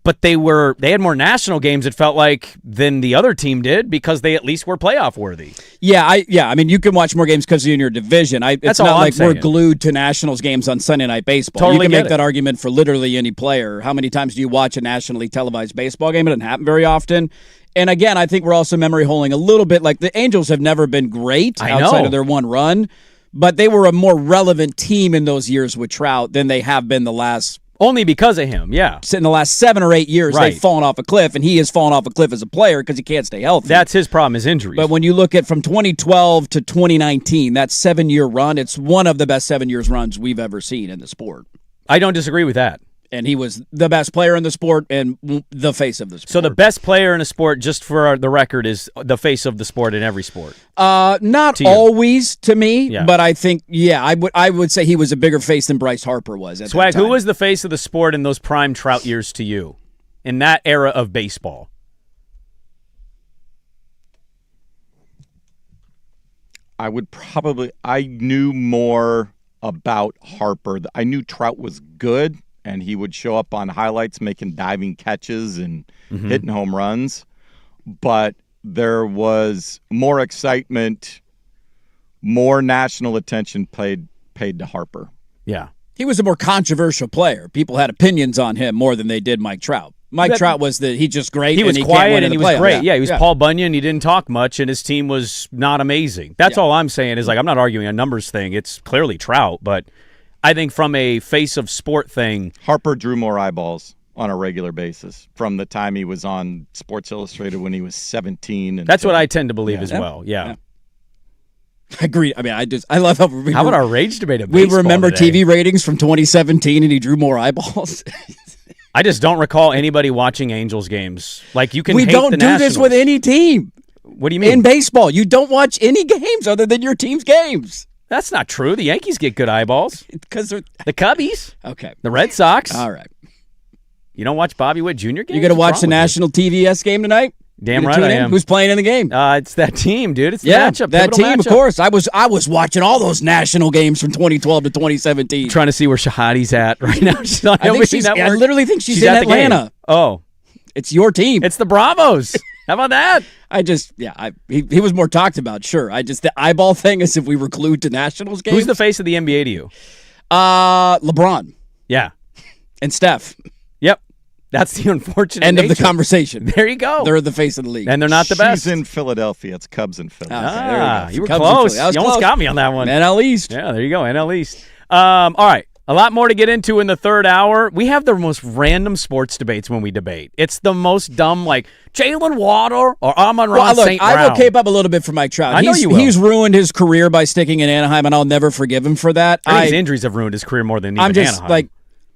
But they had more national games, it felt like, than the other team did because they at least were playoff worthy. Yeah. I mean, you can watch more games because you're in your division. It's not like we're glued to Nationals games on Sunday Night Baseball. Totally you can make that argument for literally any player. How many times do you watch a nationally televised baseball game? It doesn't happen very often. And again, I think we're also memory holding a little bit. Like the Angels have never been great outside of their one run, but they were a more relevant team in those years with Trout than they have been the last. Only because of him, yeah. In the last 7 or 8 years, they've fallen off a cliff, and he has fallen off a cliff as a player because he can't stay healthy. That's his problem, his injuries. But when you look at from 2012 to 2019, that 7-year run, it's one of the best 7 years runs we've ever seen in the sport. I don't disagree with that. And he was the best player in the sport and the face of the sport. So the best player in a sport, just for the record, is the face of the sport in every sport. Not always to me, but I think I would say he was a bigger face than Bryce Harper was. At Swag, that time. who was the face of the sport in those prime Trout years to you, in that era of baseball? I knew more about Harper. I knew Trout was good, and he would show up on highlights making diving catches and hitting home runs. But there was more excitement, more national attention paid to Harper. Yeah. He was a more controversial player. People had opinions on him more than they did Mike Trout. Trout was he's just great. He was quiet and he was great. Yeah, he was yeah. Paul Bunyan. He didn't talk much, and his team was not amazing. That's all I'm saying is, like, I'm not arguing a numbers thing. It's clearly Trout, but I think from a face of sport thing, Harper drew more eyeballs on a regular basis from the time he was on Sports Illustrated when he was 17. That's what I tend to believe as well. Yeah. I agree. I mean, I love how about our rage debate of we baseball remember today? TV ratings from 2017, and he drew more eyeballs. I just don't recall anybody watching Angels games. Like, you can we hate don't the do Nationals. this with any team. What do you mean? In baseball, you don't watch any games other than your team's games. That's not true. The Yankees get good eyeballs. Because the Cubbies. Okay. The Red Sox. All right. You don't watch Bobby Witt Jr. games? You going to watch the national TVS game tonight? Damn right I am. Who's playing in the game? It's that team, dude. It's the matchup. That pivotal team, matchup. of course. I was watching all those national games from 2012 to 2017. Trying to see where Shahadi's at right now. She's on I literally think she's in at the game. Atlanta. Oh. It's your team. It's the Bravos. How about that? He was more talked about, sure. The eyeball thing is if we were glued to Nationals games. Who's the face of the NBA to you? LeBron. Yeah. And Steph. Yep. That's the unfortunate End nature. of the conversation. There you go. They're the face of the league. And they're not the best. She's in Philadelphia. It's Cubs in Philly. Okay, you were Cubs close. You close. almost got me on that one. NL East. Yeah, there you go. NL East. All right. A lot more to get into in the third hour. We have the most random sports debates when we debate. It's the most dumb, like Jalen Water or Amon-Ra St. Brown. I will cape up a little bit for Mike Trout. I know you will. He's ruined his career by sticking in Anaheim, and I'll never forgive him for that. I think his injuries have ruined his career more than even Anaheim.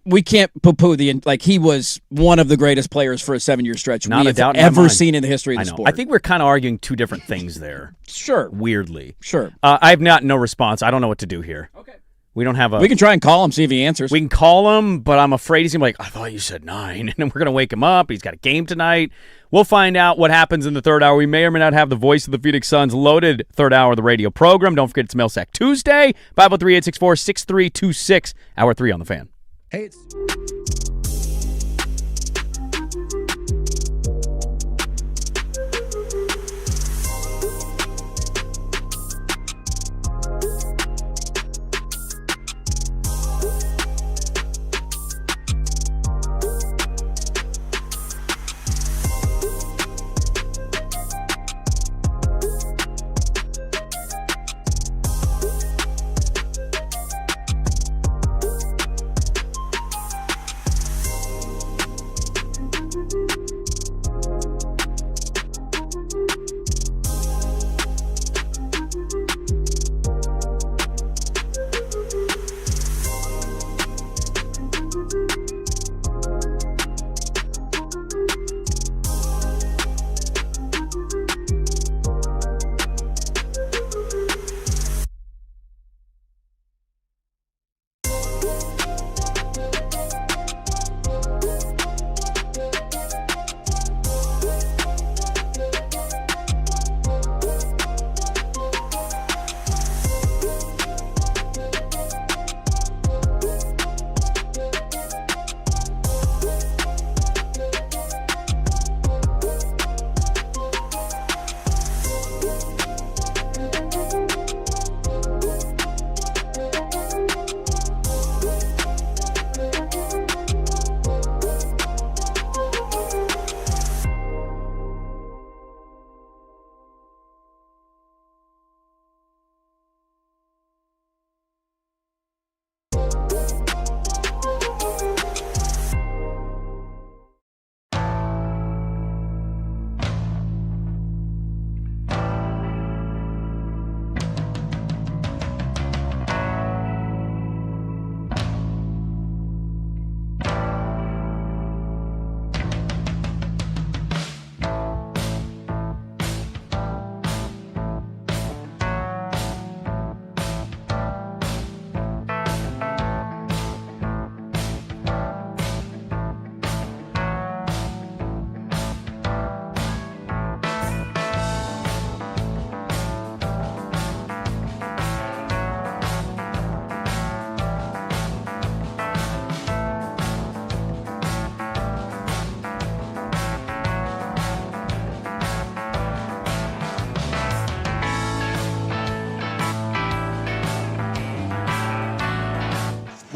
We can't poo-poo he was one of the greatest players for a 7-year stretch Not we a doubt have in my ever mind. seen in the history of the sport. I think we're kind of arguing two different things there. Sure. Weirdly. Sure. I have no response. I don't know what to do here. Okay. We don't have a... We can try and call him, see if he answers. We can call him, but I'm afraid he's going to be like, I thought you said 9. And then we're going to wake him up. He's got a game tonight. We'll find out what happens in the third hour. We may or may not have the voice of the Phoenix Suns loaded third hour of the radio program. Don't forget it's Mailsack Tuesday, 503-864-6326, hour 3 on the Fan. Hey, it's...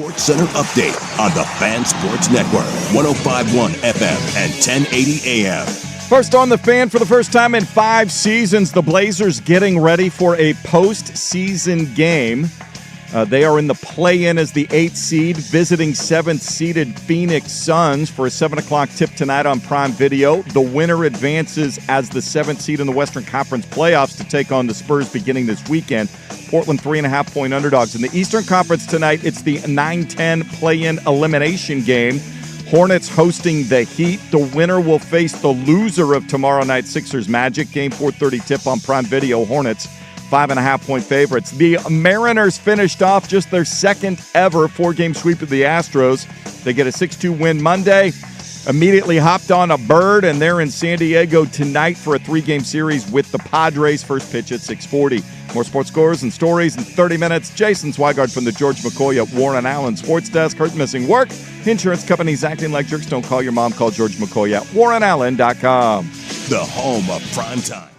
Sports Center update on the Fan Sports Network, 105.1 FM and 1080 AM. First on the Fan for the first time in 5 seasons, the Blazers getting ready for a postseason game. They are in the play-in as the 8th seed, visiting 7th-seeded Phoenix Suns for a 7 o'clock tip tonight on Prime Video. The winner advances as the 7th seed in the Western Conference playoffs to take on the Spurs beginning this weekend. Portland 3.5-point underdogs. In the Eastern Conference tonight, it's the 9-10 play-in elimination game. Hornets hosting the Heat. The winner will face the loser of tomorrow night Sixers Magic. Game 4:30 tip on Prime Video. Hornets 5.5-point favorites. The Mariners finished off just their second ever 4-game sweep of the Astros. They get a 6-2 win Monday. Immediately hopped on a bird, and they're in San Diego tonight for a 3-game series with the Padres. First pitch at 6:40. More sports scores and stories in 30 minutes. Jason Swigard from the George McCoy at Warren Allen Sports Desk. Hurt missing work. Insurance companies acting like jerks. Don't call your mom. Call George McCoy at warrenallen.com. The home of primetime.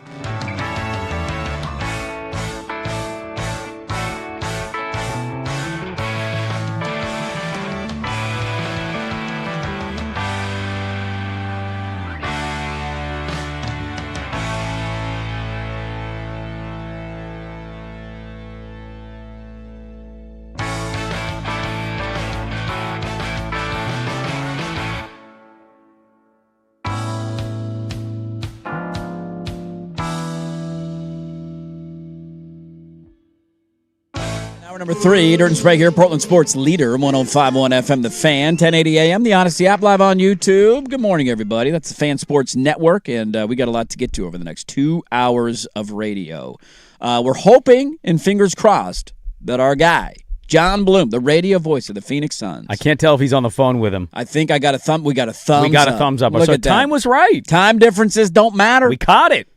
Number 3, Dirt and Sprague here, Portland Sports Leader, 105.1 FM, The Fan, 1080 AM, the Odyssey app, live on YouTube. Good morning, everybody. That's the Fan Sports Network, and we got a lot to get to over the next 2 hours of radio. We're hoping, and fingers crossed, that our guy, John Bloom, the radio voice of the Phoenix Suns. I can't tell if he's on the phone with him. I think I got a thumb. We got a thumbs up. We got a thumbs up. Look So at time that. was right. Time differences don't matter. We caught it.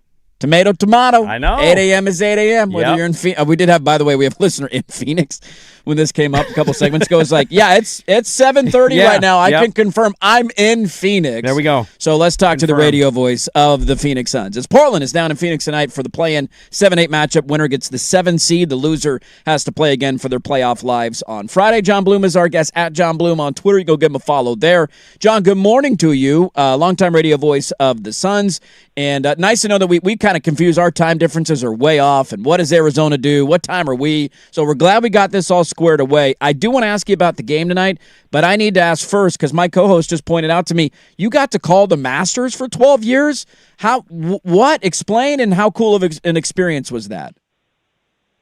Tomato, tomato. I know. 8 a.m. is 8 a.m. Whether Yep. you're in Phoenix. We did have, by the way, we have a listener in Phoenix when this came up a couple segments ago. It's like, yeah, it's 7:30 Yeah, right now. I yep. can confirm I'm in Phoenix. There we go. So let's talk to the radio voice of the Phoenix Suns. As Portland is down in Phoenix tonight for the play-in 7-8 matchup. Winner gets the 7 seed. The loser has to play again for their playoff lives on Friday. John Bloom is our guest at John Bloom on Twitter. You go give him a follow there. John, good morning to you. Longtime radio voice of the Suns. And nice to know that we kind of confuse our time differences are way off. And what does Arizona do? What time are we? So we're glad we got this all squared away. I do want to ask you about the game tonight, but I need to ask first because my co-host just pointed out to me, you got to call the Masters for 12 years? How? What? Explain, and how cool of an experience was that?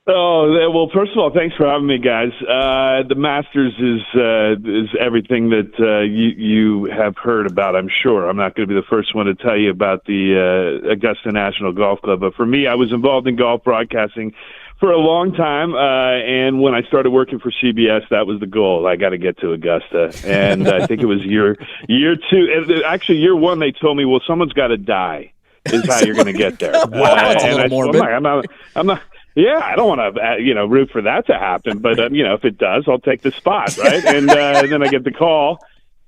Oh, well, first of all, thanks for having me, guys. The Masters is everything that you have heard about, I'm sure. I'm not going to be the first one to tell you about the Augusta National Golf Club, but for me, I was involved in golf broadcasting for a long time, and when I started working for CBS, that was the goal. I got to get to Augusta, and I think it was year 2. Actually, year 1, they told me, well, someone's got to die is how you're going to get there. Wow, that's a little morbid. I'm not. Yeah, I don't want to, root for that to happen, but if it does, I'll take the spot, right? And then I get the call,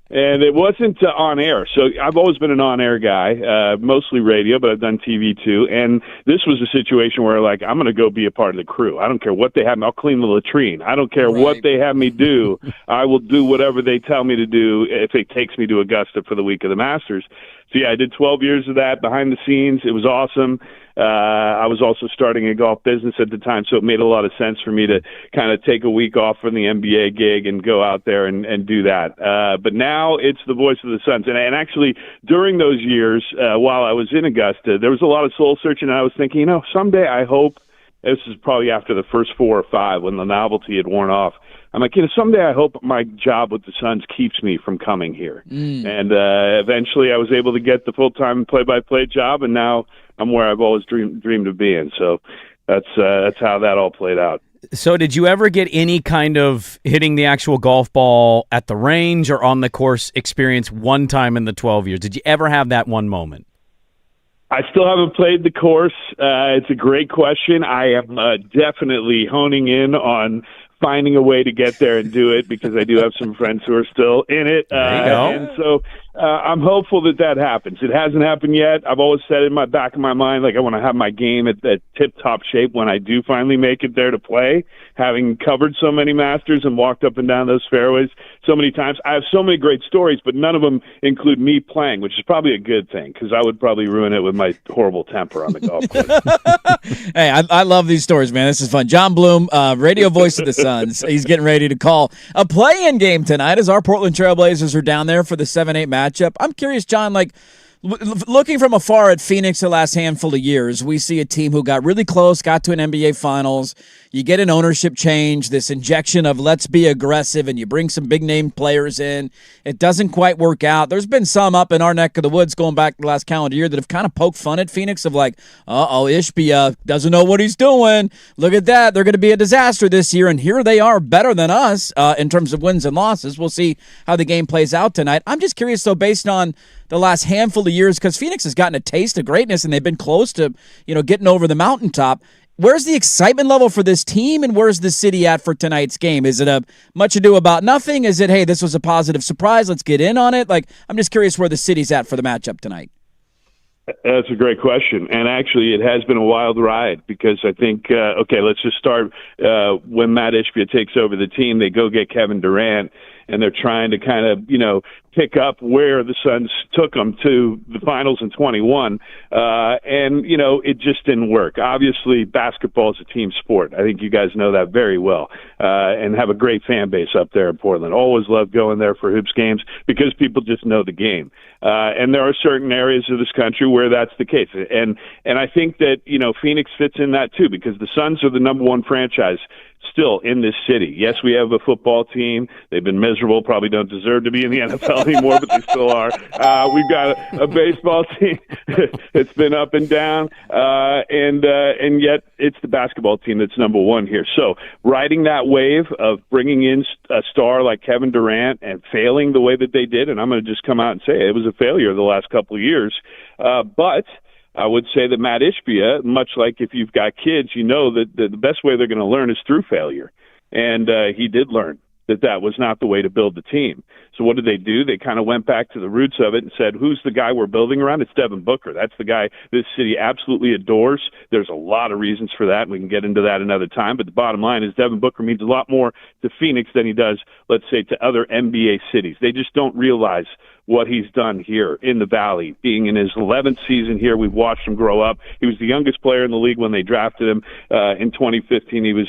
and it wasn't on air. So I've always been an on-air guy, mostly radio, but I've done TV too. And this was a situation where, like, I'm going to go be a part of the crew. I don't care what they have me. I'll clean the latrine. I don't care what they have me do. I will do whatever they tell me to do if it takes me to Augusta for the week of the Masters. So, yeah, I did 12 years of that behind the scenes. It was awesome. I was also starting a golf business at the time, so it made a lot of sense for me to kind of take a week off from the NBA gig and go out there and do that. But now it's the voice of the Suns. And actually, during those years, while I was in Augusta, there was a lot of soul searching, and I was thinking, someday I hope, this is probably after the first 4 or 5 when the novelty had worn off, I'm like, someday I hope my job with the Suns keeps me from coming here. And eventually I was able to get the full-time play-by-play job, and now I'm where I've always dreamed of being. So that's how that all played out. So did you ever get any kind of hitting the actual golf ball at the range or on the course experience one time in the 12 years? Did you ever have that one moment? I still haven't played the course. It's a great question. I am definitely honing in on finding a way to get there and do it because I do have some friends who are still in it. There you go. And so I'm hopeful that happens. It hasn't happened yet. I've always said in my back of my mind, like I want to have my game at that tip-top shape when I do finally make it there to play, having covered so many Masters and walked up and down those fairways so many times. I have so many great stories, but none of them include me playing, which is probably a good thing because I would probably ruin it with my horrible temper on the golf course. Hey, I love these stories, man. This is fun. John Bloom, radio voice of the Suns. He's getting ready to call a play-in game tonight as our Portland Trailblazers are down there for the 7-8 matchup. I'm curious, John, like, looking from afar at Phoenix the last handful of years, we see a team who got really close, got to an NBA Finals. You get an ownership change, this injection of let's be aggressive, and you bring some big-name players in. It doesn't quite work out. There's been some up in our neck of the woods going back the last calendar year that have kind of poked fun at Phoenix of like, Ishbia doesn't know what he's doing. Look at that. They're going to be a disaster this year, and here they are better than us in terms of wins and losses. We'll see how the game plays out tonight. I'm just curious, though, based on the last handful of years, because Phoenix has gotten a taste of greatness, and they've been close to, getting over the mountaintop. Where's the excitement level for this team, and where's the city at for tonight's game? Is it a much ado about nothing? Is it, hey, this was a positive surprise, let's get in on it? Like, I'm just curious where the city's at for the matchup tonight. That's a great question. And actually, it has been a wild ride because I think, let's just start when Matt Ishbia takes over the team, they go get Kevin Durant, and they're trying to kind of, pick up where the Suns took them to the finals in 21. It just didn't work. Obviously, basketball is a team sport. I think you guys know that very well and have a great fan base up there in Portland. Always love going there for hoops games because people just know the game. And there are certain areas of this country where that's the case. And I think that, Phoenix fits in that too because the Suns are the number one franchise still in this city. Yes, we have a football team. They've been miserable, probably don't deserve to be in the NFL anymore, but they still are. We've got a baseball team that's been up and down, and yet it's the basketball team that's number one here. So riding that wave of bringing in a star like Kevin Durant and failing the way that they did, and I'm going to just come out and say it was a failure the last couple of years, but I would say that Matt Ishbia, much like if you've got kids, that the best way they're going to learn is through failure. And he did learn that was not the way to build the team. So what did they do? They kind of went back to the roots of it and said, who's the guy we're building around? It's Devin Booker. That's the guy this city absolutely adores. There's a lot of reasons for that. We can get into that another time. But the bottom line is Devin Booker means a lot more to Phoenix than he does, let's say, to other NBA cities. They just don't realize what he's done here in the Valley. Being in his 11th season here, we've watched him grow up. He was the youngest player in the league when they drafted him in 2015. He was,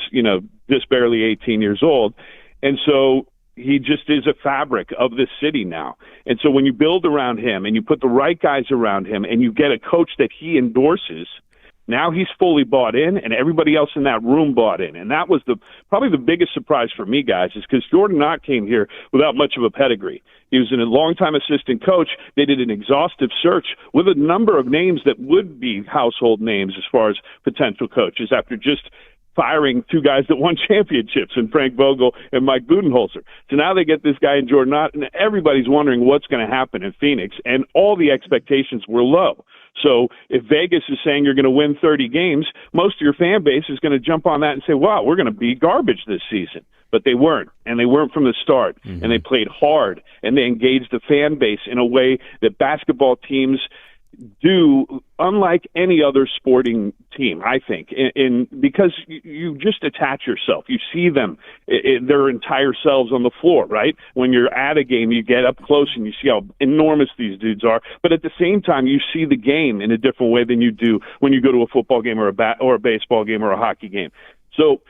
just barely 18 years old. And so he just is a fabric of this city now. And so when you build around him and you put the right guys around him and you get a coach that he endorses, now he's fully bought in, and everybody else in that room bought in. And that was probably the biggest surprise for me, guys, is because Jordan Knott came here without much of a pedigree. He was a longtime assistant coach. They did an exhaustive search with a number of names that would be household names as far as potential coaches after just firing two guys that won championships in Frank Vogel and Mike Budenholzer. So now they get this guy in Jordan Knott, and everybody's wondering what's going to happen in Phoenix, and all the expectations were low. So if Vegas is saying you're going to win 30 games, most of your fan base is going to jump on that and say, wow, we're going to be garbage this season. But they weren't, and they weren't from the start, and they played hard, and they engaged the fan base in a way that basketball teams do, unlike any other sporting team, I think, because you just attach yourself. You see them, their entire selves on the floor, right? When you're at a game, you get up close and you see how enormous these dudes are. But at the same time, you see the game in a different way than you do when you go to a football game or a baseball game or a hockey game. So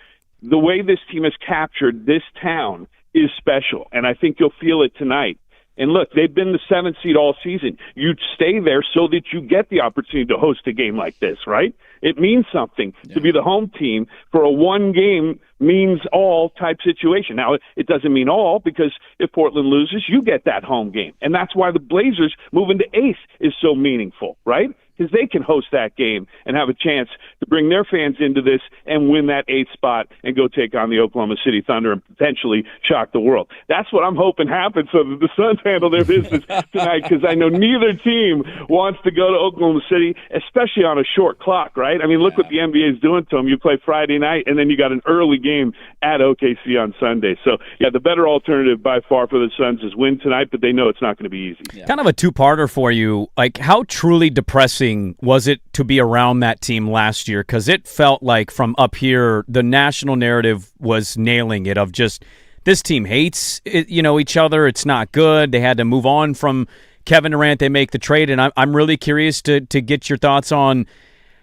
the way this team has captured this town is special, and I think you'll feel it tonight. And look, they've been the 7th seed all season. You stay there so that you get the opportunity to host a game like this, right? It means something to be the home team for a one-game means all type situation. Now, it doesn't mean all, because if Portland loses, you get that home game. And that's why the Blazers moving to 8th is so meaningful, right? because they can host that game and have a chance to bring their fans into this and win that 8th spot and go take on the Oklahoma City Thunder and potentially shock the world. That's what I'm hoping happens so that the Suns handle their business tonight, because I know neither team wants to go to Oklahoma City, especially on a short clock, right? I mean, look what the NBA is doing to them. You play Friday night, and then you got an early game at OKC on Sunday. So, yeah, the better alternative by far for the Suns is win tonight, but they know it's not going to be easy. Yeah. Kind of a two-parter for you. Like, how truly depressing was it to be around that team last year? Because it felt like from up here, the national narrative was nailing it of just this team hates each other. It's not good. They had to move on from Kevin Durant. They make the trade, and I'm really curious to get your thoughts on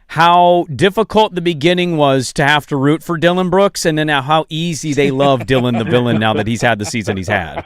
how difficult the beginning was to have to root for Dylan Brooks, and then how easy they love Dylan the villain now that he's had the season he's had.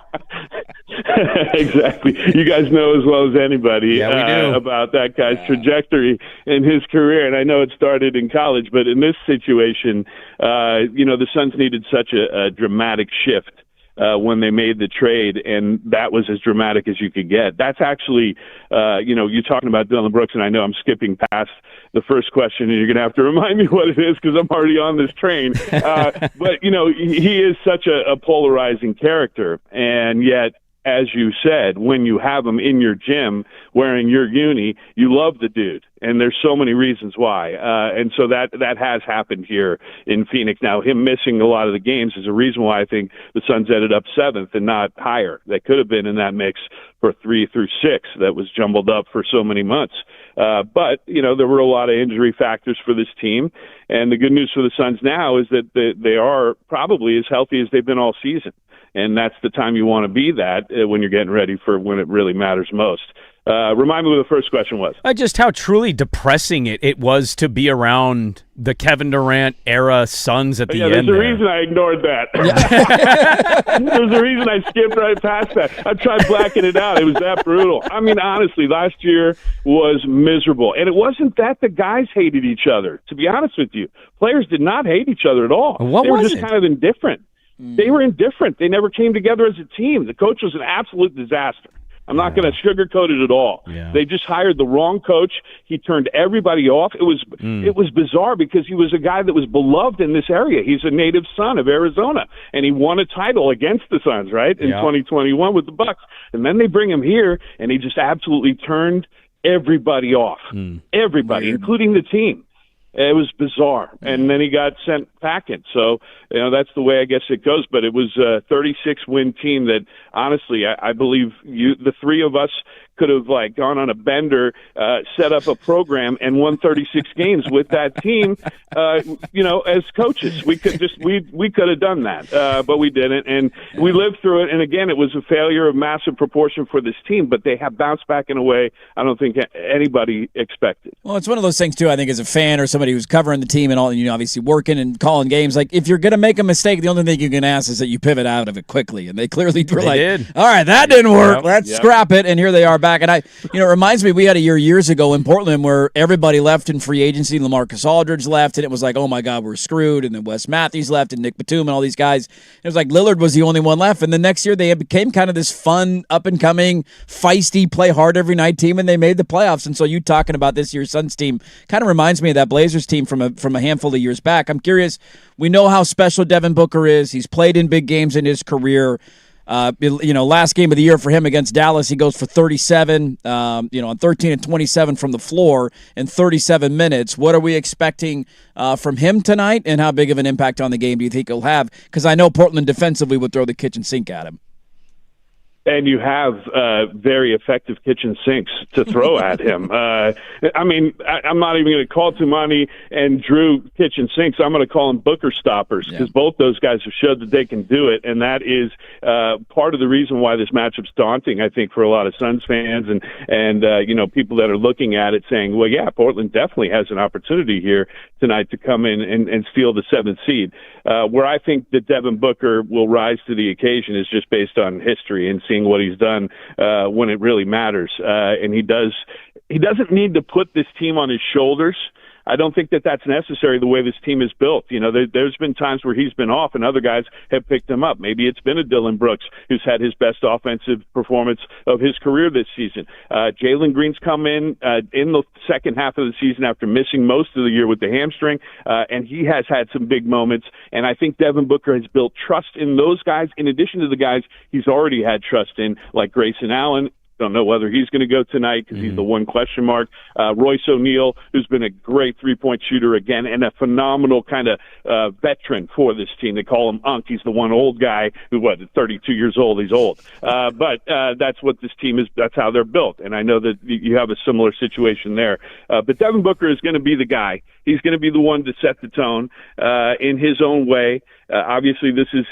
Exactly. You guys know as well as anybody about that guy's trajectory in his career. And I know it started in college, but in this situation, the Suns needed such a dramatic shift when they made the trade, and that was as dramatic as you could get. That's actually, you're talking about Dylan Brooks, and I know I'm skipping past the first question, and you're going to have to remind me what it is because I'm already on this train. But, he is such a polarizing character, and yet, as you said, when you have him in your gym wearing your uni, you love the dude. And there's so many reasons why. And so that has happened here in Phoenix. Now, him missing a lot of the games is a reason why I think the Suns ended up 7th and not higher. They could have been in that mix for 3 through 6 that was jumbled up for so many months. But, there were a lot of injury factors for this team. And the good news for the Suns now is that they are probably as healthy as they've been all season. And that's the time you want to be that when you're getting ready for when it really matters most. Remind me what the first question was. Just how truly depressing it was to be around the Kevin Durant era Suns at the end. There's a reason I ignored that. There's a reason I skipped right past that. I tried blacking it out. It was that brutal. I mean, honestly, last year was miserable. And it wasn't that the guys hated each other, to be honest with you. Players did not hate each other at all. They were just kind of indifferent. They were indifferent. They never came together as a team. The coach was an absolute disaster. I'm not going to sugarcoat it at all. Yeah. They just hired the wrong coach. He turned everybody off. It was bizarre because he was a guy that was beloved in this area. He's a native son of Arizona, and he won a title against the Suns, right, in 2021 with the Bucks. And then they bring him here, and he just absolutely turned everybody off, everybody, including the team. It was bizarre. And then he got sent packing. So, that's the way I guess it goes. But it was a 36-win team that, honestly, I believe the three of us could have gone on a bender, set up a program, and won 36 games with that team. As coaches, we could have done that, but we didn't, and we lived through it. And again, it was a failure of massive proportion for this team, but they have bounced back in a way I don't think anybody expected. Well, it's one of those things too. I think as a fan or somebody who's covering the team and all, obviously working and calling games, if you're going to make a mistake, the only thing you can ask is that you pivot out of it quickly, and they clearly were all right, that didn't work. Let's scrap it, and here they are back. And it reminds me, we had a years ago in Portland where everybody left in free agency. LaMarcus Aldridge left, and it was like, oh my God, we're screwed. And then Wes Matthews left, and Nick Batum, and all these guys. It was like Lillard was the only one left. And the next year they became kind of this fun, up and coming, feisty, play hard every night team, and they made the playoffs. And so you talking about this year's Suns team kind of reminds me of that Blazers team from a handful of years back. I'm curious. We know how special Devin Booker is. He's played in big games in his career. Last game of the year for him against Dallas, he goes for 37, on 13 and 27 from the floor in 37 minutes. What are we expecting from him tonight, and how big of an impact on the game do you think he'll have? Because I know Portland defensively would throw the kitchen sink at him. And you have very effective kitchen sinks to throw at him. I'm not even going to call Tumani and Drew kitchen sinks. I'm going to call them Booker stoppers because both those guys have showed that they can do it, and that is part of the reason why this matchup's daunting, I think, for a lot of Suns fans and people that are looking at it saying, well, yeah, Portland definitely has an opportunity here tonight to come in and steal the 7th seed. Where I think that Devin Booker will rise to the occasion is just based on history and seeing what he's done when it really matters. And he doesn't need to put this team on his shoulders I don't think that that's necessary the way this team is built. You know, there's been times where he's been off and other guys have picked him up. Maybe it's been a Dylan Brooks who's had his best offensive performance of his career this season. Jalen Green's come in the second half of the season after missing most of the year with the hamstring, and he has had some big moments. And I think Devin Booker has built trust in those guys in addition to the guys he's already had trust in, like Grayson Allen. Don't know whether he's going to go tonight because he's the one question mark. Royce O'Neal, who's been a great three-point shooter again and a phenomenal kind of veteran for this team. They call him Unk. He's the one old guy who, 32 years old. He's old. But that's what this team is. That's how they're built. And I know that you have a similar situation there. But Devin Booker is going to be the guy. He's going to be the one to set the tone in his own way. Obviously, this is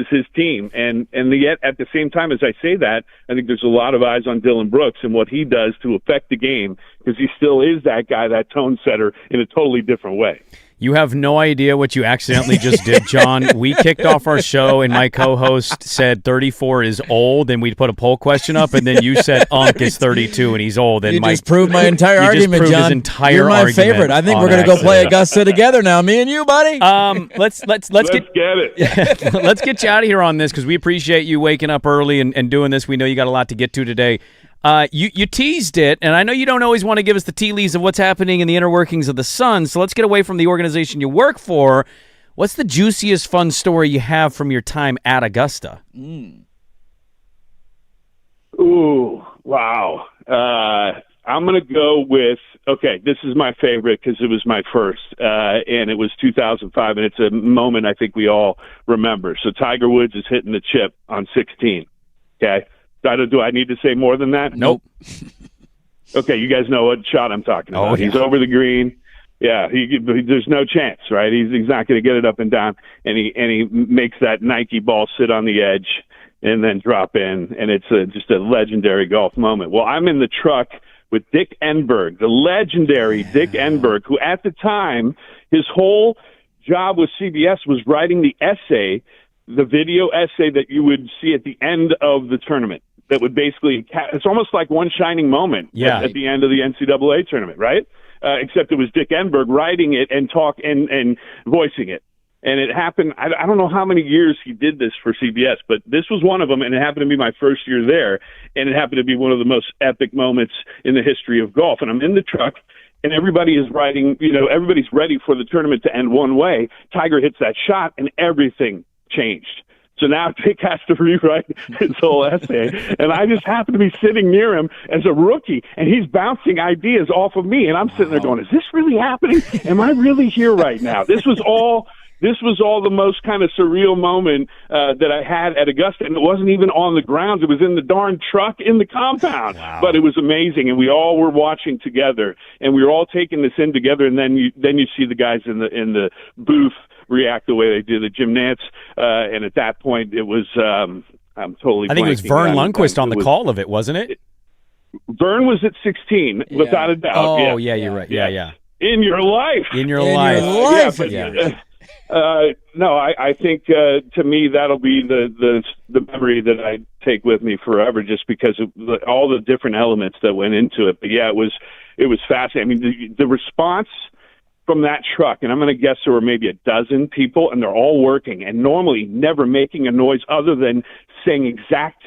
his team, and yet at the same time, as I say that, I think there's a lot of eyes on Dylan Brooks and what he does to affect the game, because he still is that guy, that tone setter, in a totally different way. You have no idea what you accidentally just did, John. We kicked off our show, and my co-host said 34 is old, and we put a poll question up, and then you said Unk is 32 and he's old. And you just proved my entire argument, just John. His entire You're my argument favorite. I think we're going to go play Augusta together now, me and you, buddy. Let's get it. Let's get you out of here on this because we appreciate you waking up early and doing this. We know you got a lot to get to today. You teased it, and I know you don't always want to give us the tea leaves of what's happening in the inner workings of the Suns, so let's get away from the organization you work for. What's the juiciest fun story you have from your time at Augusta? Ooh, wow. I'm going to go with, this is my favorite because it was my first, and it was 2005, and it's a moment I think we all remember. So Tiger Woods is hitting the chip on 16, okay? Do I need to say more than that? Nope. Okay, you guys know what shot I'm talking about. Yeah. He's over the green. Yeah, there's no chance, right? He's not going to get it up and down, and he makes that Nike ball sit on the edge and then drop in, and it's just a legendary golf moment. Well, I'm in the truck with Dick Enberg, the legendary Dick Enberg, who at the time, his whole job with CBS was writing the essay, the video essay that you would see at the end of the tournament. That would basically, it's almost like one shining moment at the end of the NCAA tournament, right? Except it was Dick Enberg writing it and and voicing it. And it happened, I don't know how many years he did this for CBS, but this was one of them, and it happened to be my first year there, and it happened to be one of the most epic moments in the history of golf. And I'm in the truck, and everybody is writing, everybody's ready for the tournament to end one way. Tiger hits that shot, and everything changed. So now Dick has to rewrite his whole essay, and I just happen to be sitting near him as a rookie, and he's bouncing ideas off of me, and I'm sitting there going, is this really happening? Am I really here right now? This was all the most kind of surreal moment that I had at Augusta, and it wasn't even on the grounds. It was in the darn truck in the compound. Wow. But it was amazing, and we all were watching together, and we were all taking this in together, and then you see the guys in the booth react the way they did at Jim Nantz, and at that point it was I'm totally I think it was Vern Lundquist on the call of it, wasn't it? Vern was at 16 without a doubt. Oh yeah, you're right. Yeah. In your life. No, I think to me that'll be the memory that I take with me forever, just because of all the different elements that went into it. But yeah, it was fascinating. I mean, the response from that truck, and I'm going to guess there were maybe a dozen people, and they're all working and normally never making a noise other than saying exact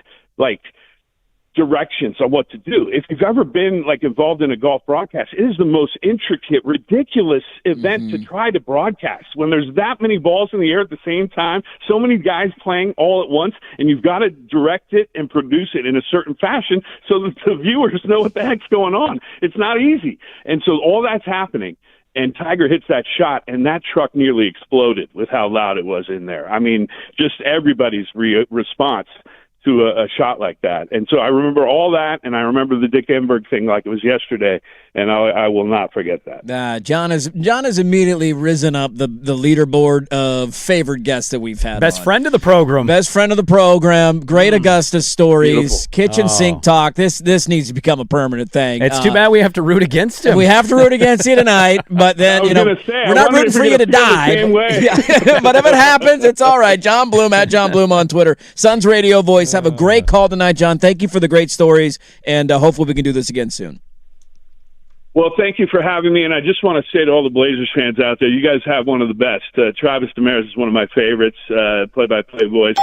directions on what to do. If you've ever been involved in a golf broadcast, it is the most intricate, ridiculous event to try to broadcast when there's that many balls in the air at the same time, so many guys playing all at once, and you've got to direct it and produce it in a certain fashion so that the viewers know what the heck's going on. It's not easy. And so all that's happening. And Tiger hits that shot, and that truck nearly exploded with how loud it was in there. I mean, just everybody's response to a shot like that. And so I remember all that, and I remember the Dick Enberg thing like it was yesterday, and I will not forget that. John has immediately risen up the leaderboard of favorite guests that we've had. Best friend of the program. Best friend of the program. Great Augusta stories. Beautiful. Kitchen sink talk. This needs to become a permanent thing. It's too bad we have to root against him. We have to root against you tonight, but then we're not rooting for you to die. But if it happens, it's all right. John Bloom at John Bloom on Twitter. Suns radio voice. Have a great call tonight, John. Thank you for the great stories, and hopefully we can do this again soon. Well, thank you for having me, and I just want to say to all the Blazers fans out there, you guys have one of the best. Travis Demers is one of my favorites, play-by-play voice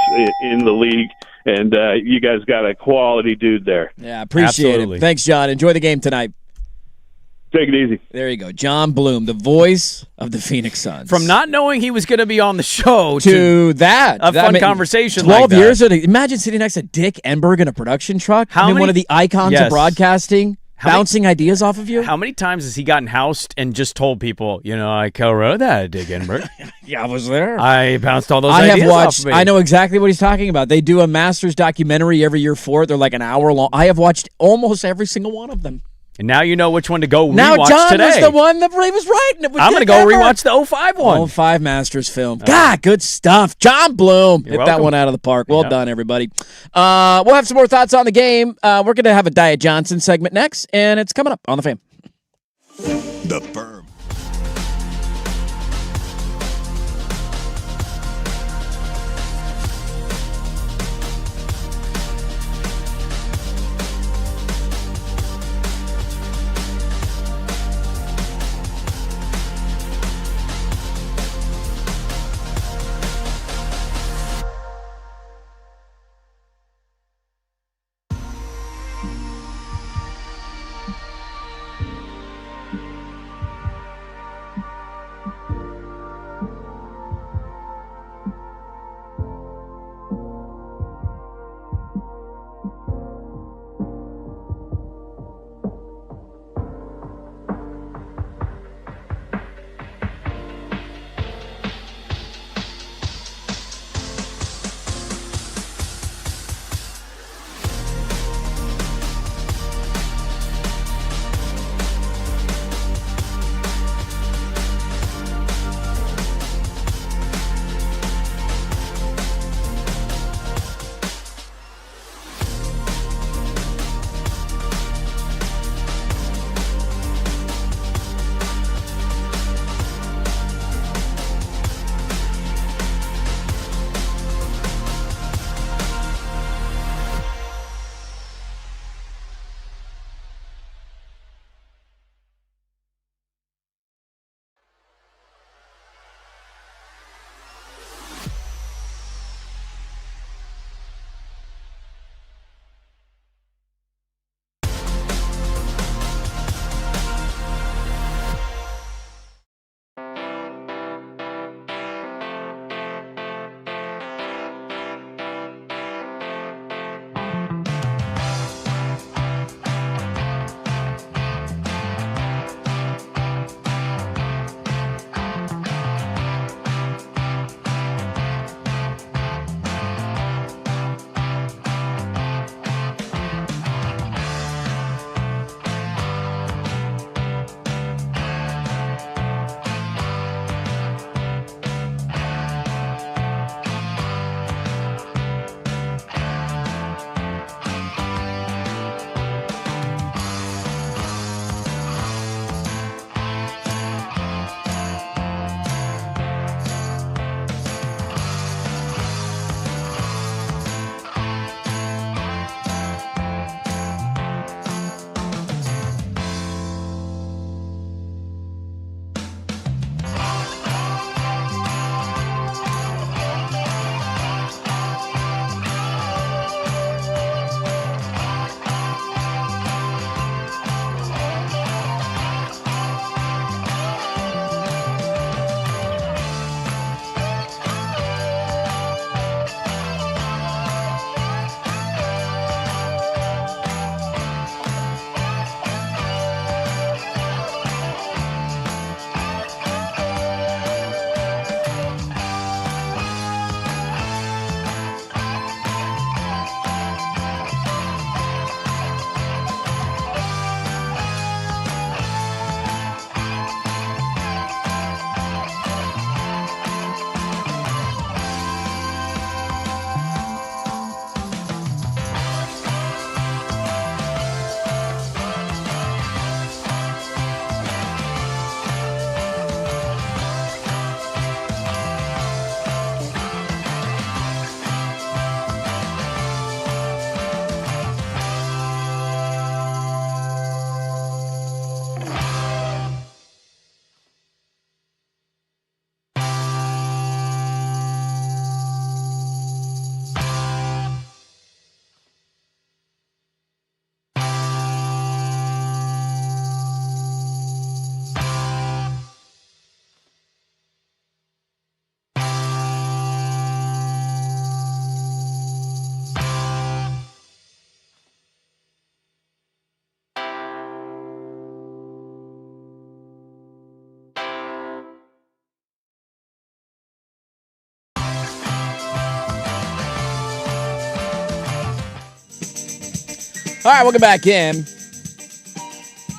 in the league, and you guys got a quality dude there. Yeah, appreciate it. Thanks, John. Enjoy the game tonight. Take it easy. There you go. John Bloom, the voice of the Phoenix Suns. From not knowing he was going to be on the show to that. A fun conversation 12 like that. years. Imagine sitting next to Dick Enberg in a production truck. One of the icons of broadcasting. Bouncing ideas off of you? How many times has he gotten housed and just told people, I co-wrote that, Dick Enberg? Yeah, I was there. I bounced all those ideas off of me. I know exactly what he's talking about. They do a Masters documentary every year for it. They're like an hour long. I have watched almost every single one of them. And now you know which one to go rewatch now John today. was the one that was right. I'm going to go rewatch the 05 one. 05 Masters film. God, good stuff. John Bloom. Hit that one out of the park. Well done, everybody. We'll have some more thoughts on the game. We're going to have a Diet Johnson segment next, and it's coming up on The Fan. The Firm. All right, welcome back in.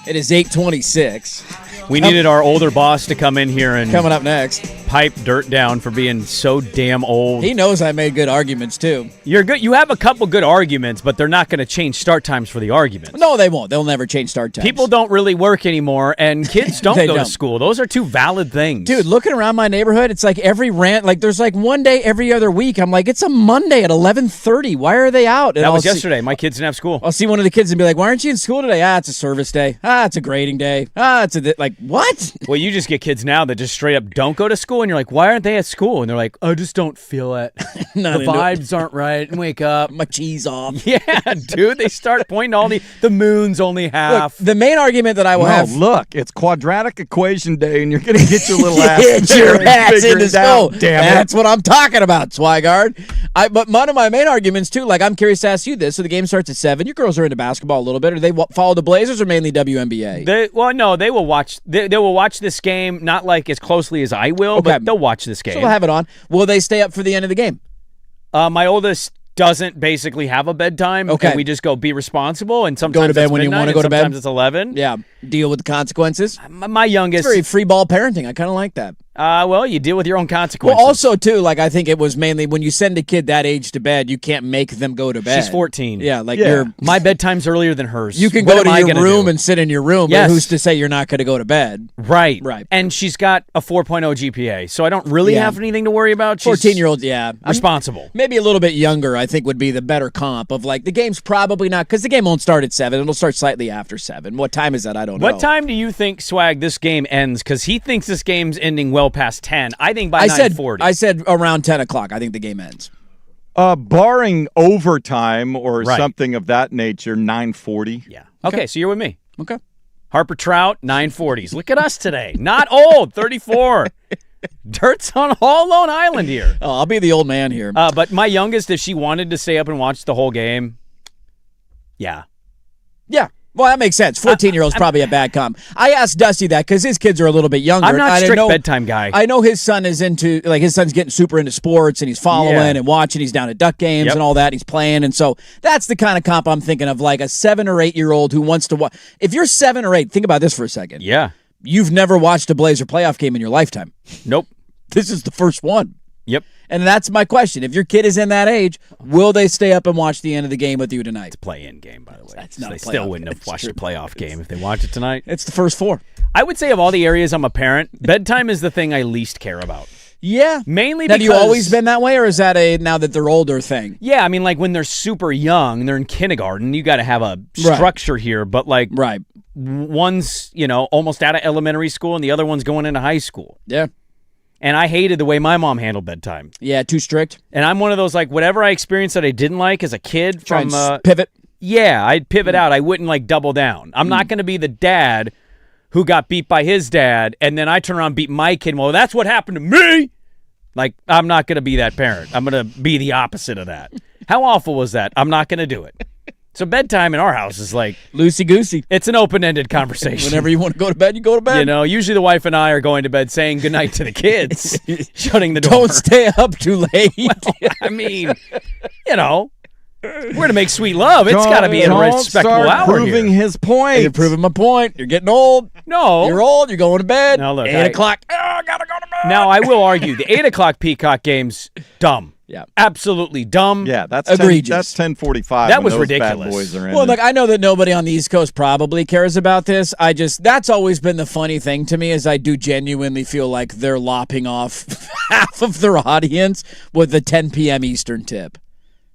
It is 8:26. We needed our older boss to come in here and Coming up next, pipe dirt down for being so damn old. he knows I made good arguments, too. You're good. You have a couple good arguments, but they're not going to change start times for the arguments. No, they won't. They'll never change start times. People don't really work anymore, and kids don't They go don't. to school. Those are two valid things. Dude, looking around my neighborhood, it's like every rant, like there's like one day every other week. I'm like, it's a Monday at 11:30. Why are they out? And that was I'll see- yesterday. My kids didn't have school. I'll see one of the kids and be like, why aren't you in school today? It's a service day. It's a grading day. It's a like, what? Well, you just get kids now that just straight up don't go to school, and you're like, why aren't they at school? And they're like, I just don't feel it. Not The into it. vibes aren't right. Wake up. My cheese off. Yeah, dude. They start pointing to all the moon's only half. Look, the main argument that I will have. Look, it's quadratic equation day, and you're going to get your little ass. Get your and ass figure into it out, school. damn it. That's what I'm talking about, Swigard. But one of my main arguments, too, like I'm curious to ask you this. So the game starts at 7. Your girls are into basketball a little bit. Do they follow the Blazers or mainly WNBA? They will watch. They will watch this game, not like as closely as I will, but they'll watch this game. So they'll have it on. Will they stay up for the end of the game? My oldest doesn't basically have a bedtime. Okay. And we just go be responsible, and sometimes Go to bed it's when you midnight, wanna and go to bed? Sometimes it's 11. Yeah. Deal with the consequences. My youngest. It's very free ball parenting. I kind of like that. Well, you deal with your own consequences. Well, also, too, like I think it was mainly when you send a kid that age to bed, you can't make them go to bed. She's 14. Yeah, like my bedtime's earlier than hers. you can What go am to I your gonna room do? and sit in your room, Yes. but who's to say you're not going to go to bed? Right. Right. And she's got a 4.0 GPA, so I don't really Yeah. have anything to worry about. She's 14-year-old, yeah. responsible. Maybe a little bit younger, I think, would be the better comp of like the game's probably not, because the game won't start at 7. It'll start slightly after 7. What time is that? I don't know. What time do you think, Swag, this game ends? Because he thinks this game's ending well past 10. I think by 9:40. I said around 10 o'clock. I think the game ends. Barring overtime or Right. something of that nature, 9:40. Yeah. Okay, so you're with me. Okay. Harper Trout, 940s. Look at us today. Not old, 34. Dirt's on all Lone Island here. Oh, I'll be the old man here. But my youngest, if she wanted to stay up and watch the whole game, yeah. Yeah. Well, that makes sense. 14-year-old's probably a bad comp. I asked Dusty that because his kids are a little bit younger. I'm not I a strict know, bedtime guy. I know his son is into, like, his son's getting super into sports and he's following Yeah. and watching. He's down at Duck games Yep. and all that. He's playing. And so that's the kind of comp I'm thinking of, like a 7 or 8-year-old who wants to watch. If you're 7 or 8, think about this for a second. Yeah. You've never watched a Blazer playoff game in your lifetime. Nope. This is the first one. Yep. And that's my question. If your kid is in that age, will they stay up and watch the end of the game with you tonight? Play-in game, by the way. That's not they a still playoff wouldn't game. have watched It's a playoff game if they watched it tonight. It's the first 4. I would say of all the areas I'm a parent, bedtime is the thing I least care about. Yeah. Mainly Have because... you always been that way, or is that a now that they're older thing? Yeah, I mean, like when they're super young, they're in kindergarten, you got to have a structure here. But like, one's, almost out of elementary school and the other one's going into high school. Yeah. And I hated the way my mom handled bedtime. Yeah, too strict. And I'm one of those, like, whatever I experienced that I didn't like as a kid Try from... and pivot. Yeah, I'd pivot out. I wouldn't, like, double down. I'm not going to be the dad who got beat by his dad, and then I turn around and beat my kid. Well, that's what happened to me. Like, I'm not going to be that parent. I'm going to be the opposite of that. How awful was that? I'm not going to do it. So bedtime in our house is like... loosey-goosey. It's an open-ended conversation. Whenever you want to go to bed, you go to bed. Usually the wife and I are going to bed saying goodnight to the kids, shutting the door. Don't stay up too late. Well, I mean, we're going to make sweet love. It's got to be in a respectable hour proving here. his point. You're proving my point. You're getting old. No. You're old. You're going to bed. No, look, 8 o'clock. Oh, I got to go to bed. Now, I will argue, the 8 o'clock Peacock game's dumb. Yeah. Absolutely dumb. Yeah, that's egregious. That's 10:45. That when was those ridiculous. Bad boys are in. Well, look, I know that nobody on the East Coast probably cares about this. That's always been the funny thing to me is I do genuinely feel like they're lopping off half of their audience with the 10 p.m. Eastern tip.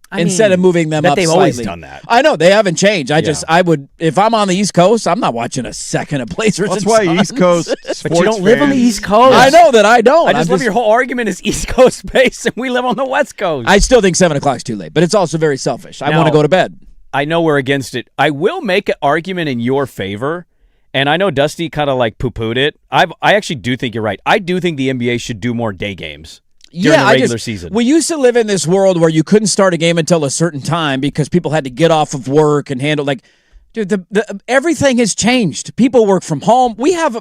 Instead of moving them up they've slightly. always done that. I know, they haven't changed. I would, if I'm on the East Coast, I'm not watching a second of Blazers that's and why Suns. East Coast sports But you don't live on the fans- East Coast. I know that I don't. I just love your whole argument is East Coast based, and we live on the West Coast. I still think 7 o'clock's too late, but it's also very selfish. I Now- want to go to bed. I know we're against it. I will make an argument in your favor, and I know Dusty kind of like poo-pooed it. I actually do think you're right. I do think the NBA should do more day games during the regular season. We used to live in this world where you couldn't start a game until a certain time because people had to get off of work and handle, like, Dude, everything has changed. People work from home. We have,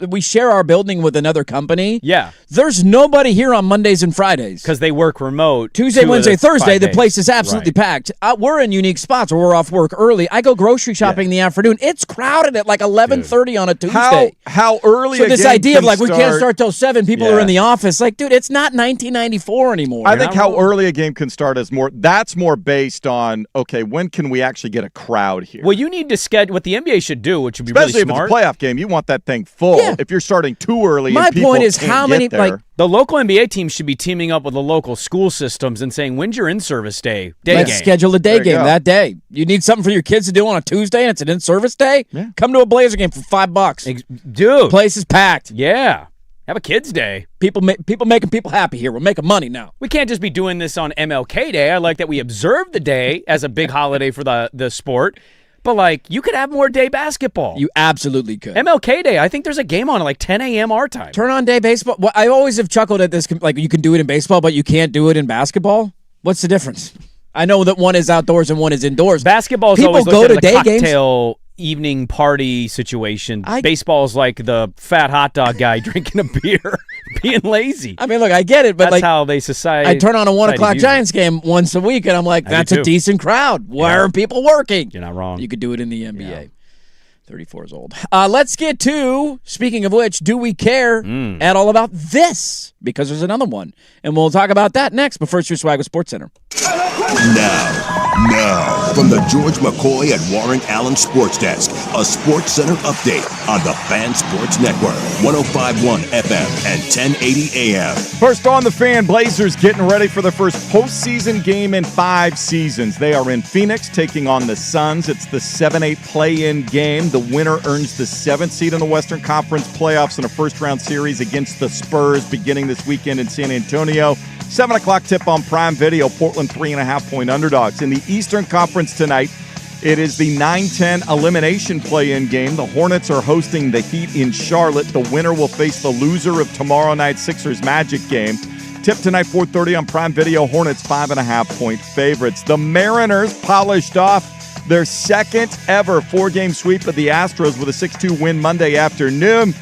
we share our building with another company. Yeah. There's nobody here on Mondays and Fridays. Because they work remote. Tuesday, Wednesday, Thursday, the place is absolutely packed. We're in unique spots where we're off work early. I go grocery shopping in the afternoon. It's crowded at like 11:30 on a Tuesday. How early? So this idea of we can't start till 7, people are in the office. Like, dude, it's not 1994 anymore. I think how early a game can start is that's more based on, okay, when can we actually get a crowd here? Well, you need to schedule what the NBA should do, which would be especially really smart. If it's a playoff game, you want that thing full. Yeah. If you're starting too early, my and people point is can't how get many there. The local NBA teams should be teaming up with the local school systems and saying, when's your in-service day? Let's game. schedule a day game that day. You need something for your kids to do on a Tuesday and it's an in-service day? Yeah. Come to a Blazer game for $5. Dude. Place is packed. Yeah. Have a kids' day. People making people happy here. We're making money now. We can't just be doing this on MLK Day. I like that we observe the day as a big holiday for the sport. But, you could have more day basketball. You absolutely could. MLK Day, I think there's a game on at 10 a.m. our time. Turn on day baseball. Well, I always have chuckled at this. You can do it in baseball, but you can't do it in basketball. What's the difference? I know that one is outdoors and one is indoors. Basketball is People always go looked to at as a day games. cocktail evening party situation. Baseball is like the fat hot dog guy drinking a beer, being lazy. I mean, look, I get it, but that's how they society. I turn on a 1 o'clock views it. Giants game once a week, and I'm like, that's a decent crowd. Why are people working? You're not wrong. You could do it in the NBA. Yeah. 34 is old. Let's get to, speaking of which, do we care at all about this? Because there's another one. And we'll talk about that next. But first, your Swag with Sports Center. Now, from the George McCoy and Warren Allen Sports Desk, a Sports Center update on the Fan Sports Network, 105.1 FM and 1080 AM. First on the Fan, Blazers getting ready for their first postseason game in 5 seasons. They are in Phoenix taking on the Suns. It's the 7-8 play-in game. The winner earns the 7th seed in the Western Conference playoffs in a first-round series against the Spurs beginning this weekend in San Antonio. 7 o'clock tip on Prime Video, Portland 3.5-point underdogs. In the Eastern Conference tonight, it is the 9-10 elimination play-in game. The Hornets are hosting the Heat in Charlotte. The winner will face the loser of tomorrow night's Sixers Magic game. Tip tonight, 4:30 on Prime Video, Hornets 5.5-point favorites. The Mariners polished off their second ever 4-game sweep of the Astros with a 6-2 win Monday afternoon.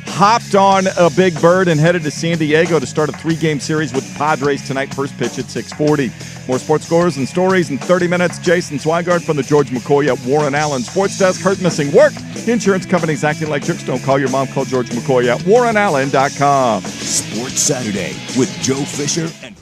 Hopped on a big bird and headed to San Diego to start a 3-game series with the Padres tonight. First pitch at 6:40. More sports scores and stories in 30 minutes. Jason Swigard from the George McCoy at Warren Allen Sports Desk. Hurt missing work. Insurance companies acting like jerks. Don't call your mom. Call George McCoy at warrenallen.com. Sports Saturday with Joe Fisher and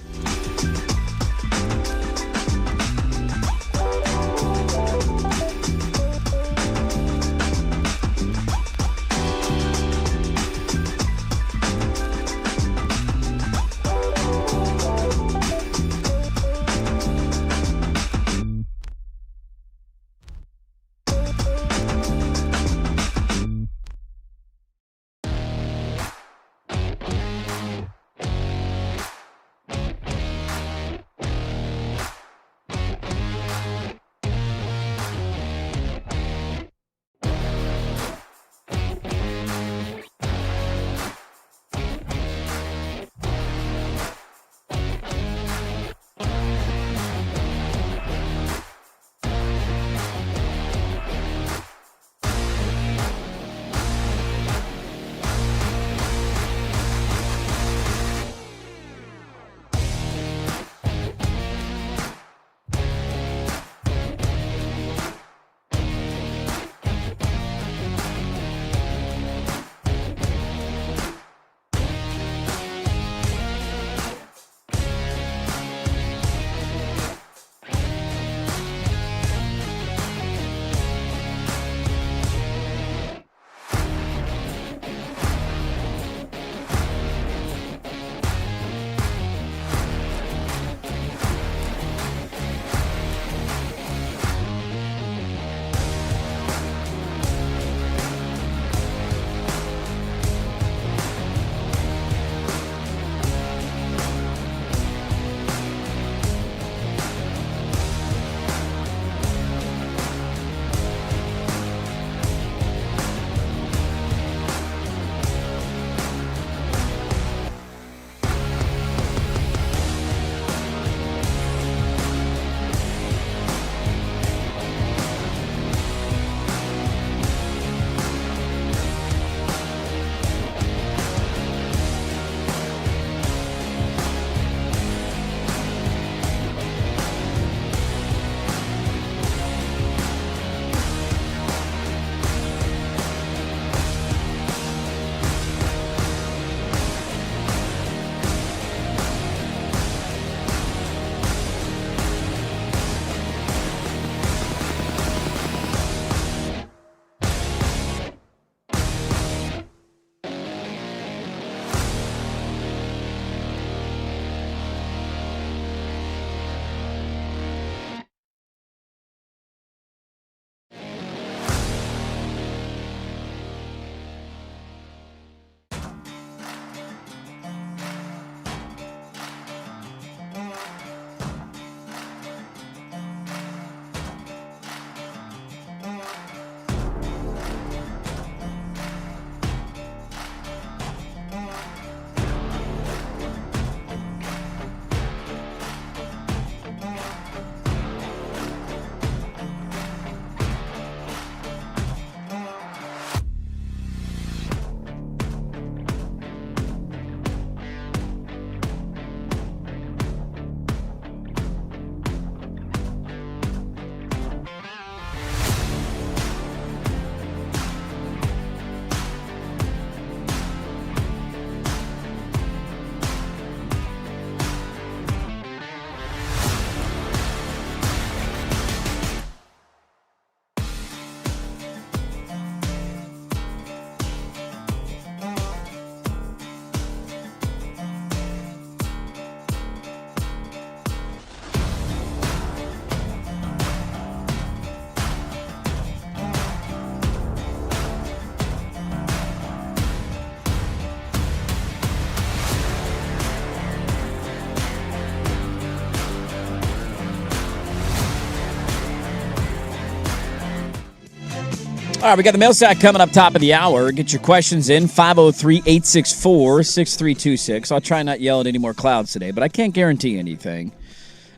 All right, we got the mail sack coming up top of the hour. Get your questions in, 503-864-6326. I'll try not yell at any more clouds today, but I can't guarantee anything.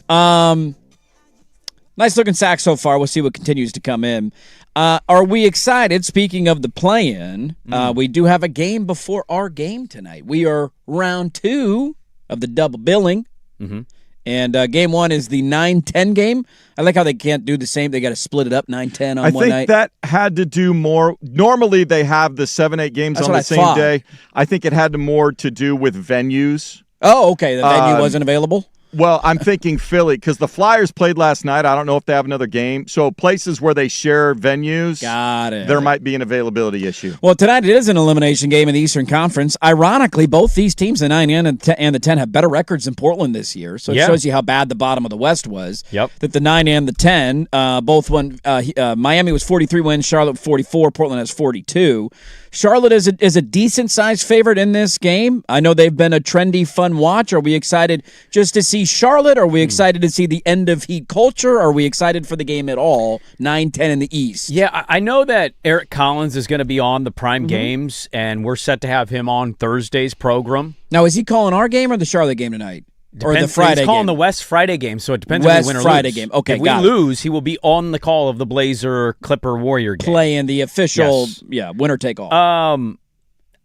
Nice looking sack so far. We'll see what continues to come in. Are we excited? Speaking of the play-in, we do have a game before our game tonight. We are round 2 of the double billing. Mm-hmm. And game 1 is the 9-10 game. I like how they can't do the same. They got to split it up 9-10 on one night. I think that had to do more. Normally, they have the 7-8 games on the same day. I think it had more to do with venues. Oh, okay. The venue wasn't available? Well, I'm thinking Philly because the Flyers played last night. I don't know if they have another game. So places where they share venues, got it. There might be an availability issue. Well, tonight it is an elimination game in the Eastern Conference. Ironically, both these teams, the 9 and the 10, have better records than Portland this year. So it shows you how bad the bottom of the West was. Yep. That the 9 and the 10 both won. Miami was 43 wins, Charlotte 44, Portland has 42. Charlotte is a decent-sized favorite in this game. I know they've been a trendy, fun watch. Are we excited just to see Charlotte? Are we excited to see the end of Heat culture? Are we excited for the game at all? 9-10 in the East. Yeah, I know that Eric Collins is going to be on the prime games, and we're set to have him on Thursday's program. Now, is he calling our game or the Charlotte game tonight? Depends, or the Friday game? He's calling the West Friday game, so it depends West if we win or Friday lose. Game. Okay, if we lose, he will be on the call of the Blazer Clipper Warrior game. Playing the official, winner take all.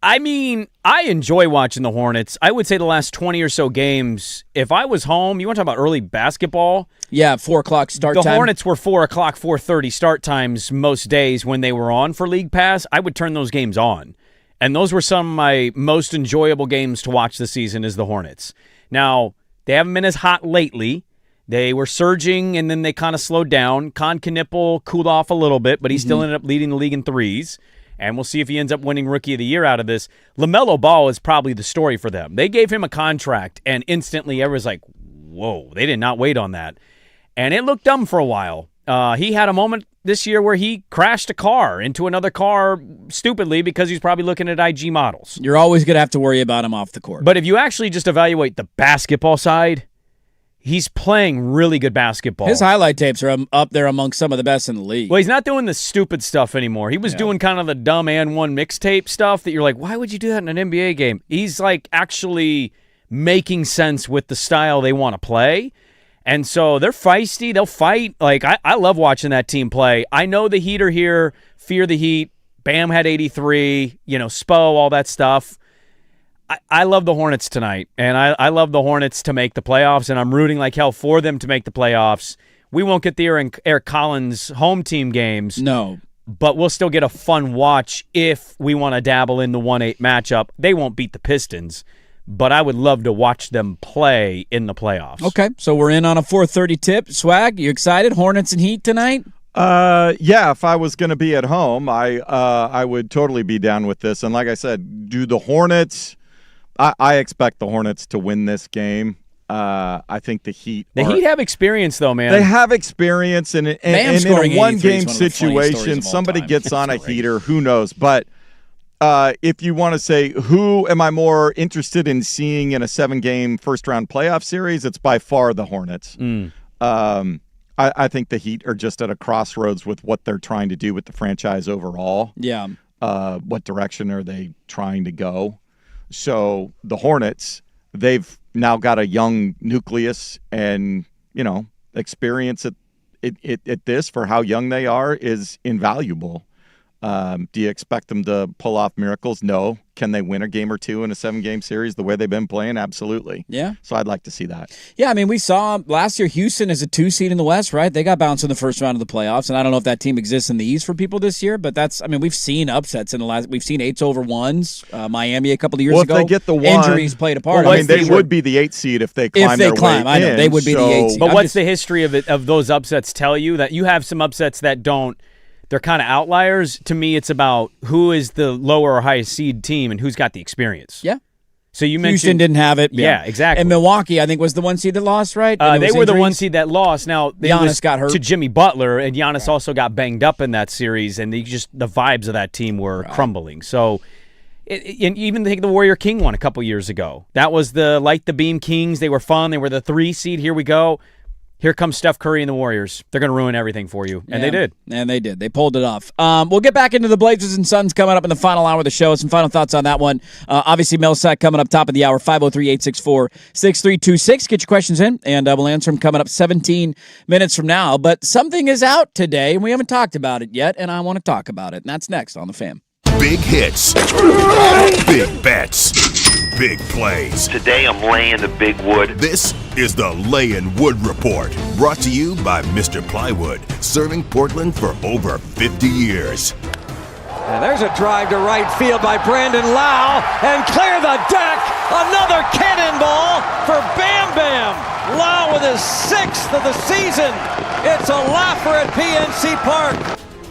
I mean, I enjoy watching the Hornets. I would say the last 20 or so games, if I was home, you want to talk about early basketball? Yeah, 4 o'clock start time. The Hornets were 4 o'clock, 4:30 start times most days when they were on for League Pass. I would turn those games on. And those were some of my most enjoyable games to watch this season is the Hornets. Now, they haven't been as hot lately. They were surging, and then they kind of slowed down. Con Knipple cooled off a little bit, but he still ended up leading the league in threes. And we'll see if he ends up winning Rookie of the Year out of this. LaMelo Ball is probably the story for them. They gave him a contract, and instantly everyone's like, whoa, they did not wait on that. And it looked dumb for a while. He had a moment this year where he crashed a car into another car stupidly because he's probably looking at IG models. You're always going to have to worry about him off the court. But if you actually just evaluate the basketball side, he's playing really good basketball. His highlight tapes are up there among some of the best in the league. Well, he's not doing the stupid stuff anymore. He was doing kind of the dumb and one mixtape stuff that you're like, why would you do that in an NBA game? He's like actually making sense with the style they want to play. And so they're feisty. They'll fight. Like, I love watching that team play. I know the Heat are here. Fear the Heat. Bam had 83. Spo, all that stuff. I love the Hornets tonight, and I love the Hornets to make the playoffs, and I'm rooting like hell for them to make the playoffs. We won't get the Eric Collins home team games. No. But we'll still get a fun watch if we want to dabble in the 1-8 matchup. They won't beat the Pistons, but I would love to watch them play in the playoffs. Okay, so we're in on a 4:30 tip. Swag, you excited? Hornets and Heat tonight? Yeah, if I was going to be at home, I would totally be down with this. And like I said, do the Hornets... I expect the Hornets to win this game. I think the Heat... The Heat have experience, though, man. They have experience, and in a one-game situation, somebody gets on a heater. Who knows? But if you want to say, who am I more interested in seeing in a 7-game first-round playoff series, it's by far the Hornets. I think the Heat are just at a crossroads with what they're trying to do with the franchise overall. Yeah. What direction are they trying to go? So the Hornets, they've now got a young nucleus, and experience at this for how young they are is invaluable. Do you expect them to pull off miracles? No. Can they win a game or two in a 7-game series the way they've been playing? Absolutely. Yeah. So I'd like to see that. Yeah, I mean, we saw last year Houston as a 2 seed in the West, right? They got bounced in the first round of the playoffs, and I don't know if that team exists in the East for people this year, but we've seen upsets in the last. We've seen 8-over-1s. Miami a couple of years ago. If they get the one, injuries played a part. They would be the 8 seed if they climb their way in. I know they would be the 8 seed. But what's the history of those upsets tell you? That you have some upsets that don't. They're kind of outliers. To me, it's about who is the lower or highest seed team and who's got the experience. Yeah. So you mentioned Houston didn't have it. Yeah, exactly. And Milwaukee, I think, was the 1 seed that lost, right? They were the 1 seed that lost. Now Giannis got hurt to Jimmy Butler, and Giannis also got banged up in that series, and the vibes of that team were crumbling. So, and even think the Warrior King one a couple years ago. That was the Light the Beam Kings. They were fun. They were the 3 seed. Here we go. here comes Steph Curry and the Warriors. They're going to ruin everything for you. And they did. And they did. They pulled it off. We'll get back into the Blazers and Suns coming up in the final hour of the show. Some final thoughts on that one. Obviously, Millsack coming up top of the hour, 503-864-6326. Get your questions in, and we'll answer them coming up 17 minutes from now. But something is out today, and we haven't talked about it yet, and I want to talk about it. And that's next on The Fan. Big hits, big bets, big plays. Today I'm laying the big wood. This is the Layin' Wood Report, brought to you by Mr. Plywood, serving Portland for over 50 years. And there's a drive to right field by Brandon Lau, and clear the deck. Another cannonball for Bam Bam. Lau with his 6th of the season. It's a laugher at PNC Park.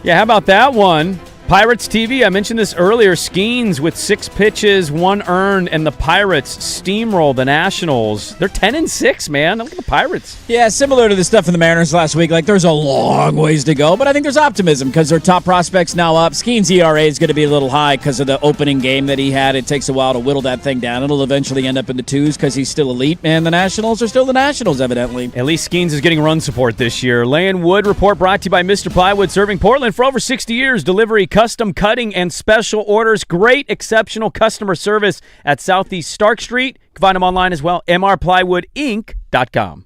Yeah, how about that one? Pirates TV, I mentioned this earlier. Skeens with 6 pitches, 1 earned, and the Pirates steamroll the Nationals. They're 10-6, man. Look at the Pirates. Yeah, similar to the stuff in the Mariners last week. Like, there's a long ways to go, but I think there's optimism because their top prospect's now up. Skeens' ERA is going to be a little high because of the opening game that he had. It takes a while to whittle that thing down. It'll eventually end up in the 2s because he's still elite, and the Nationals are still the Nationals, evidently. At least Skeens is getting run support this year. Layin' Wood Report brought to you by Mr. Plywood, serving Portland for over 60 years. Delivery, custom cutting, and special orders. Great, exceptional customer service at Southeast Stark Street. You can find them online as well, mrplywoodinc.com.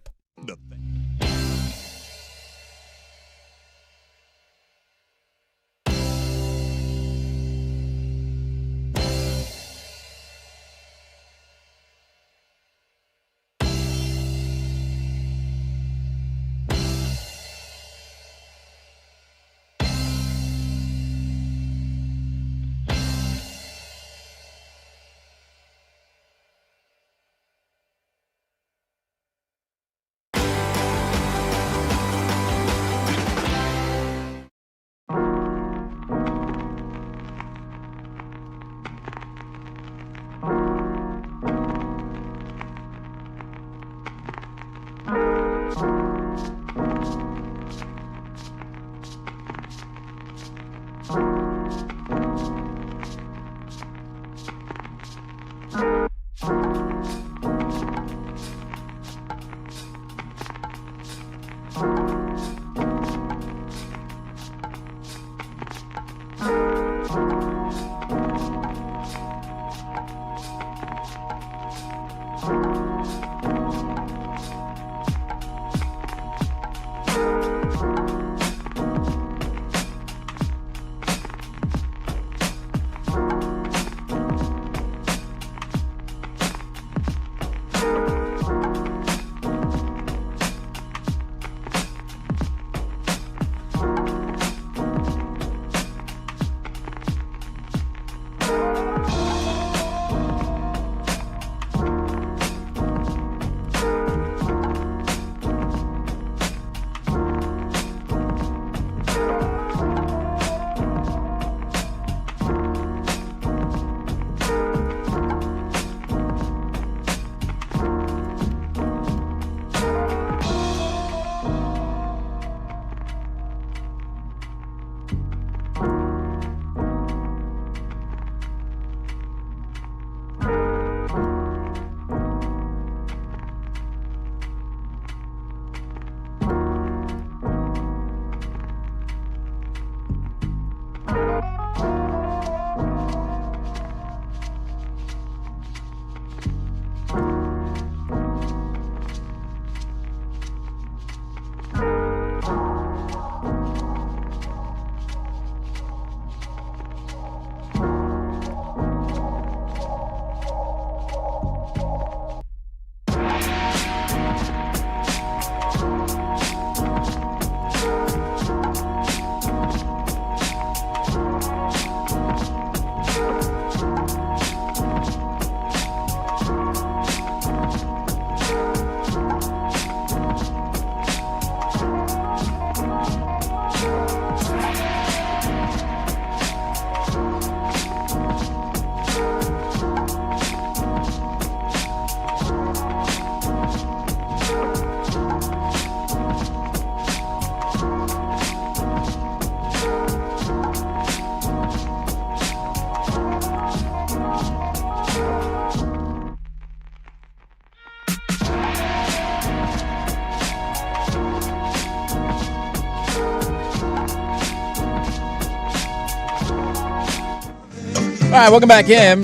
right, welcome back in.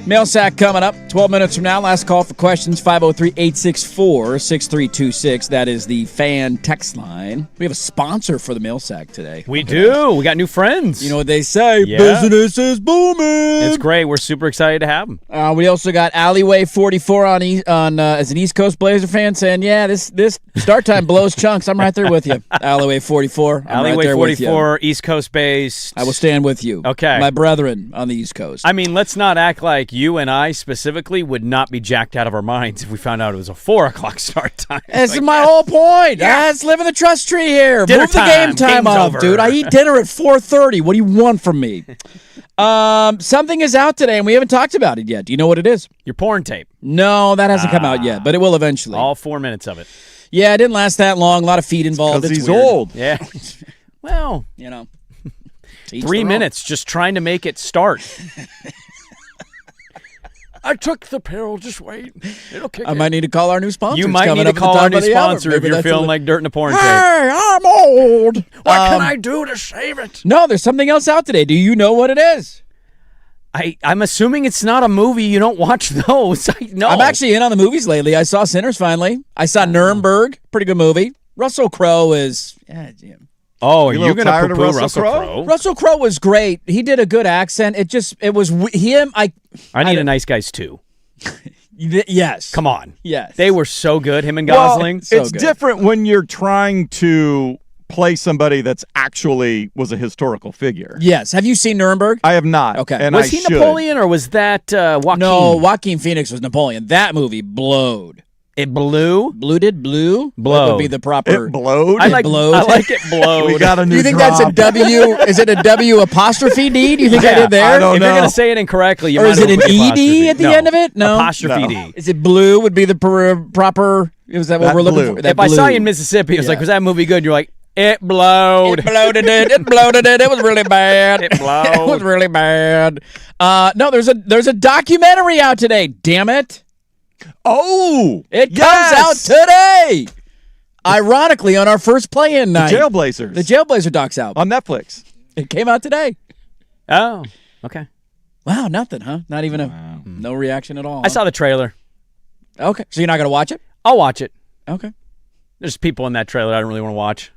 Mail sack coming up 12 minutes from now. Last call for questions, 503-864-6326. That is the fan text line. We have a sponsor for the mail sack today. We do. We got new friends. You know what they say? Yeah. Business is booming. It's great. We're super excited to have them. We also got Alleyway 44 on as an East Coast Blazer fan saying, yeah, this start time blows chunks. I'm right there with you. Alleyway 44. Alleyway 44, East Coast based. I will stand with you. Okay. My brethren on the East Coast. I mean, let's not act like you and I specifically would not be jacked out of our minds if we found out it was a 4 o'clock start time. This is my whole point. Let's live in the trust tree here. Dinner Move the time. game time Game's up, over. dude. I eat dinner at 4:30. What do you want from me? Something is out today, and we haven't talked about it yet. Do you know what it is? Your porn tape. No, that hasn't come out yet, but it will eventually. All 4 minutes of it. Yeah, it didn't last that long. A lot of feet involved. Because It's he's weird. old. Yeah. Well, 3 minutes just trying to make it start. I took the pill. Just wait. It'll kick in. I might need to call our new sponsor. You might need to call our new sponsor if you're feeling like dirt in a porn tape. Hey, I'm old. What can I do to save it? No, there's something else out today. Do you know what it is? I'm assuming it's not a movie. You don't watch those. No. I'm actually in on the movies lately. I saw Sinners finally. I saw Nuremberg. Pretty good movie. Russell Crowe is... Oh, are you going to tired of poo-poo Russell Crowe? Crowe? Russell Crowe was great. He did a good accent. It was him. I need a Nice Guys too. Yes. Come on. Yes. They were so good, him and Gosling. Well, it's different when you're trying to play somebody that's actually was a historical figure. Yes. Have you seen Nuremberg? I have not. Okay. And was I he should. Napoleon or was that Joaquin? No, Joaquin Phoenix was Napoleon. That movie blowed. It blew? Blue? That would be the proper... It blowed? I like it blowed. We got a new Do you think drop. that's a W? Is it a W apostrophe D? Do you think I did there? I don't If know. you're going to say it incorrectly, you Or might is as it well an put ED apostrophe. at the No. end of it? No. Apostrophe No. D. Is it blue would be the proper... Is that what That we're looking blue. for? That If I saw blue. you in Mississippi, it was Yeah. like, was that movie good? You're like, it blowed. It bloated it. It bloated it. It was really bad. It blowed. It was really bad. No, there's a documentary out today. Damn it! Oh! It comes yes! out today. Ironically, on our first play-in night, Jailblazers. the Jailblazer doc's out. On Netflix. It came out today. Oh, okay. Wow, nothing, huh? Not even no reaction at all. I saw the trailer. Okay, so you're not gonna watch it? I'll watch it. Okay. There's people in that trailer I don't really want to watch.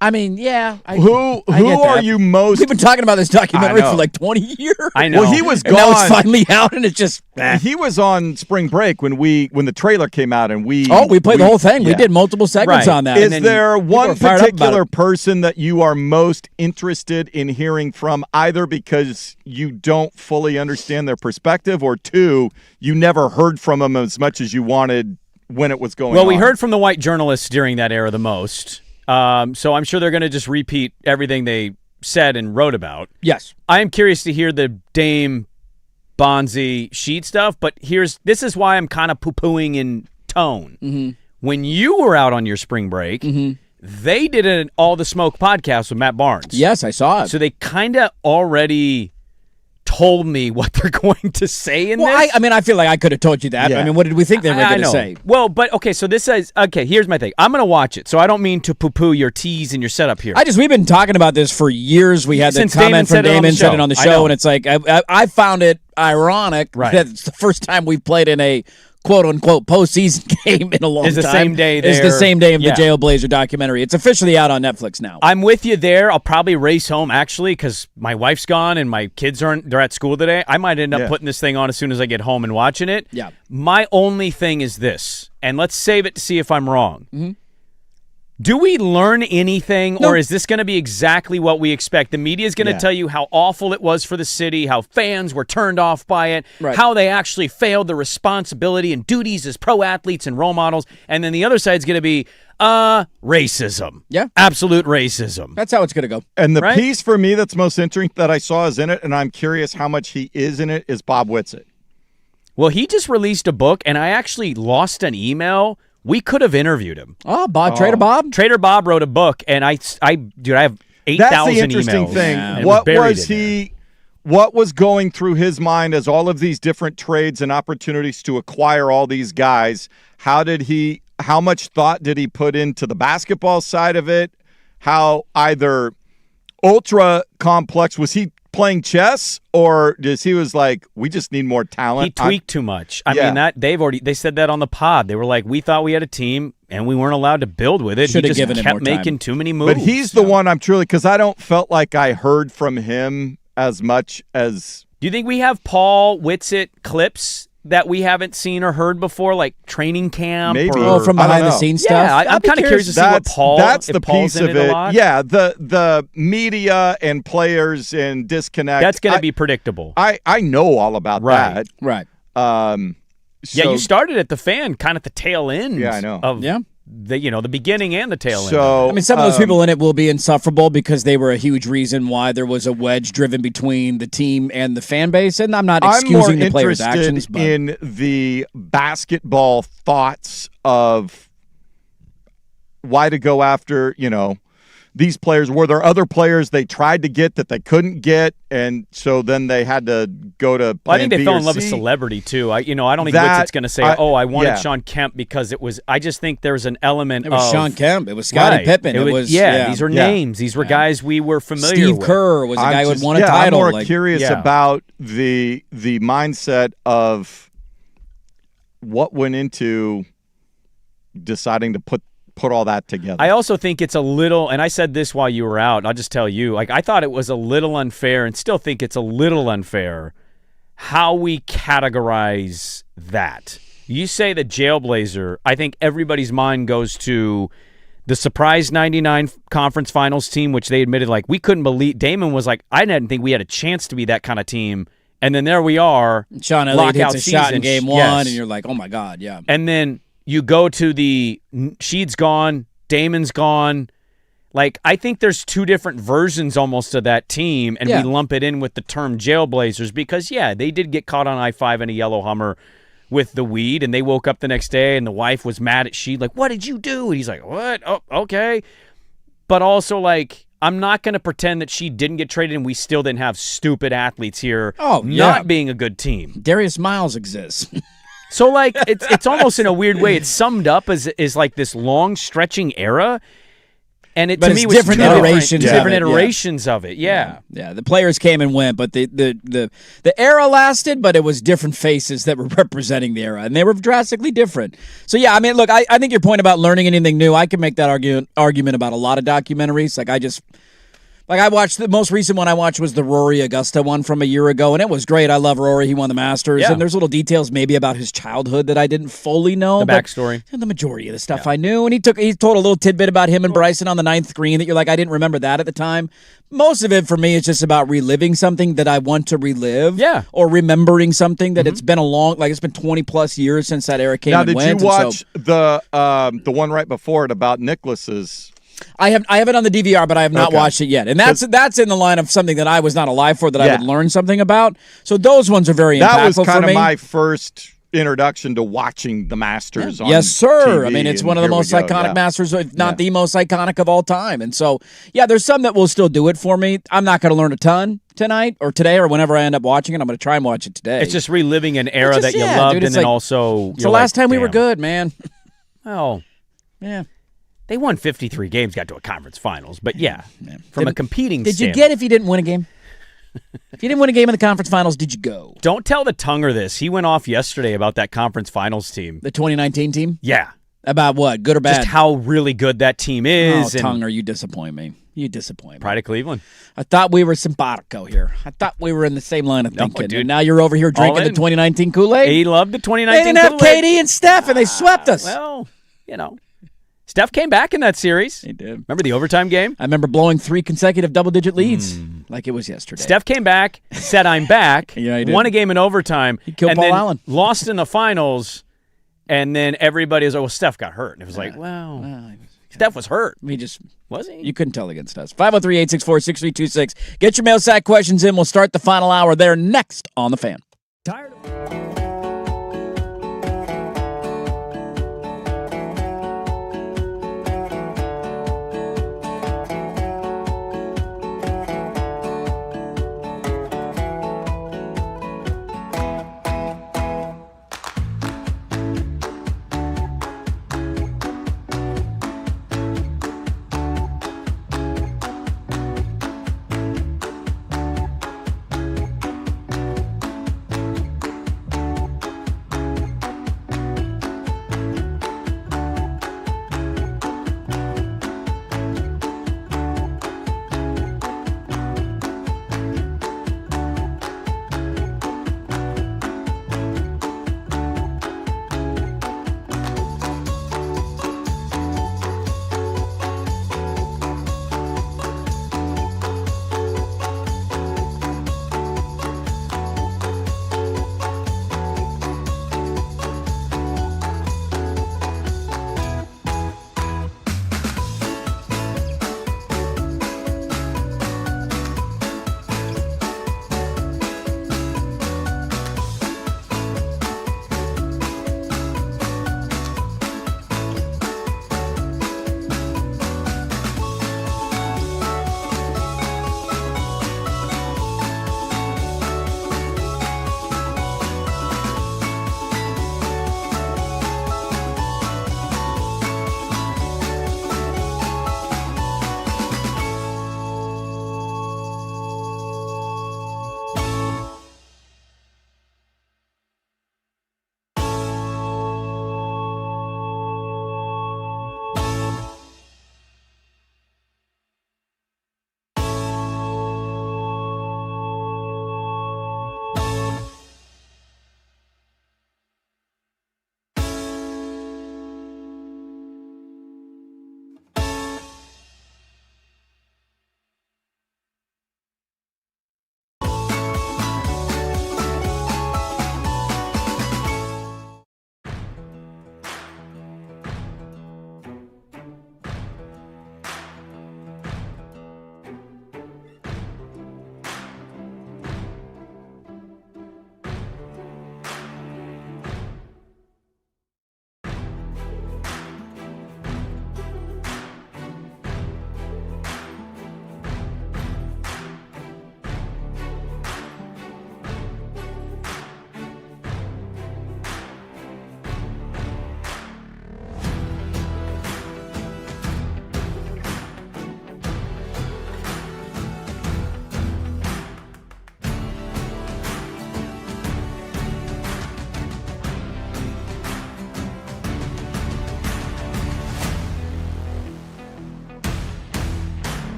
I mean, yeah. Who I get are that. you most... We've been talking about this documentary I know. for like 20 years. I know. Well, he was And gone. now it's finally out, and it's just... He was on spring break when the trailer came out, and we played the whole thing. We yeah. did multiple segments Right. on that. Is there one fired up about particular it. person that you are most interested in hearing from, either because you don't fully understand their perspective, or two, you never heard from them as much as you wanted when it was going on? Well, we heard from the white journalists during that era the most. So I'm sure they're going to just repeat everything they said and wrote about. Yes. I am curious to hear the Dame Bonzi Sheet stuff, but this is why I'm kind of poo-pooing in tone. Mm-hmm. When you were out on your spring break, they did an All the Smoke podcast with Matt Barnes. Yes, I saw it. So they kind of already told me what they're going to say in this. I mean, I feel like I could have told you that. Yeah. I mean, what did we think they were I going to know. say? Well, but okay, so this says, okay, here's my thing. I'm going to watch it, so I don't mean to poo-poo your tease and your setup here. We've been talking about this for years. We had the Since Damon comment from said it on the Damon, said show. it on the I show, know. and it's like, I found it ironic Right. that it's the first time we've played in a quote-unquote postseason game in a long time. It's the same day It's the there. same day of Yeah. the Jailblazer documentary. It's officially out on Netflix now. I'm with you there. I'll probably race home, actually, because my wife's gone and my kids they're at school today. I might end up putting this thing on as soon as I get home and watching it. Yeah. My only thing is this, and let's save it to see if I'm wrong. Mm-hmm. Do we learn anything, or is this going to be exactly what we expect? The media is going to tell you how awful it was for the city, how fans were turned off by it, how they actually failed the responsibility and duties as pro athletes and role models, and then the other side is going to be racism. Yeah. Absolute racism. That's how it's going to go. And the Right? piece for me that's most interesting that I saw is in it, and I'm curious how much he is in it, is Bob Whitsitt. Well, he just released a book, and I actually lost an email. We could have interviewed him. Oh, Trader Bob? Trader Bob wrote a book, and I have 8,000 That's the interesting emails. thing. and it What buried was in he? What was going through his mind as all of these different trades and opportunities to acquire all these guys? How much thought did he put into the basketball side of it? How either ultra complex was he playing chess, or just he was like, we just need more talent? He tweaked too much. I mean, that they said that on the pod. They were like, we thought we had a team and we weren't allowed to build with it. Should he have just given kept it more making time. too many moves. But he's the one I'm truly, because I don't felt like I heard from him as much as. Do you think we have Paul Whitsitt clips that we haven't seen or heard before, like training camp? Maybe. Or, from behind the scenes stuff? Yeah, I'm kind of curious to see what Paul. That's the Paul's piece in of it. it. A lot. Yeah, the media and players and disconnect. That's going to be predictable. I know all about that. Right. Yeah, you started at the Fan, kind of at the tail end. Yeah, I know. Of the beginning and the tail end. So I mean, some of those people in it will be insufferable because they were a huge reason why there was a wedge driven between the team and the fan base. And I'm not excusing the players' actions. I'm more interested in the basketball thoughts of why to go after, these players. Were there other players they tried to get that they couldn't get, and so then they had to go to plan I think they B fell or in love C? with celebrity too. I don't think Whitsitt's going to say, I wanted Sean Kemp because it was. I just think there's an element It was of Sean Kemp. It was Scottie Pippen. It was these are names. These were guys we were familiar Steve with. Kerr was a guy who had won a I'm title. more curious about the mindset of what went into deciding to put all that together. I also think it's a little, and I said this while you were out, I'll just tell you, I thought it was a little unfair and still think it's a little unfair how we categorize that. You say the Jailblazer, I think everybody's mind goes to the surprise 99 conference finals team, which they admitted, we couldn't believe. Damon was like, I didn't think we had a chance to be that kind of team. And then there we are. Sean Elliott hits a shot in game one, yes. and you're like, oh, my God, yeah. And then you go to the Sheed's gone, Damon's gone. I think there's two different versions almost of that team, and we lump it in with the term Jailblazers because, they did get caught on I-5 in a yellow Hummer with the weed, and they woke up the next day, and the wife was mad at Sheed, what did you do? And he's like, what? Oh, okay. But also, I'm not going to pretend that she didn't get traded and we still didn't have stupid athletes here not being a good team. Darius Miles exists. So, it's almost in a weird way. It's summed up as this long stretching era, and to me, it was different iterations of it. Yeah. The players came and went, but the era lasted, but it was different faces that were representing the era, and they were drastically different. So, I mean, look, I think your point about learning anything new, I can make that argument about a lot of documentaries. I watched, the most recent one I watched was the Rory Augusta one from a year ago, and it was great. I love Rory. He won the Masters, and there's little details maybe about his childhood that I didn't fully know. The backstory. The majority of the stuff I knew, and he told a little tidbit about him and Bryson on the 9th green that you're like, I didn't remember that at the time. Most of it for me is just about reliving something that I want to relive, or remembering something that it's been it's been 20-plus years since that era came and went. Now, did you watch the one right before it about Nicholas's? I have it on the DVR, but I have not watched it yet. And that's in the line of something that I was not alive for that I would learn something about. So those ones are very impactful for me. That was kind of my first introduction to watching the Masters on Yes, sir. TV, I mean, it's one of the most iconic Masters, if not the most iconic of all time. And so, there's some that will still do it for me. I'm not going to learn a ton tonight or today or whenever I end up watching it. I'm going to try and watch it today. It's just reliving an era that you loved, dude, and then also it's the last time we were good, man. Oh. Yeah. They won 53 games, got to a conference finals. But, from a competing standpoint. Did you get if you didn't win a game? If you didn't win a game in the conference finals, did you go? Don't tell the Tunger this. He went off yesterday about that conference finals team. The 2019 team? Yeah. About what? Good or bad? Just how really good that team is. Oh, Tunger, you disappoint me. You disappoint me. Pride of Cleveland. I thought we were simpatico here. I thought we were in the same line of thinking. Dude. And now you're over here drinking the 2019 Kool-Aid? He loved the 2019 They didn't have Kool-Aid. KD and Steph, and they swept us. Well, Steph came back in that series. He did. Remember the overtime game? I remember blowing 3 consecutive double-digit leads like it was yesterday. Steph came back, said, I'm back, he did. Won a game in overtime, He killed and Paul then Allen. lost in the finals, and then everybody was like, well, Steph got hurt. And it was like, Steph was hurt. Was he? You couldn't tell against us. 503-864-6326. Get your mail sack questions in. We'll start the final hour there next on The Fan. Tired of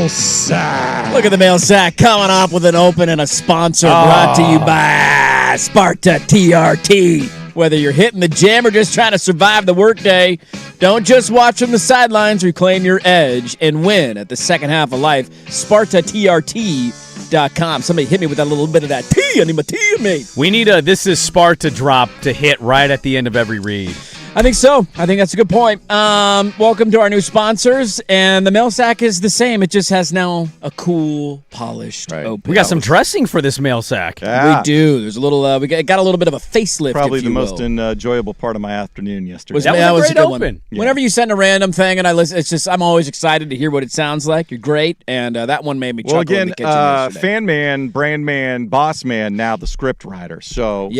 Mail sack. Look at the mail sack coming up with an open and a sponsor brought to you by Sparta TRT. Whether you're hitting the gym or just trying to survive the workday, don't just watch from the sidelines. Reclaim your edge and win at the second half of life. SpartaTRT.com. Somebody hit me with a little bit of that tea. I need my tea, mate. We need a This Is Sparta drop to hit right at the end of every read. I think so. I think that's a good point. Welcome to our new sponsors, and the mail sack is the same. It just has now a cool, polished open. We got some dressing for this mail sack. Yeah. We do. There's a little. We got a little bit of a facelift. Probably if the you most will. enjoyable part of my afternoon yesterday. That was a great open. One. Yeah. Whenever you send a random thing and I listen, it's just I'm always excited to hear what it sounds like. You're great, and that one made me chuckle in the kitchen yesterday. Fan man, brand man, boss man, now the script writer. So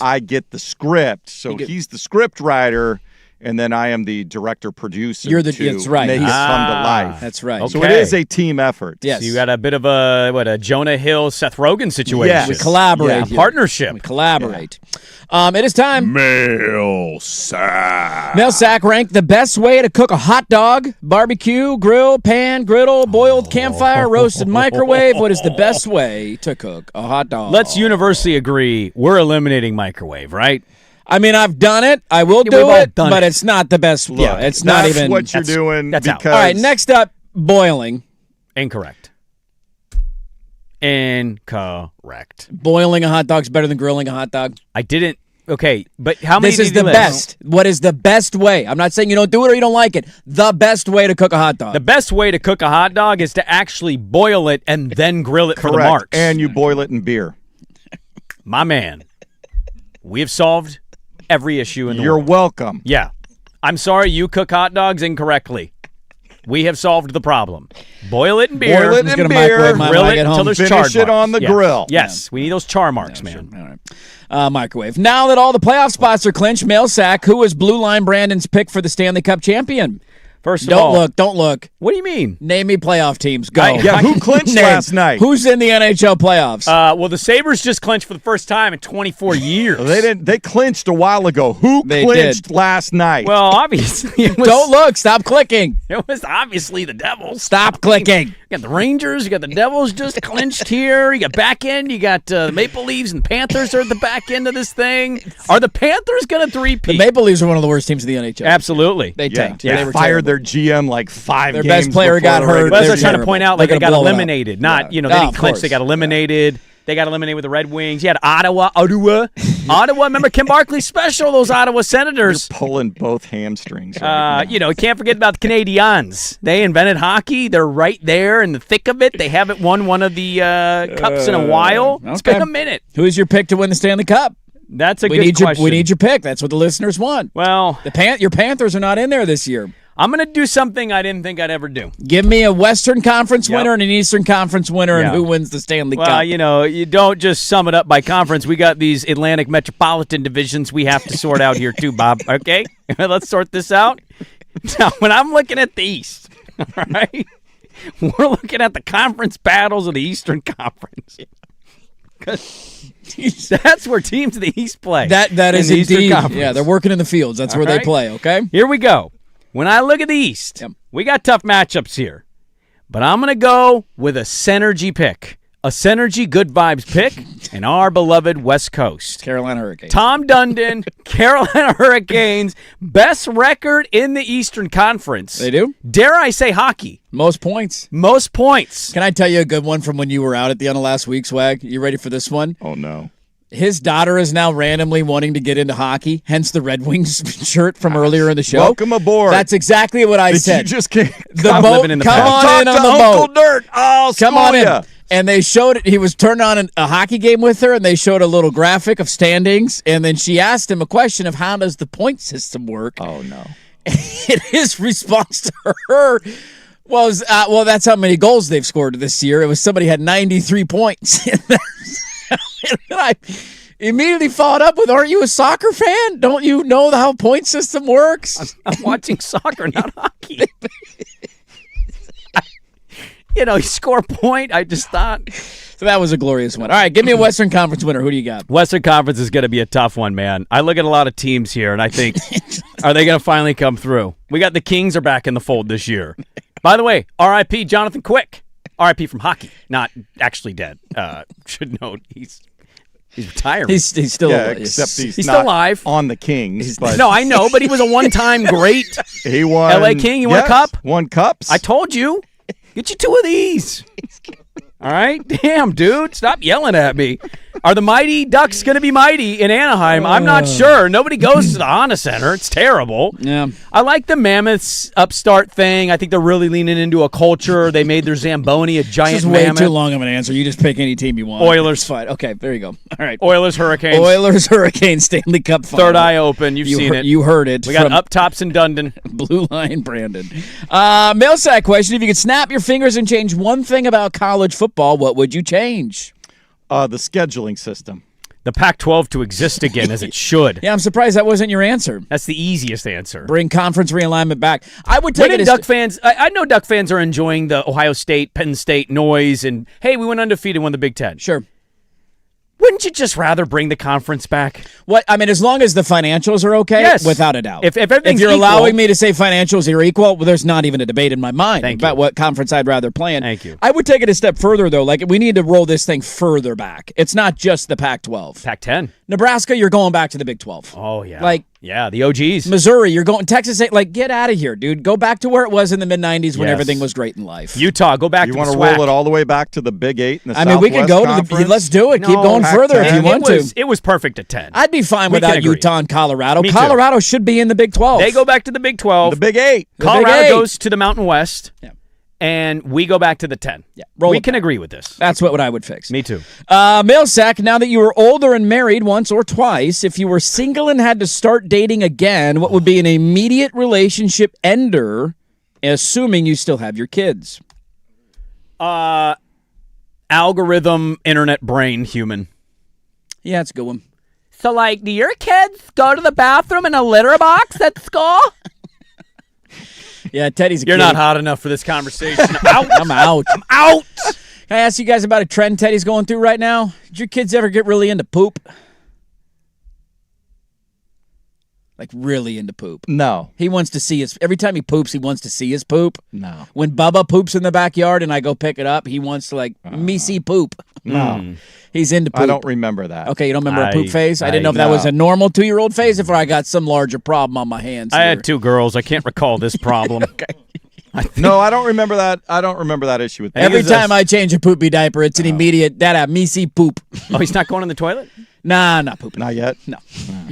I get the script. So he's the script writer. And then I am the director-producer that's right. Make it come to life. That's right. Okay. So it is a team effort. Yes. So you got a bit of a Jonah Hill, Seth Rogen situation. Yes. We collaborate. Yeah, partnership. We collaborate. Yeah. It is time. Mail sack. Mail sack ranked the best way to cook a hot dog, barbecue, grill, pan, griddle, boiled campfire, roasted microwave. What is the best way to cook a hot dog? Let's universally agree we're eliminating microwave, right? I mean, I've done it. I will do it, but it's not the best. Look, yeah, it's not even what you're doing. That's out. Because all right, next up, boiling. Incorrect. Incorrect. Boiling a hot dog's better than grilling a hot dog. I didn't. Okay, but how many? This is the best. What is the best way? I'm not saying you don't do it or you don't like it. The best way to cook a hot dog. The best way to cook a hot dog is to actually boil it and then grill it for the correct. marks. And you boil it in beer. My man, we have solved every issue in the You're world. welcome. Yeah. I'm sorry you cook hot dogs incorrectly. We have solved the problem. Boil it in beer. Boil it Who's in gonna beer. microwave my Grill mic it at until home? there's Finish char it marks. on the Yeah. grill. Yes, we need those char marks, man. All right. Microwave. Now that all the playoff spots are clinched, mail sack, who is Blue Line Brandon's pick for the Stanley Cup champion? First of all, Don't look. What do you mean? Name me playoff teams. Go. Yeah, who clinched last night? Who's in the NHL playoffs? Well, the Sabres just clinched for the first time in 24 years. They didn't. They clinched a while ago. Who clinched last night? Well, obviously, it was, Don't look. Stop clicking. It was obviously the Devils. Stop clicking. You got the Rangers. You got the Devils just clinched here. You got back end. You got the Maple Leafs and Panthers are at the back end of this thing. Are the Panthers going to three-peat? The Maple Leafs are one of the worst teams in the NHL. Absolutely. They tanked. They were fired terrible. their GM like 5 Their games best player got before the hurt. Well, Raiders. that's what I'm trying to point out. Like They're they got gonna blow it up. eliminated. Not, they of didn't clinch. course. They got eliminated. They got eliminated with the Red Wings. You had Ottawa. Remember Kim Barkley's special? Those Ottawa Senators. You're pulling both hamstrings. Right now. You can't forget about the Canadiens. They invented hockey. They're right there in the thick of it. They haven't won one of the cups in a while. It's been a minute. Who is your pick to win the Stanley Cup? That's a good question. We need your pick. That's what the listeners want. Well, your Panthers are not in there this year. I'm going to do something I didn't think I'd ever do. Give me a Western Conference winner and an Eastern Conference winner, and who wins the Stanley Cup. Well, you don't just sum it up by conference. We got these Atlantic metropolitan divisions we have to sort out here too, Bob. Okay? Let's sort this out. Now, when I'm looking at the East, all right, we're looking at the conference battles of the Eastern Conference. That's where teams of the East play. That is the Eastern indeed. Conference. Yeah, they're working in the fields. That's where they play, okay? Here we go. When I look at the East, we got tough matchups here. But I'm going to go with a Synergy pick. A Synergy good vibes pick in our beloved West Coast. Carolina Hurricanes. Tom Dundon, Carolina Hurricanes, best record in the Eastern Conference. They do? Dare I say hockey? Most points. Most points. Can I tell you a good one from when you were out at the end of last week, Swag? You ready for this one? Oh, no. His daughter is now randomly wanting to get into hockey, hence the Red Wings shirt from earlier in the show. Welcome aboard. That's exactly what I said. You just can't. The boat, living in the come past. on in Talk on to the Uncle boat. Dirt. I'll Come school on in. ya. And they showed it. He was turned on a hockey game with her, and they showed a little graphic of standings. And then she asked him a question of how does the point system work? Oh, no. And his response to her was, well, that's how many goals they've scored this year. It was somebody had 93 points. And I immediately followed up with, aren't you a soccer fan? Don't you know how point system works? I'm watching soccer, not hockey. You score a point. I just thought. So that was a glorious one. All right, give me a Western Conference winner. Who do you got? Western Conference is going to be a tough one, man. I look at a lot of teams here, and I think, are they going to finally come through? We got the Kings are back in the fold this year. By the way, R.I.P. Jonathan Quick. R.I.P. from hockey, not actually dead. Should note he's retiring. He's still alive. Except he's still not alive on the Kings. But no, I know, but he was a one-time great. He won LA King. He won a cup. Won cups. I told you. Get you 2 of these. All right? Damn, dude. Stop yelling at me. Are the Mighty Ducks going to be mighty in Anaheim? I'm not sure. Nobody goes to the Honda Center. It's terrible. Yeah. I like the Mammoths upstart thing. I think they're really leaning into a culture. They made their Zamboni a giant This is way mammoth. too long of an answer. You just pick any team you want. Oilers. It's fine. Okay, there you go. All right. Oilers, Hurricanes. Oilers, Hurricanes, Stanley Cup final. Third Eye Open. You've seen it. You heard it. We got from Up Tops in Dundon. Blue Line Brandon. Mail sack question. If you could snap your fingers and change one thing about college football, what would you change? The scheduling system. The Pac-12 to exist again as it should. Yeah, I'm surprised that wasn't your answer. That's the easiest answer. Bring conference realignment back. I would take When it as Duck fans, I know Duck fans are enjoying the Ohio State, Penn State noise, and hey, we went undefeated, won the Big Ten. Sure. Wouldn't you just rather bring the conference back? What I mean, as long as the financials are okay, Yes. without a doubt. If everything's you're equal- allowing me to say financials are equal, well, there's not even a debate in my mind about what conference I'd rather play in. Thank you. I would take it a step further, though. Like, we need to roll this thing further back. It's not just the Pac-12. Pac-10. Nebraska, you're going back to the Big 12. Oh, yeah. Like, yeah, the OGs. Missouri, you're going Texas. Like, get out of here, dude. Go back to where it was in the mid-'90s when Yes. everything was great in life. Utah, go back You to want the to SWAC. roll it all the way back to the Big 8 in the I mean, we can Southwest go to the. Conference? Let's do it. Keep No, going further if you want to. It was perfect at 10. I'd be fine We without can agree. Utah and Colorado. Me too. Colorado should be in the Big 12. They go back to the Big 12. The Big 8. The Colorado Big 8. goes to the Mountain West. Yeah. And we go back to the 10. Yeah, roll we it can back. agree with this. That's what I would fix. Me too. Mail sack, now that you were older and married once or twice, if you were single and had to start dating again, what would be an immediate relationship ender, assuming you still have your kids? Algorithm, internet brain, human. Yeah, it's a good one. So, like, do your kids go to the bathroom in a litter box at school? Yeah, Teddy's a You're kid. not hot enough for this conversation. I'm out. I'm out. I'm out. Can I ask you guys about a trend Teddy's going through right now? Did your kids ever get really into poop? Like, really into poop? No. He wants to see his... Every time he poops, he wants to see his poop. No. When Bubba poops in the backyard and I go pick it up, he wants to, like, me see poop. No. He's into poop. I don't remember that. Okay, you don't remember a poop phase? I didn't know if that no. was a normal 2-year-old phase or if I got some larger problem on my hands. I here. had 2 girls. I can't recall this problem. No, I don't remember that. I don't remember that issue with that. Every time I change a poopy diaper, it's an immediate, Dada, me see poop. Oh, he's not going in the toilet? Nah, not pooping. Not yet? No.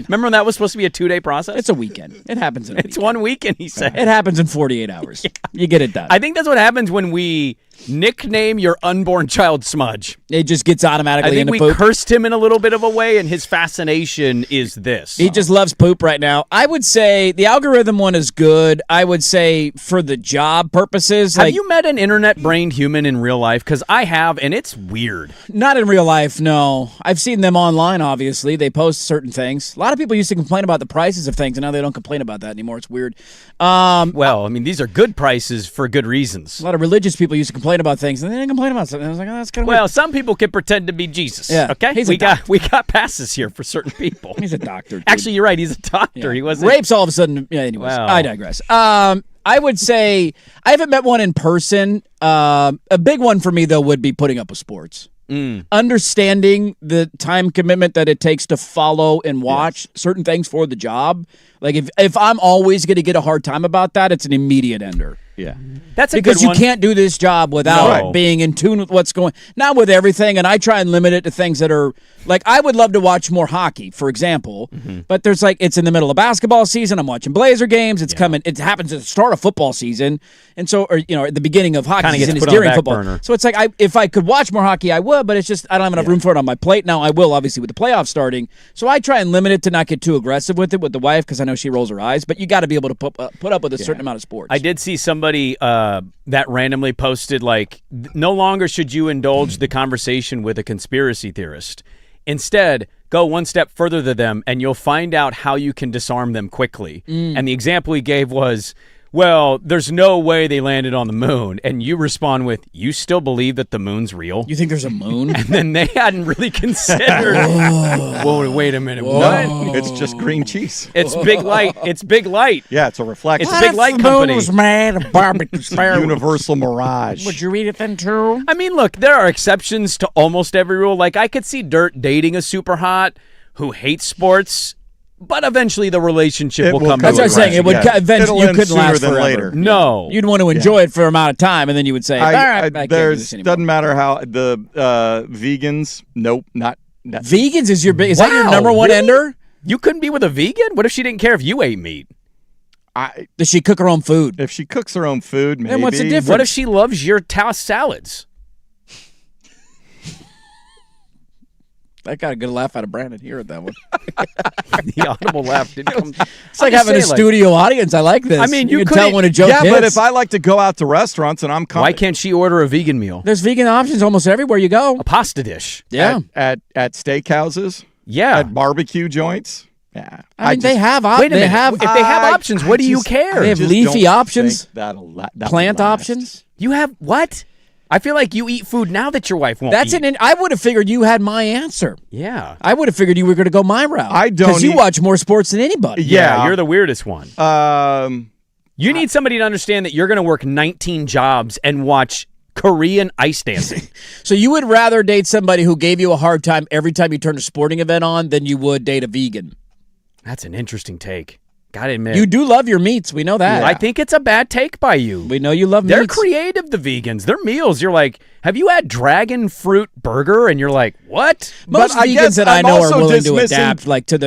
Remember when that was supposed to be a 2-day process? It's a weekend. It happens in a It's weekend. 1 weekend, he said. It happens in 48 hours. Yeah. You get it done. I think that's what happens when we nickname your unborn child Smudge. It just gets I automatically think into we poop. cursed him in a little bit of a way, and his fascination is this. He just loves poop right now. I would say the algorithm one is good. I would say for the job purposes. Have you met an internet-brained human in real life? Because I have, and it's weird. Not in real life, no. I've seen them online, obviously. They post certain things. A lot of people used to complain about the prices of things, and now they don't complain about that anymore. It's weird. Well, I mean, these are good prices for good reasons. A lot of religious people used to complain about things, and they didn't complain about something. I was like, oh, that's kind of Well, weird. some people can pretend to be Jesus. Yeah, Okay? he's a We got passes here for certain people. He's a doctor. Dude. Actually, you're right. He's a doctor. Yeah. He wasn't. Rapes all of a sudden. Yeah, anyways, Wow. I digress. I would say I haven't met one in person. A big one for me, though, would be putting up with sports. Understanding the time commitment that it takes to follow and watch certain things for the job. Like, if I'm always going to get a hard time about that, it's an immediate ender. Yeah. That's a Because good you one. can't do this job without No. being in tune with what's going. Not with everything, and I try and limit it to things that are like I would love to watch more hockey, for example. But there's like it's in the middle of basketball season. I'm watching Blazer games. It's coming. It happens at the start of football season, and so or at the beginning of hockey Kinda season gets is put on the during back football. burner. So it's like if I could watch more hockey, I would. But it's just I don't have enough room for it on my plate now. I will obviously with the playoffs starting. So I try and limit it to not get too aggressive with it with the wife because I know she rolls her eyes. But you got to be able to put up with a certain amount of sports. I did see somebody that randomly posted, like, no longer should you indulge the conversation with a conspiracy theorist. Instead, go one step further than them, and you'll find out how you can disarm them quickly. And the example he gave was, well, there's no way they landed on the moon. And you respond with, you still believe that the moon's real? You think there's a moon? And then they hadn't really considered. Whoa, wait a minute. No, What? it's just green cheese. It's big light. It's big light. Yeah, it's a reflection. It's a big light company. was made of barbecue sparrows. Universal mirage. Would you eat it then too? I mean, look, there are exceptions to almost every rule. Like, I could see Dirt dating a super hot who hates sports, but eventually the relationship will come to That's what I'm saying. It would eventually. You couldn't last than forever. later. No. You'd want to enjoy it for an amount of time, and then you would say, all right, I can't do this anymore. Doesn't matter how the vegans, nope, not. Vegans is is that your number one really? ender? You couldn't be with a vegan? What if she didn't care if you ate meat? Does she cook her own food? If she cooks her own food, maybe. Then what's the difference? What if she loves your tossed salads? I got a good laugh out of Brandon here at that one. The audible laugh didn't come. It's like having a studio audience. I like this. I mean, you can tell when a joke hits. but if I like to go out to restaurants and I'm why can't she order a vegan meal? There's vegan options almost everywhere you go. A pasta dish. Yeah. At steakhouses. Yeah. At barbecue joints. Yeah. I mean, they have options. Wait a minute. If they have options, what do you care? They have leafy options. That'll plant options. You have what? I feel like you eat food now that your wife won't eat. I would have figured you had my answer. Yeah. I would have figured you were going to go my route. I don't. Because you watch more sports than anybody. Yeah, you're the weirdest one. You need somebody to understand that you're going to work 19 jobs and watch Korean ice dancing. So you would rather date somebody who gave you a hard time every time you turned a sporting event on than you would date a vegan? That's an interesting take. Gotta admit. You do love your meats. We know that. I think it's a bad take by you. We know you love meats. They're creative, the vegans. Their meals, you're like, have you had dragon fruit burger? And you're like, what? Most vegans that I know are willing to adapt.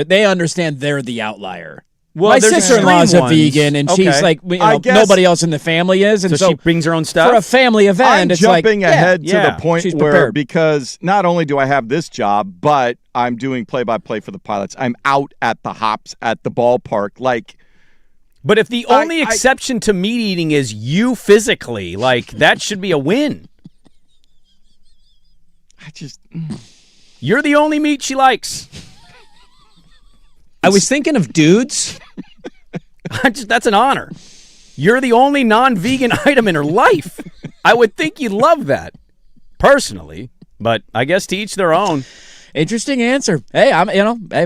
They understand they're the outlier. Well, my sister-in-law is a vegan, and she's like, nobody else in the family is, and so she brings her own stuff for a family event. I'm it's jumping ahead to the point she's where prepared. because not only do I have this job, but I'm doing play-by-play for the pilots. I'm out at the hops at the ballpark, But if the only exception to meat eating is you physically, that should be a win. You're the only meat she likes. I was thinking of dudes. That's an honor. You're the only non-vegan item in her life. I would think you'd love that, personally. But I guess to each their own. Interesting answer. Hey,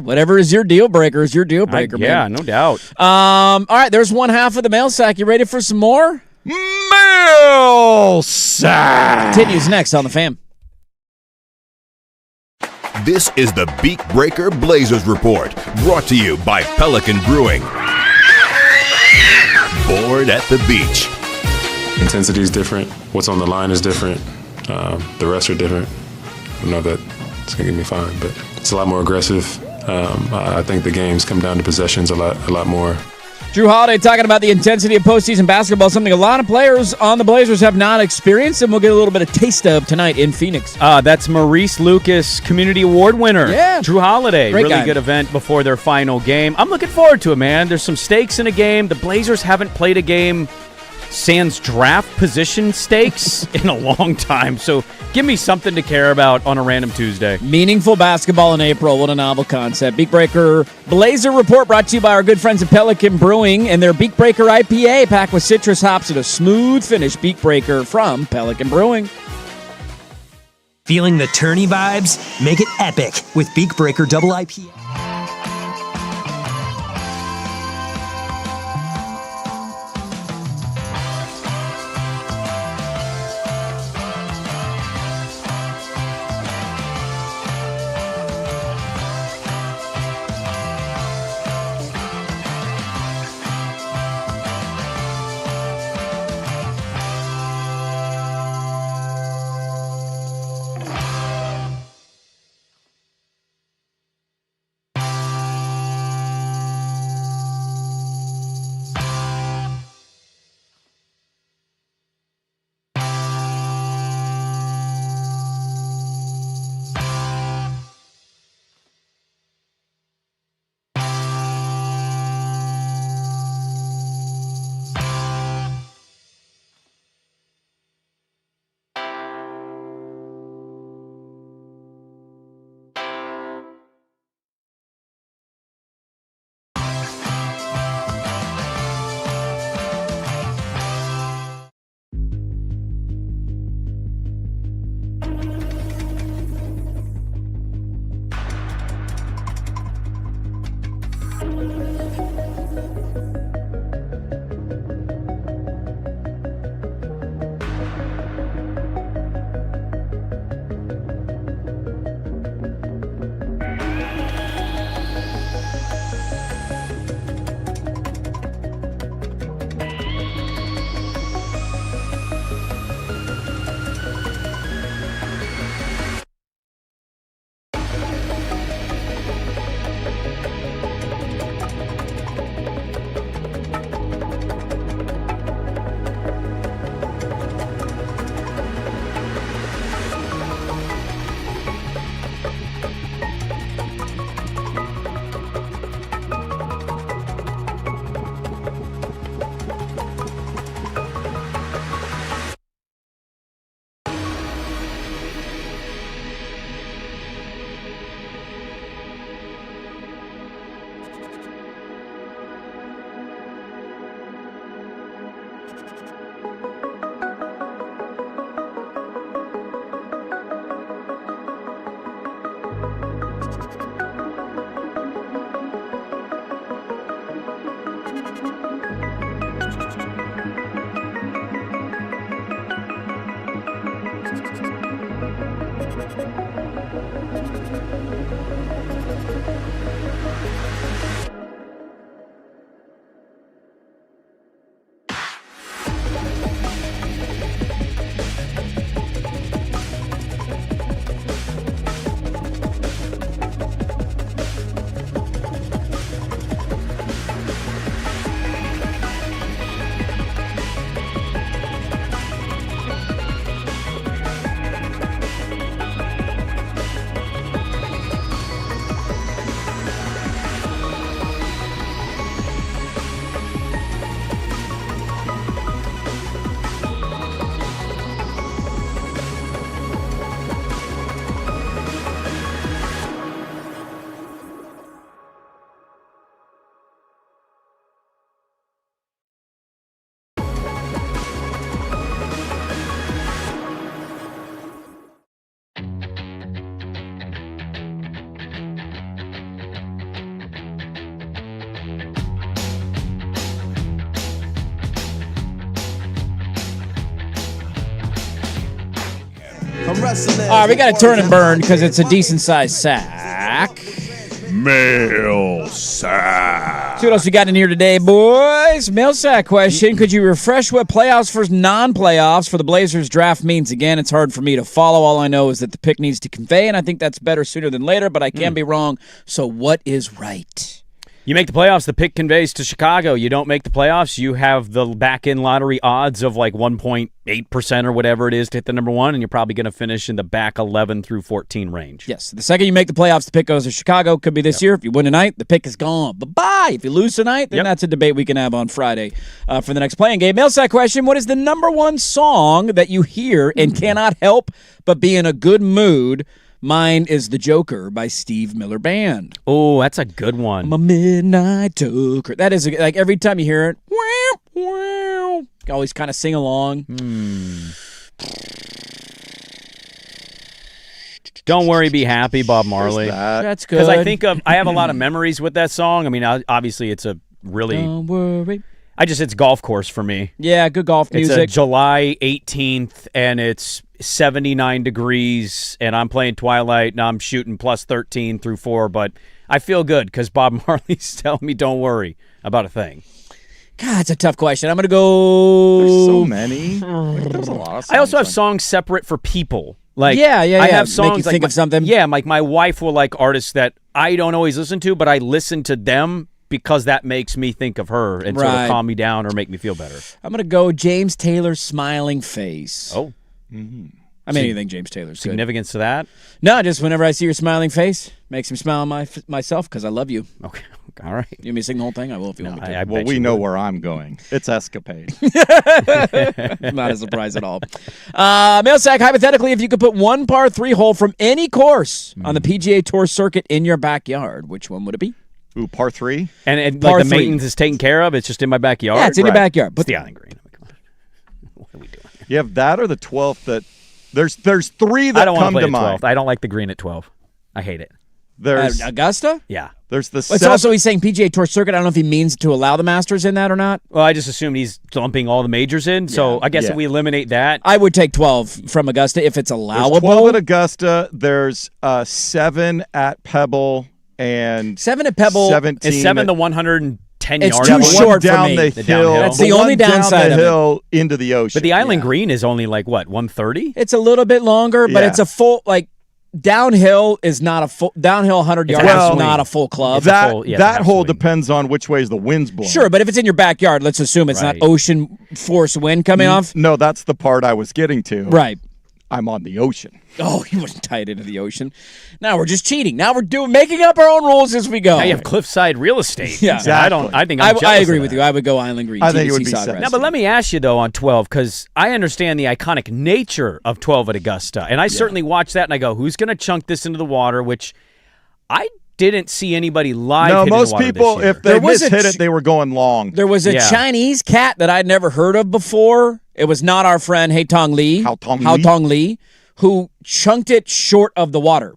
whatever is your deal breaker is your deal breaker. Yeah, man. no doubt. All right, there's one half of the mail sack. You ready for some more? Mail sack continues next on the Fam. This is the Beak Breaker Blazers Report, brought to you by Pelican Brewing. Board at the beach. Intensity is different. What's on the line is different. The rests are different. I don't know if that's going to get me fined, but it's a lot more aggressive. I think the games come down to possessions a lot more. Drew Holiday talking about the intensity of postseason basketball, something a lot of players on the Blazers have not experienced, and we'll get a little bit of taste of tonight in Phoenix. That's Maurice Lucas, Community Award winner. Yeah. Drew Holiday. Great really guy. good event before their final game. I'm looking forward to it, man. There's some stakes in a game. The Blazers haven't played a game sans draft position stakes in a long time, so give me something to care about on a random Tuesday. Meaningful basketball in April. What a novel concept. Beak Breaker Blazer Report brought to you by our good friends at Pelican Brewing and their Beak Breaker IPA packed with citrus hops and a smooth finish. Beak Breaker from Pelican Brewing. Feeling the tourney vibes? Make it epic with Beak Breaker Double IPA. right, we got to turn and burn because it's a decent-sized sack. Mail sack. See what else we got in here today, boys. Mail sack question. Could you refresh what playoffs versus non-playoffs for the Blazers draft means? Again, it's hard for me to follow. All I know is that the pick needs to convey, and I think that's better sooner than later, but I can be wrong. So what is right? You make the playoffs, the pick conveys to Chicago. You don't make the playoffs, you have the back-end lottery odds of like 1.8% or whatever it is to hit the number one, and you're probably going to finish in the back 11 through 14 range. Yes, the second you make the playoffs, the pick goes to Chicago. Could be this year. If you win tonight, the pick is gone. Bye-bye. If you lose tonight, then that's a debate we can have on Friday for the next playing game. Mail sack question, what is the number one song that you hear and cannot help but be in a good mood? Mine is The Joker by Steve Miller Band. Oh, that's a good one. I'm a midnight joker. That is, like, every time you hear it, wow, wow, you always kind of sing along. Don't Worry, Be Happy, Bob Marley. That's good. Because I have a lot of memories with that song. I mean, obviously it's a really... Don't worry. It's golf course for me. Yeah, good golf music. It's July 18th, and it's 79 degrees, and I'm playing Twilight, and I'm shooting plus 13 through 4, but I feel good because Bob Marley's telling me don't worry about a thing. God, it's a tough question. I'm going to go... There's so many. There's a lot of songs. I also have songs separate for people. Like, yeah. I have songs make you think of something. Yeah, like my wife will like artists that I don't always listen to, but I listen to them because that makes me think of her and sort of calm me down or make me feel better. I'm going to go James Taylor's Smiling Face. Oh. Mm-hmm. I mean, anything James Taylor's good. Significance to that? No, just whenever I see your smiling face, makes me smile myself because I love you. Okay. All right. You want me to sing the whole thing? I will if you want me to. Well, we know where I'm going. It's Escapade. Not a surprise at all. Mail sack, hypothetically, if you could put one par 3 hole from any course on the PGA Tour circuit in your backyard, which one would it be? Ooh, par 3? And par like the 3. maintenance is taken care of? It's just in my backyard? Yeah, it's in your backyard. But the island green. What are we doing? You have that or the 12th that... There's 3 that I don't come play to at mind. 12th. I don't like the green at 12. I hate it. There's Augusta? Yeah. There's the It's also, he's saying PGA Tour circuit. I don't know if he means to allow the Masters in that or not. Well, I just assumed he's dumping all the majors in, so I guess if we eliminate that. I would take 12 from Augusta if it's allowable. There's 12 at Augusta. There's 7 at Pebble and 7 at Pebble. 17 Is 7 the 110 It's yards? too short down for me. the hill. That's the only downside down of the it. hill into the ocean. But the island green is only like, what, 130? It's a little bit longer, but it's a full, like, downhill is not a full, downhill 100 yards is not a full club. That hole depends on which way the wind's blowing. Sure, but if it's in your backyard, let's assume it's not ocean force wind coming off. No, that's the part I was getting to. Right. I'm on the ocean. Oh, he wasn't tied into the ocean. Now we're just cheating. Now we're making up our own rules as we go. Now you have cliffside real estate. Yeah, exactly. I agree with you. I would go Island Green. I think it would be 7. Now, but let me ask you though on 12 because I understand the iconic nature of 12 at Augusta, and I certainly watch that and I go, "Who's going to chunk this into the water?" Which I didn't see anybody live. No, hit most the water people, this year. if they hit it, they were going long. There was a Chinese cat that I'd never heard of before. It was not our friend Hao Tong Lee, who chunked it short of the water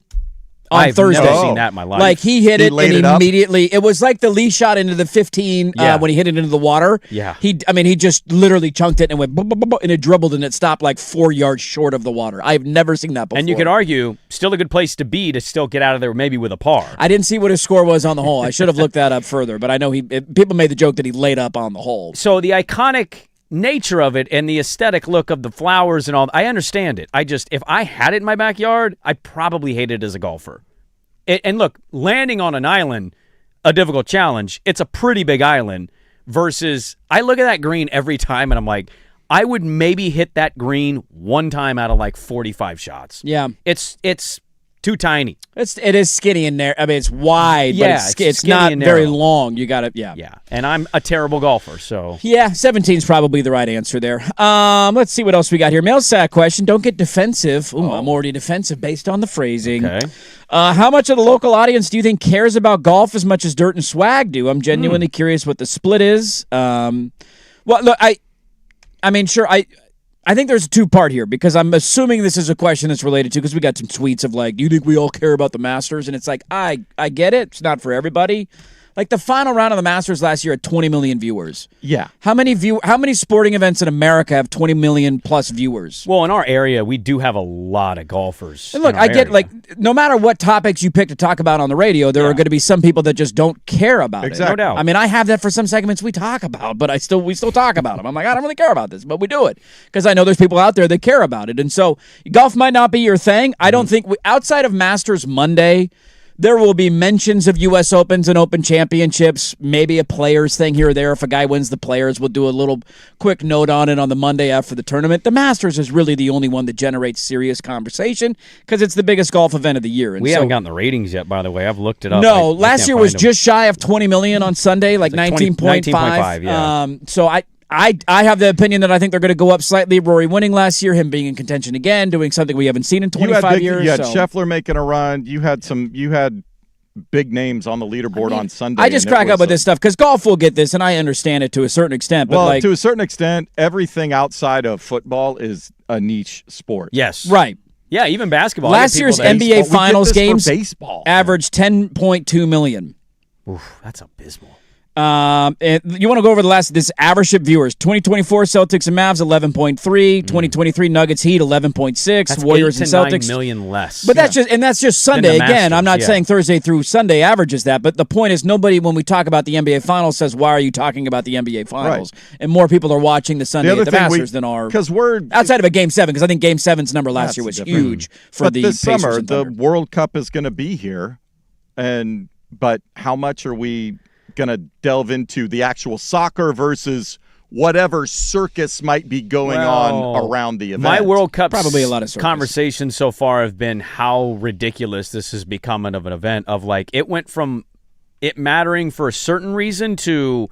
on Thursday. I've never seen that in my life. Like he hit it and it up? immediately, it was like the Lee shot into the 15 when he hit it into the water. Yeah. He just literally chunked it and went and it dribbled and it stopped like 4 yards short of the water. I've never seen that before. And you could argue, still a good place to be to still get out of there maybe with a par. I didn't see what his score was on the hole. I should have looked that up further, but I know people made the joke that he laid up on the hole. So the iconic nature of it and the aesthetic look of the flowers and all, I understand it. If I had it in my backyard, I'd probably hate it as a golfer. And look, landing on an island, a difficult challenge. It's a pretty big island versus I look at that green every time and I'm like, I would maybe hit that green one time out of like 45 shots. Yeah. It's too tiny. It is skinny in there. I mean, it's wide, but it's not very long. You got to, Yeah, and I'm a terrible golfer, so. Yeah, 17 is probably the right answer there. Let's see what else we got here. Mail sack question. Don't get defensive. Ooh, I'm already defensive based on the phrasing. Okay. How much of the local audience do you think cares about golf as much as Dirt and Swag do? I'm genuinely curious what the split is. Well, look, I mean, sure, I think there's a two-part here because I'm assuming this is a question that's related to because we got some tweets of like, do you think we all care about the Masters? And it's like, I get it. It's not for everybody. Like the final round of the Masters last year had 20 million viewers. Yeah. How many sporting events in America have 20 million plus viewers? Well, in our area, we do have a lot of golfers. And look, I get no matter what topics you pick to talk about on the radio, there are going to be some people that just don't care about it. No doubt. I mean, I have that for some segments we talk about, but we still talk about them. I'm like, I don't really care about this, but we do it because I know there's people out there that care about it. And so golf might not be your thing. I don't think outside of Masters Monday, there will be mentions of U.S. Opens and Open Championships, maybe a Players thing here or there. If a guy wins the Players, we'll do a little quick note on it on the Monday after the tournament. The Masters is really the only one that generates serious conversation because it's the biggest golf event of the year. And we haven't gotten the ratings yet, by the way. I've looked it up. No, last year was just shy of 20 million on Sunday, like 19.5. 19.5, yeah. So I have the opinion that I think they're going to go up slightly. Rory winning last year, him being in contention again, doing something we haven't seen in 25 years. You had Scheffler making a run. You had big names on the leaderboard on Sunday. I just crack up with this stuff because golf will get this, and I understand it to a certain extent. But to a certain extent, everything outside of football is a niche sport. Yes. Right. Yeah, even basketball. Last year's NBA Finals games averaged 10.2 million. Oof, that's abysmal. And you want to go over this average viewers? 2024 Celtics and Mavs 11.3, 2023 Nuggets Heat 11.6, That's Warriors 8 and to 9 Celtics million less. But that's just Sunday Masters, again. I'm not saying Thursday through Sunday averages that, but the point is nobody when we talk about the NBA Finals says why are you talking about the NBA Finals? Right. And more people are watching the Sunday at the Masters than are because we're outside of a Game 7 because I think Game 7's number last year was huge for the this Pacers summer. and The Thunder. World Cup is going to be here, but how much are we going to delve into the actual soccer versus whatever circus might be going on around the event? My World Cup probably a lot of circus conversations so far have been how ridiculous this has become of an event of like it went from it mattering for a certain reason to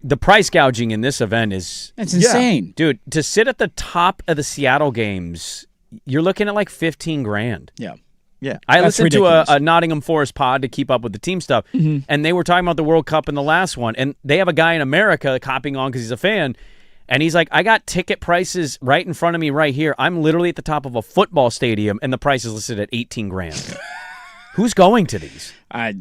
the price gouging in this event is it's insane. Dude, to sit at the top of the Seattle games, you're looking at like $15,000. Yeah. Yeah, I listened to a Nottingham Forest pod to keep up with the team stuff, and they were talking about the World Cup in the last one, and they have a guy in America copying on because he's a fan, and he's like, I got ticket prices right in front of me right here. I'm literally at the top of a football stadium, and the price is listed at $18,000. Who's going to these?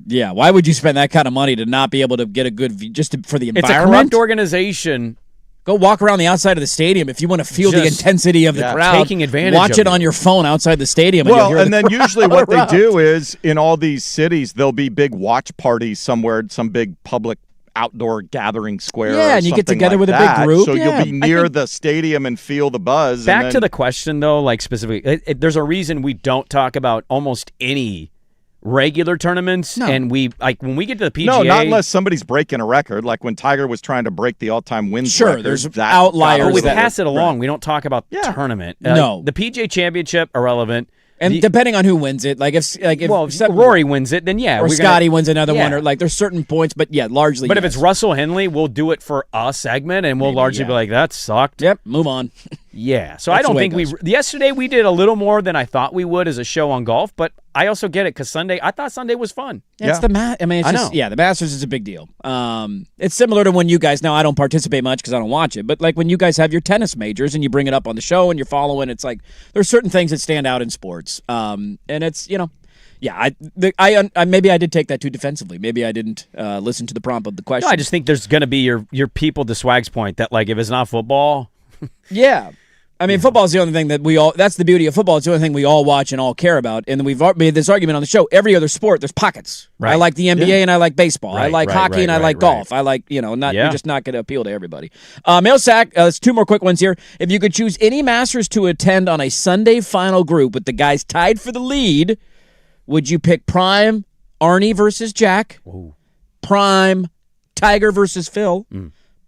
Yeah, why would you spend that kind of money to not be able to get a good view for the environment? It's a corrupt organization. Go walk around the outside of the stadium if you want to feel the intensity of the crowd. Taking advantage Watch it on your phone outside the stadium. Well, and then usually what they do is in all these cities, there'll be big watch parties somewhere, some big public outdoor gathering square. Yeah, and you get together with a big group. So you'll be near the stadium and feel the buzz. Back to the question, though, like specifically, there's a reason we don't talk about almost any regular tournaments, and we like when we get to the PGA. No, not unless somebody's breaking a record, like when Tiger was trying to break the all-time wins record. Sure, there's outliers. We pass it along. Right. We don't talk about the tournament. No, the PGA Championship irrelevant. And depending on who wins it, if Rory wins it, then yeah, or Scotty wins another one, or like there's certain points, but yeah, largely. But if it's Russell Henley, we'll do it for a segment, and we'll largely be like, that sucked. Yep, move on. Yeah, so I don't think yesterday we did a little more than I thought we would as a show on golf, but I also get it because I thought Sunday was fun. It's the the Masters is a big deal. It's similar to when you guys, now I don't participate much because I don't watch it, but like when you guys have your tennis majors and you bring it up on the show and you're following, it's like there's certain things that stand out in sports. And it's, yeah, maybe I did take that too defensively. Maybe I didn't listen to the prompt of the question. No, I just think there's going to be your people to Swag's point that like if it's not football. Yeah. I mean, football is the only thing that that's the beauty of football. It's the only thing we all watch and all care about. And we've made this argument on the show. Every other sport, there's pockets. Right. I like the NBA and I like baseball. I like hockey and I like golf. I like, you're just not going to appeal to everybody. Mail sack, there's two more quick ones here. If you could choose any Masters to attend on a Sunday final group with the guys tied for the lead, would you pick Prime, Arnie versus Jack? Ooh. Prime, Tiger versus Phil?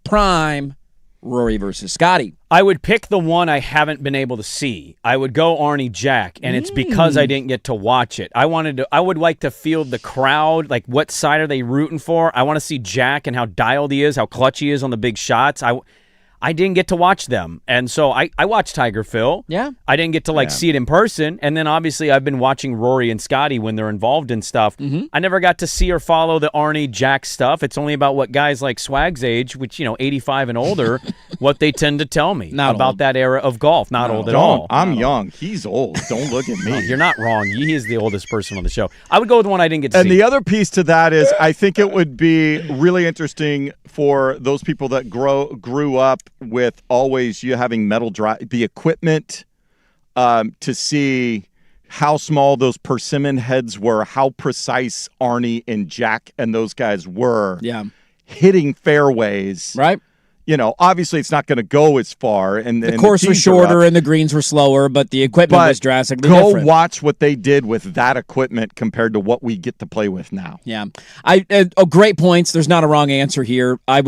Prime, Rory versus Scotty? I would pick the one I haven't been able to see. I would go Arnie Jack, and it's because I didn't get to watch it. I would like to feel the crowd, like what side are they rooting for? I want to see Jack and how dialed he is, how clutch he is on the big shots. I didn't get to watch them. And so I watched Tiger Phil. Yeah. I didn't get to see it in person. And then obviously I've been watching Rory and Scotty when they're involved in stuff. Mm-hmm. I never got to see or follow the Arnie Jack stuff. It's only about what guys like Swag's age, which, 85 and older, what they tend to tell me about that era of golf. Not old at all. I'm young. He's old. Don't look at me. No, you're not wrong. He is the oldest person on the show. I would go with one I didn't get to see. And the other piece to that is I think it would be really interesting for those people that grew up with always you having metal the equipment to see how small those persimmon heads were, how precise Arnie and Jack and those guys were hitting fairways. Right. Obviously it's not going to go as far. And the course was shorter and the greens were slower, but the equipment was drastically different. Go watch what they did with that equipment compared to what we get to play with now. Yeah. Great points. There's not a wrong answer here. I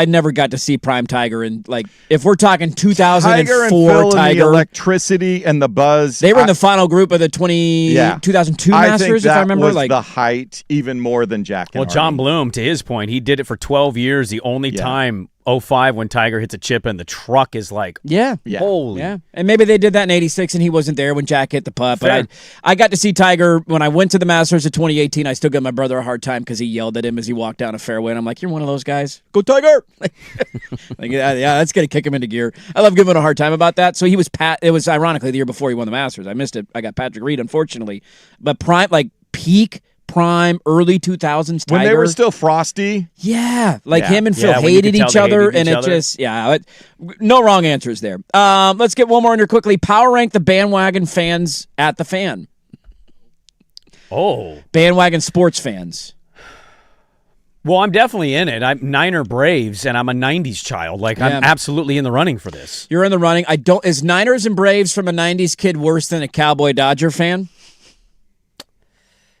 never got to see prime Tiger. And if we're talking 2004 Tiger. And the electricity and the buzz. They were in the final group of the 2002 Masters, if I remember. Was the height even more than Jack and Arnie. John Bloom, to his point, he did it for 12 years. The only time 05 when Tiger hits a chip and the truck is holy. Yeah. And maybe they did that in 86 and he wasn't there when Jack hit the putt. But I got to see Tiger when I went to the Masters of 2018. I still give my brother a hard time because he yelled at him as he walked down a fairway. And I'm like, you're one of those guys. Go Tiger! That's going to kick him into gear. I love giving him a hard time about that. So it was ironically the year before he won the Masters. I missed it. I got Patrick Reed, unfortunately. But peak prime early 2000s Tiger. When they were still frosty. Yeah. Him and Phil hated each other. And it just, no wrong answers there. Let's get one more in here quickly. Power rank the bandwagon fans at the Fan. Oh. Bandwagon sports fans. Well, I'm definitely in it. I'm Niner Braves, and I'm a 90s child. I'm absolutely in the running for this. You're in the running. Is Niners and Braves from a 90s kid worse than a Cowboy Dodger fan?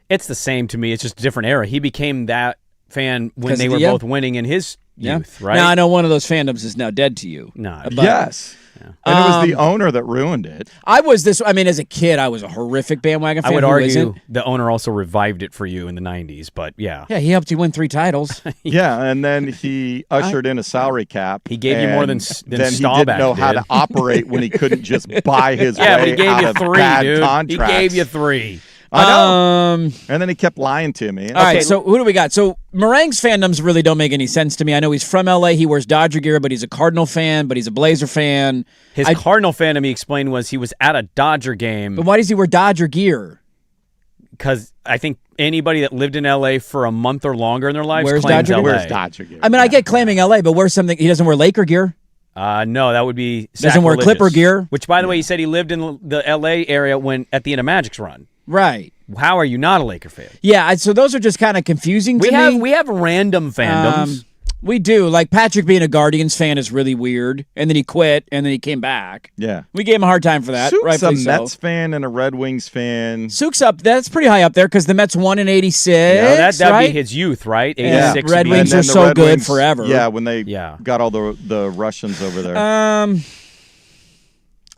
It's the same to me. It's just a different era. He became that fan when they were both winning in his youth, right? Now, I know one of those fandoms is now dead to you. No. Yes. Yeah. And it was the owner that ruined it. As a kid, I was a horrific bandwagon fan. I would argue the owner also revived it for you in the 90s, but yeah. Yeah, he helped you win 3 titles. Yeah, and then he ushered in a salary cap. He gave you more than then Staubach he didn't know how to operate when he couldn't just buy his way but he gave out you of 3, bad dude. contracts. He gave you 3. I know. And then he kept lying to me. All right, so who do we got? So Meringue's fandoms really don't make any sense to me. I know he's from L.A. He wears Dodger gear, but he's a Cardinal fan, but he's a Blazer fan. His Cardinal fandom, he explained, was he was at a Dodger game. But why does he wear Dodger gear? Because I think anybody that lived in L.A. for a month or longer in their lives wears claims Dodger LA. Wears Dodger gear. I mean, I get claiming L.A., but wears something. He doesn't wear Laker gear. No, that would be doesn't wear Clipper gear. Which, by the way, he said he lived in the L.A. area at the end of Magic's run. Right. How are you not a Laker fan? Yeah, so those are just kind of confusing to me. We have random fandoms. We do. Like Patrick being a Guardians fan is really weird, and then he quit, and then he came back. Yeah. We gave him a hard time for that. Sook's a Mets fan and a Red Wings fan. Sook's that's pretty high up there because the Mets won in 86. Yeah, that'd right? be his youth, right? 86. Yeah. Red Wings are so good forever. Yeah, when they got all the Russians over there.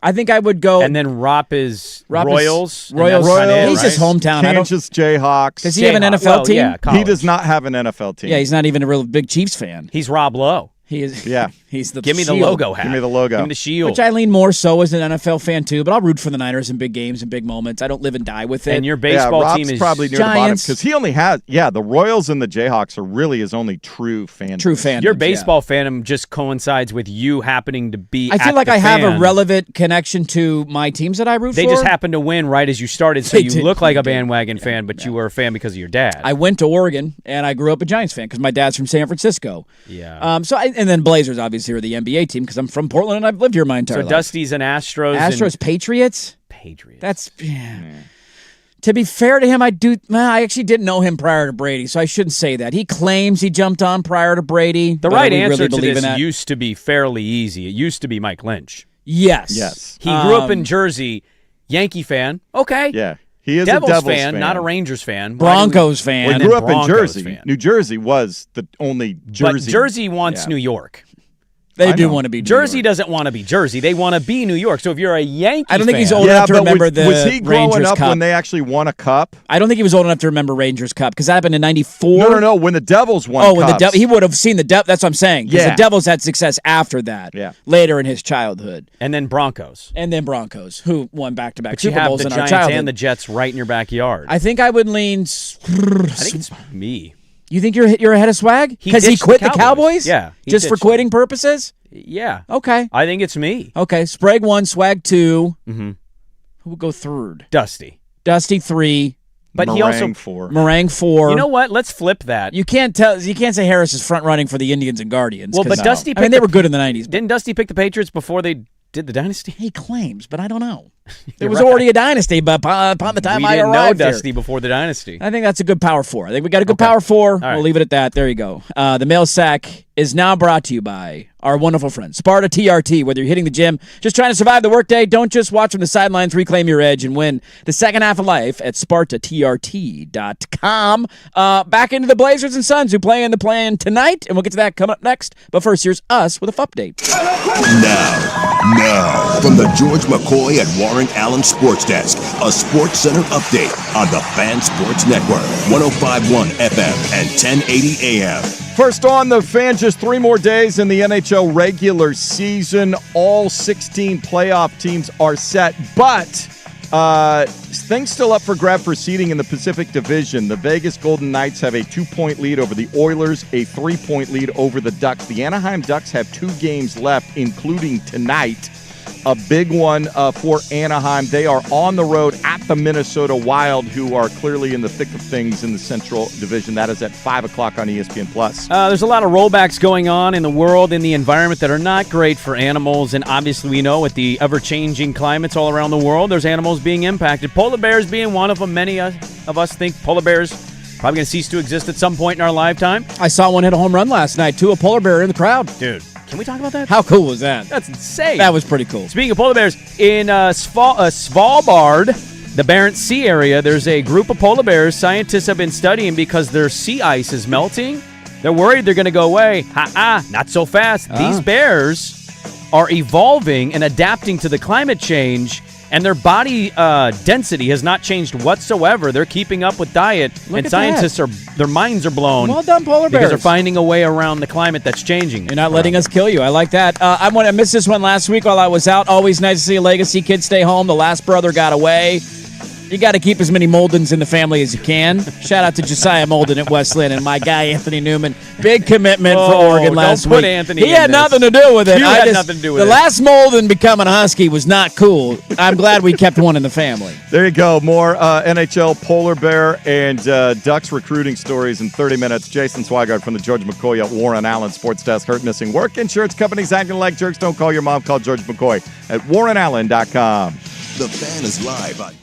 I think I would go. And then Rop is Royals. Royals. He's his hometown. Kansas Jayhawks. Does he have an NFL team? Yeah, he does not have an NFL team. Yeah, he's not even a real big Chiefs fan. He's Rob Lowe. He is. Yeah. He's the Give me shield. the logo hat. Give me the logo. Give me the shield. Which I lean more so as an NFL fan too, but I'll root for the Niners in big games and big moments. I don't live and die with it. And your baseball Rob's team is probably near Giants. the bottom because he only has the Royals and the Jayhawks are really his only true fandom. True fandom. Your baseball fandom just coincides with you happening to be. I feel like I have a relevant connection to my teams that I root for. They just happened to win right as you started, so you look like a bandwagon fan, but you were a fan because of your dad. I went to Oregon and I grew up a Giants fan because my dad's from San Francisco. Yeah. And then Blazers obviously are the NBA team because I'm from Portland and I've lived here my entire life. So Dusty's an Astros. Patriots? Patriots. That's To be fair to him, I actually didn't know him prior to Brady, so I shouldn't say that. He claims he jumped on prior to Brady. The right answer to this used to be fairly easy. It used to be Mike Lynch. Yes. He grew up in Jersey, Yankee fan. Okay. Yeah. He is Devils a Devils fan, not a Rangers fan. Broncos fan. Well, he grew up in Jersey. New Jersey was the only Jersey. But Jersey wants New York. They do want to be New Jersey York. doesn't want to be Jersey. They want to be New York. So if you're a Yankee I don't think fan, he's old enough to remember the Was he growing Rangers up Cup. when they actually won a cup? I don't think he was old enough to remember Rangers Cup because that happened in '94. No. When the Devils won when cups. he would have seen the Devils. That's what I'm saying. Because Yeah. the Devils had success after that. Yeah. Later in his childhood. And then Broncos. And then Broncos, who won back-to-back But you Super have Bowls the in our Giants childhood. and the Jets right in your backyard. I think I would lean. I think it's me. You think you're ahead of Swag? Because he ditched quit the the Cowboys? Yeah. he Just for ditched quitting purposes? them. Yeah. Okay. I think it's me. Okay. Sprague 1, Swag 2. Mm-hmm. Who would go third? Dusty. Dusty 3. But Meringue he also 4. Meringue 4. You know what? Let's flip that. You can't say Harris is front running for the Indians and Guardians. Well, but Dusty I mean, they were good in the 90s. Didn't Dusty pick the Patriots before they did the dynasty? He claims, but I don't know. There You're was right. already a dynasty, but upon the time we I didn't arrived know here. Dusty before the dynasty. I think that's a good power 4. I think we got a good power 4. right. We'll leave it at that. There you go. The mail sack is now brought to you by our wonderful friend, Sparta TRT. Whether you're hitting the gym, just trying to survive the workday, don't just watch from the sidelines, reclaim your edge, and win the second half of life at SpartaTRT.com. Back into the Blazers and Suns, who play in the play-in tonight, and we'll get to that coming up next. But first, here's us with a update. Now, from the George McCoy and Warren Allen Sports Desk, a Sports Center update on the Fan Sports Network, 105.1 FM and 1080 AM. First on the Fan, just 3 more days in the NHL regular season. All 16 playoff teams are set, but things still up for grab for seeding in the Pacific Division. The Vegas Golden Knights have a 2-point lead over the Oilers, a 3-point lead over the Ducks. The Anaheim Ducks have 2 games left, including tonight. A big one for Anaheim. They are on the road at the Minnesota Wild, who are clearly in the thick of things in the Central Division. That is at 5 o'clock on ESPN+. There's a lot of rollbacks going on in the world, in the environment, that are not great for animals. And obviously, we know with the ever-changing climates all around the world, there's animals being impacted. Polar bears being one of them. Many of us think polar bears probably going to cease to exist at some point in our lifetime. I saw one hit a home run last night, too. A polar bear in the crowd. Dude, can we talk about that? How cool was that? That's insane. That was pretty cool. Speaking of polar bears, in Svalbard, the Barents Sea area, there's a group of polar bears scientists have been studying because their sea ice is melting. They're worried they're going to go away. Not so fast. These bears are evolving and adapting to the climate change, and their body density has not changed whatsoever. They're keeping up with diet, and scientists their minds are blown. Well done, polar bears. Because they're finding a way around the climate that's changing. You're not letting us kill you. I like that. I missed this one last week while I was out. Always nice to see a legacy kid stay home. The last brother got away. You got to keep as many Moldens in the family as you can. Shout out to Josiah Molden at Westland and my guy Anthony Newman. Big commitment for Oregon last don't put week. Anthony He in had this. nothing to do with it. You had nothing to do with the it. last Molden becoming a Husky was not cool. I'm glad we kept one in the family. There you go. More NHL polar bear and Ducks recruiting stories in 30 minutes. Jason Swigard from the George McCoy at Warren Allen Sports Desk. Hurt, missing work. Insurance companies acting like jerks. Don't call your mom. Call George McCoy at warrenallen.com. The Fan is live on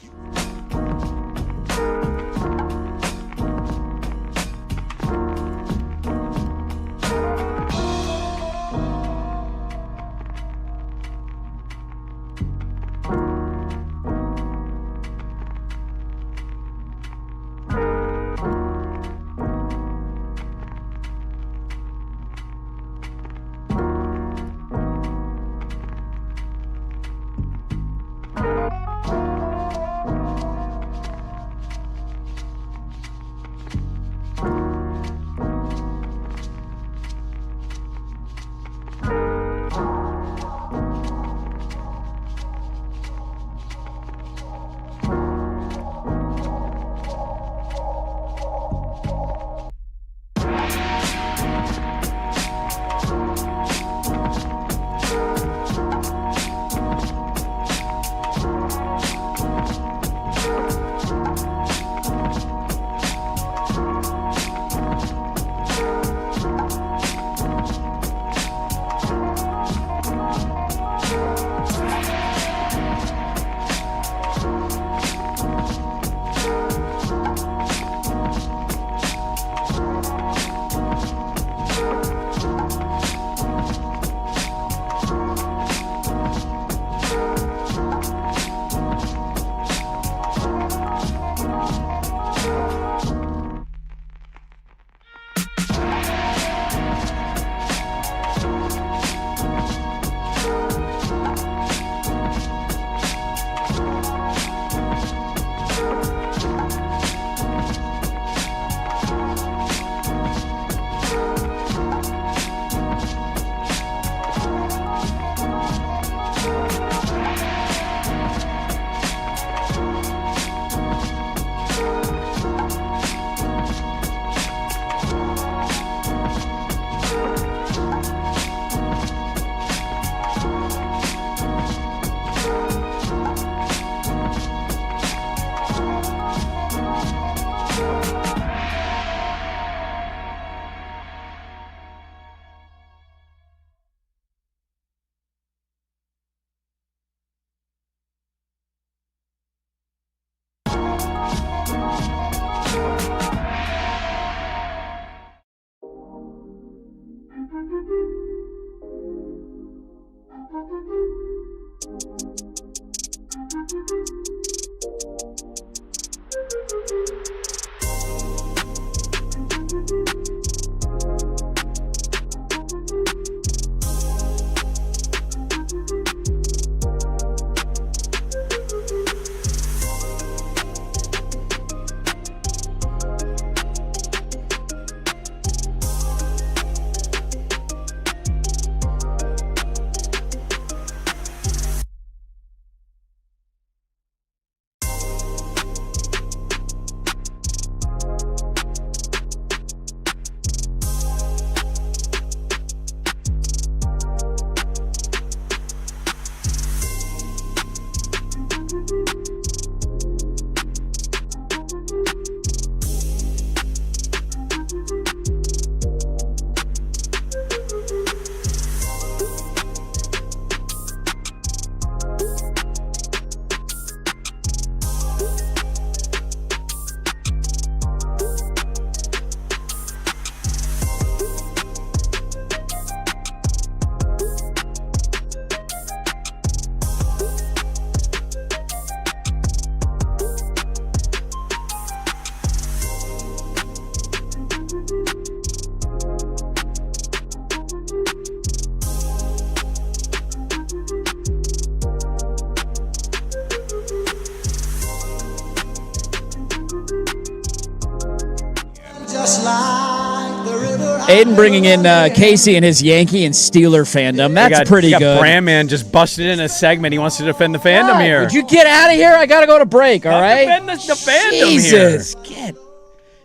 Aiden bringing in Casey and his Yankee and Steeler fandom. That's pretty good. Brandman just busted in a segment. He wants to defend the fandom here. Would you get out of here? I got to go to break, all right? Defend the fandom Jesus. here.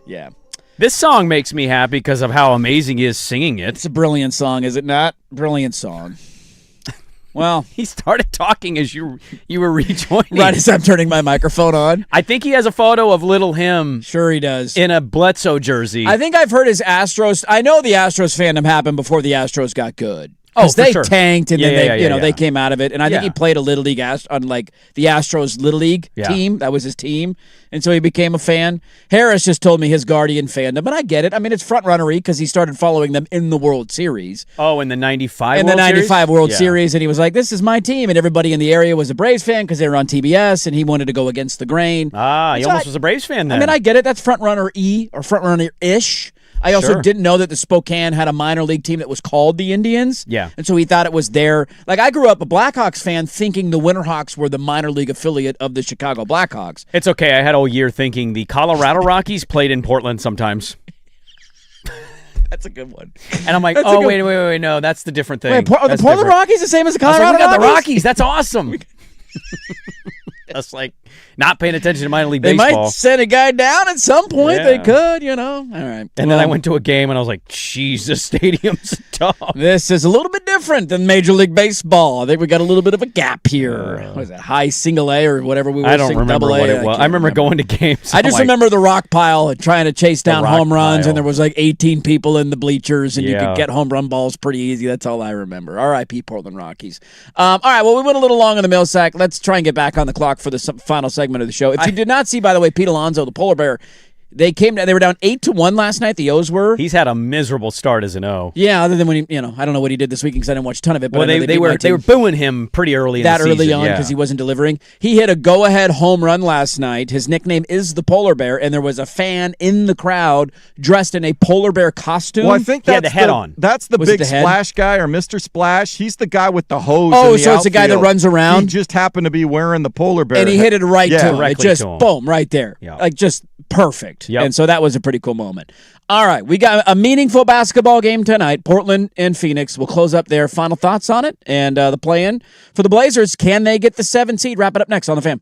Yeah. This song makes me happy because of how amazing he is singing it. It's a brilliant song, is it not? Brilliant song. Well, he started talking as you were rejoining. Right as I'm turning my microphone on. I think he has a photo of little him. Sure he does. In a Bledsoe jersey. I think I've heard his Astros. I know the Astros fandom happened before the Astros got good. Oh, they sure. tanked and then they came out of it. And I think he Yeah. played a Little League on like the Astros Little League team. That was his team. And so he became a fan. Harris just told me his Guardian fandom, and I get it. I mean, it's front runnery because he started following them in the World Series. Oh, in the 95 In World the 95 Series? World Series, and he was like, this is my team. And everybody in the area was a Braves fan because they were on TBS, and he wanted to go against the grain. He almost was a Braves fan then. I mean, I get it. That's front runner-y or front runner-ish. I also didn't know that the Spokane had a minor league team that was called the Indians. Yeah. And so he thought it was their... Like, I grew up a Blackhawks fan thinking the Winterhawks were the minor league affiliate of the Chicago Blackhawks. It's okay. I had all year thinking the Colorado Rockies played in Portland sometimes. That's a good one. And I'm like, wait, no, that's the different thing. Wait, are the Portland Rockies the same as the Colorado Rockies? We got the Rockies? Rockies. That's awesome. That's like not paying attention to minor league They baseball. might send a guy down at some point. Yeah. They could, All right. And then I went to a game and I was like, Jesus, stadium's tough. This is a little bit different than Major League Baseball. I think we got a little bit of a gap here. What is that, high single A or whatever we were? I don't remember what it was. I remember going to games. I just remember the rock pile and trying to chase down home runs, pile. and there was like 18 people in the bleachers, and you Yeah. could get home run balls pretty easy. That's all I remember. R.I.P. Portland Rockies. All right, well, we went a little long on the mail sack. Let's try and get back on the clock for the final segment of the show. If you did not see, by the way, Pete Alonso, the polar bear, they were down 8-1 last night. The O's were. He's had a miserable start as an O. Yeah, other than when I don't know what he did this weekend because I didn't watch a ton of it. But Well, they were booing him pretty early in the season. That early on because he wasn't delivering. He hit a go-ahead home run last night. His nickname is the Polar Bear, and there was a fan in the crowd dressed in a polar bear costume. Well, I think he had that's the head on. That's the Was it big the head? Splash guy or Mr. Splash. He's the guy with the hose. Oh, in the so it's the guy that outfield. runs around? He just happened to be wearing the polar bear. And he hit it right to him. It directly just, to him. boom, right there. Yeah. Like, just perfect. Yep. And so that was a pretty cool moment. All right, we got a meaningful basketball game tonight. Portland and Phoenix. We'll close up there. Final thoughts on it and the play-in for the Blazers. Can they get the 7th seed? Wrap it up next on The Fan.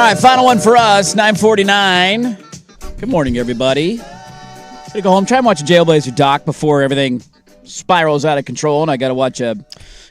right, final one for us, 9:49. Good morning, everybody. Gonna go home, try and watch a Jailblazer doc before everything spirals out of control, and I got to watch a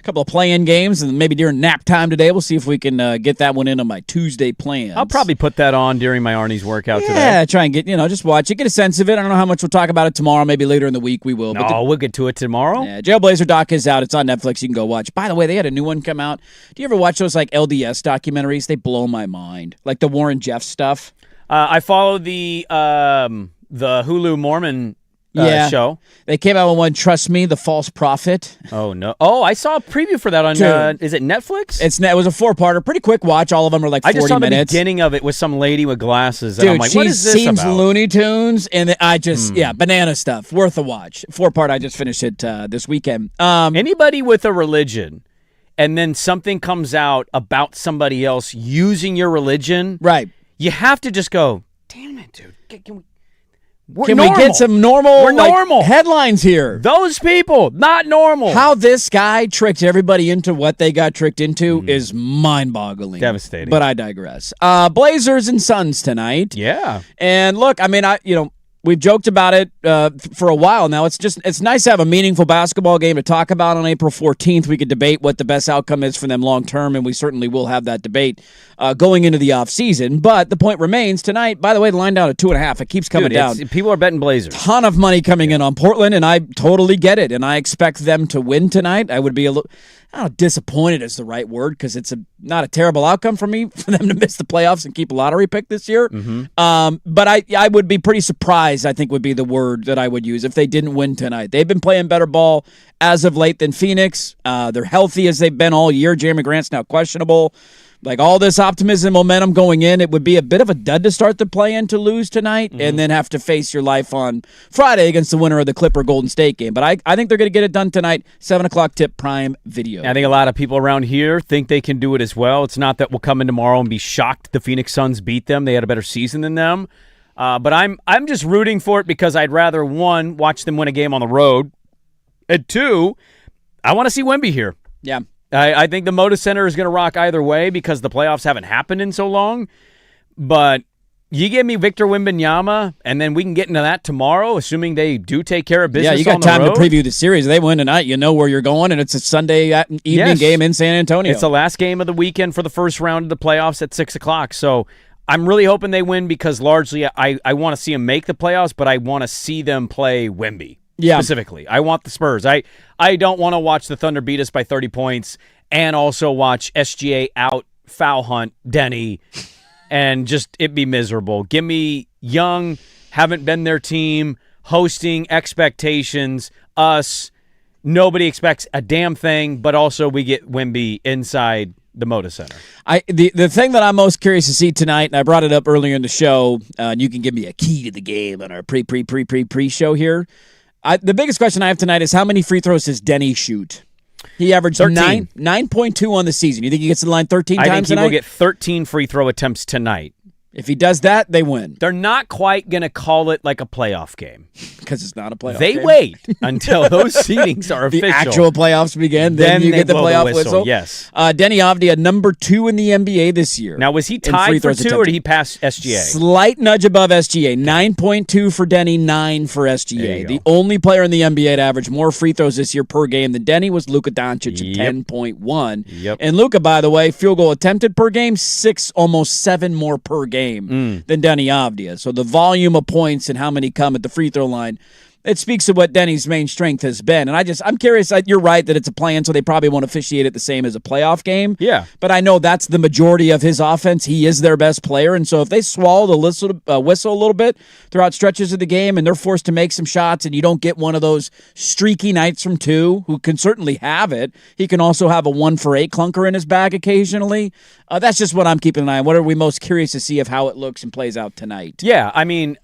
couple of play-in games, and maybe during nap time today, we'll see if we can get that one in on my Tuesday plans. I'll probably put that on during my Arnie's workout today. Yeah, try and get, just watch it, get a sense of it. I don't know how much we'll talk about it tomorrow. Maybe later in the week we will. No, we'll get to it tomorrow. Yeah, Jailblazer doc is out. It's on Netflix. You can go watch. By the way, they had a new one come out. Do you ever watch those like LDS documentaries? They blow my mind. Like the Warren Jeff stuff. I follow the Hulu Mormon show. They came out with one, Trust Me, The False Prophet. Oh, no. Oh, I saw a preview for that on, is it Netflix? It was a 4-parter. Pretty quick watch. All of them are like 40 minutes. I just saw the beginning of it with some lady with glasses. Dude, and I'm like, what is this seems about? Looney Tunes, and banana stuff. Worth a watch. 4-part. I just finished it this weekend. Anybody with a religion, and then something comes out about somebody else using your religion, right? You have to just go, damn it, dude. Can we get some normal, headlines here? Those people, not normal. How this guy tricked everybody into what they got tricked into is mind-boggling. Devastating. But I digress. Blazers and Suns tonight. Yeah. And look, I mean, we've joked about it for a while now. It's nice to have a meaningful basketball game to talk about on April 14th. We could debate what the best outcome is for them long term, and we certainly will have that debate going into the offseason. But the point remains tonight. By the way, the line down to 2.5. It keeps coming down. People are betting Blazers. Ton of money coming in on Portland, and I totally get it. And I expect them to win tonight. I would be a little. I don't know, disappointed is the right word because it's not a terrible outcome for me for them to miss the playoffs and keep a lottery pick this year. Mm-hmm. But I would be pretty surprised, I think would be the word that I would use if they didn't win tonight. They've been playing better ball as of late than Phoenix. They're healthy as they've been all year. Jeremy Grant's now questionable. Like all this optimism and momentum going in, it would be a bit of a dud to start the play-in to lose tonight and then have to face your life on Friday against the winner of the Clipper-Golden State game. But I think they're going to get it done tonight, 7 o'clock tip Prime Video. I think a lot of people around here think they can do it as well. It's not that we'll come in tomorrow and be shocked the Phoenix Suns beat them. They had a better season than them. But I'm just rooting for it because I'd rather, one, watch them win a game on the road, and two, I want to see Wemby here. Yeah. I think the Moda Center is going to rock either way because the playoffs haven't happened in so long. But you give me Victor Wembanyama, and then we can get into that tomorrow, assuming they do take care of business on the road. Yeah, you got time to preview the series. They win tonight. You know where you're going, and it's a Sunday evening game in San Antonio. It's the last game of the weekend for the first round of the playoffs at 6 o'clock. So I'm really hoping they win because largely I want to see them make the playoffs, but I want to see them play Wemby. Yeah. Specifically. I want the Spurs. I don't want to watch the Thunder beat us by 30 points and also watch SGA out foul hunt Denny and just it be miserable. Give me young, haven't been their team, hosting expectations, us. Nobody expects a damn thing, but also we get Wemby inside the Moda Center. The thing that I'm most curious to see tonight, and I brought it up earlier in the show, and you can give me a key to the game on our pre-show here. The biggest question I have tonight is how many free throws does Denny shoot? He averaged 9.2 on the season. You think he gets to the line 13 times tonight? I think he will get 13 free throw attempts tonight. If he does that, they win. They're not quite going to call it like a playoff game. Because it's not a playoff game. They wait until those seedings are official. The actual playoffs begin, then you get the playoff whistle. Yes. Denny Avdia, number 2 in the NBA this year. Now, was he tied for 2 or did he pass SGA? Slight nudge above SGA. 9.2 for Denny, 9 for SGA. The only player in the NBA to average more free throws this year per game than Denny was Luka Doncic at 10.1. Yep. And Luka, by the way, field goal attempted per game, 6, almost 7 more per game than Denny Avdia. So the volume of points and how many come at the free throw line, it speaks to what Denny's main strength has been. And I'm curious, you're right that it's a play-in, so they probably won't officiate it the same as a playoff game. Yeah. But I know that's the majority of his offense. He is their best player. And so if they swallow the whistle a little bit throughout stretches of the game and they're forced to make some shots and you don't get one of those streaky nights from 2, who can certainly have it, he can also have a 1-for-8 clunker in his bag occasionally. That's just what I'm keeping an eye on. What are we most curious to see of how it looks and plays out tonight? Yeah, I mean,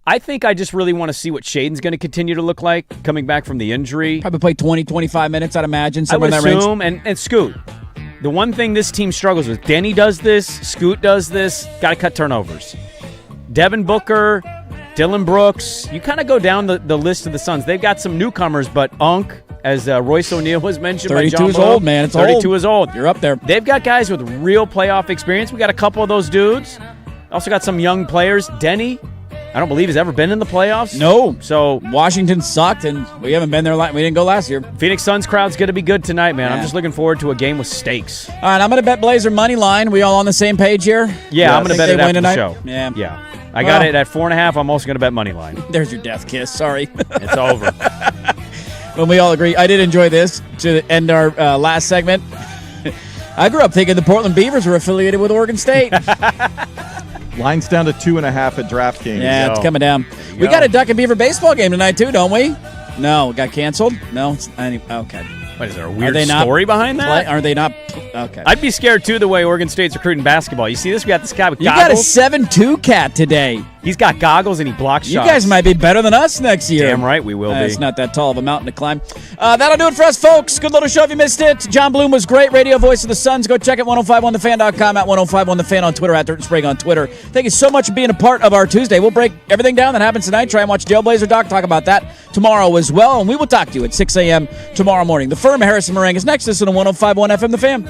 I think I just really want to see what Shaden's going to continue to look like coming back from the injury. Probably play 20, 25 minutes, I'd imagine. I would assume, and Scoot. The one thing this team struggles with, Denny does this, Scoot does this, got to cut turnovers. Devin Booker, Dylan Brooks, you kind of go down the list of the Suns. They've got some newcomers, but Unk as Royce O'Neal was mentioned by 32 John is Blow. old, man. It's 32 is old. You're up there. They've got guys with real playoff experience. We got a couple of those dudes. Also got some young players. Denny, I don't believe has ever been in the playoffs. No. So Washington sucked, and we haven't been there. We didn't go last year. Phoenix Suns crowd's going to be good tonight, man. Yeah. I'm just looking forward to a game with stakes. All right, I'm going to bet Blazer money line. We all on the same page here? Yeah, I'm going to bet it after the show. Yeah. I got it at 4.5. I'm also going to bet money line. There's your death kiss. Sorry. It's over. When we all agree. I did enjoy this to end our last segment. I grew up thinking the Portland Beavers were affiliated with Oregon State. Line's down to 2.5 at DraftKings. Yeah, it's coming down. We got a Duck and Beaver baseball game tonight, too, don't we? No, it got canceled? No? Okay. What, is there a weird story behind that? Are they not? Okay. I'd be scared, too, the way Oregon State's recruiting basketball. You see this? We got this guy with You goggles. got a 7'2" cat today. He's got goggles and he blocks You shots. guys might be better than us next year. Damn right we will be. It's not that tall of a mountain to climb. That'll do it for us, folks. Good little show if you missed it. John Bloom was great. Radio voice of the Suns. Go check it, 1051thefan.com, at 1051thefan on Twitter, at Dirt and Sprague on Twitter. Thank you so much for being a part of our Tuesday. We'll break everything down that happens tonight. Try and watch Jailblazer Doc. Talk about that tomorrow as well. And we will talk to you at 6 a.m. tomorrow morning. The Firm, Harrison Meringue, is next. This is on 1051 FM, The Fan.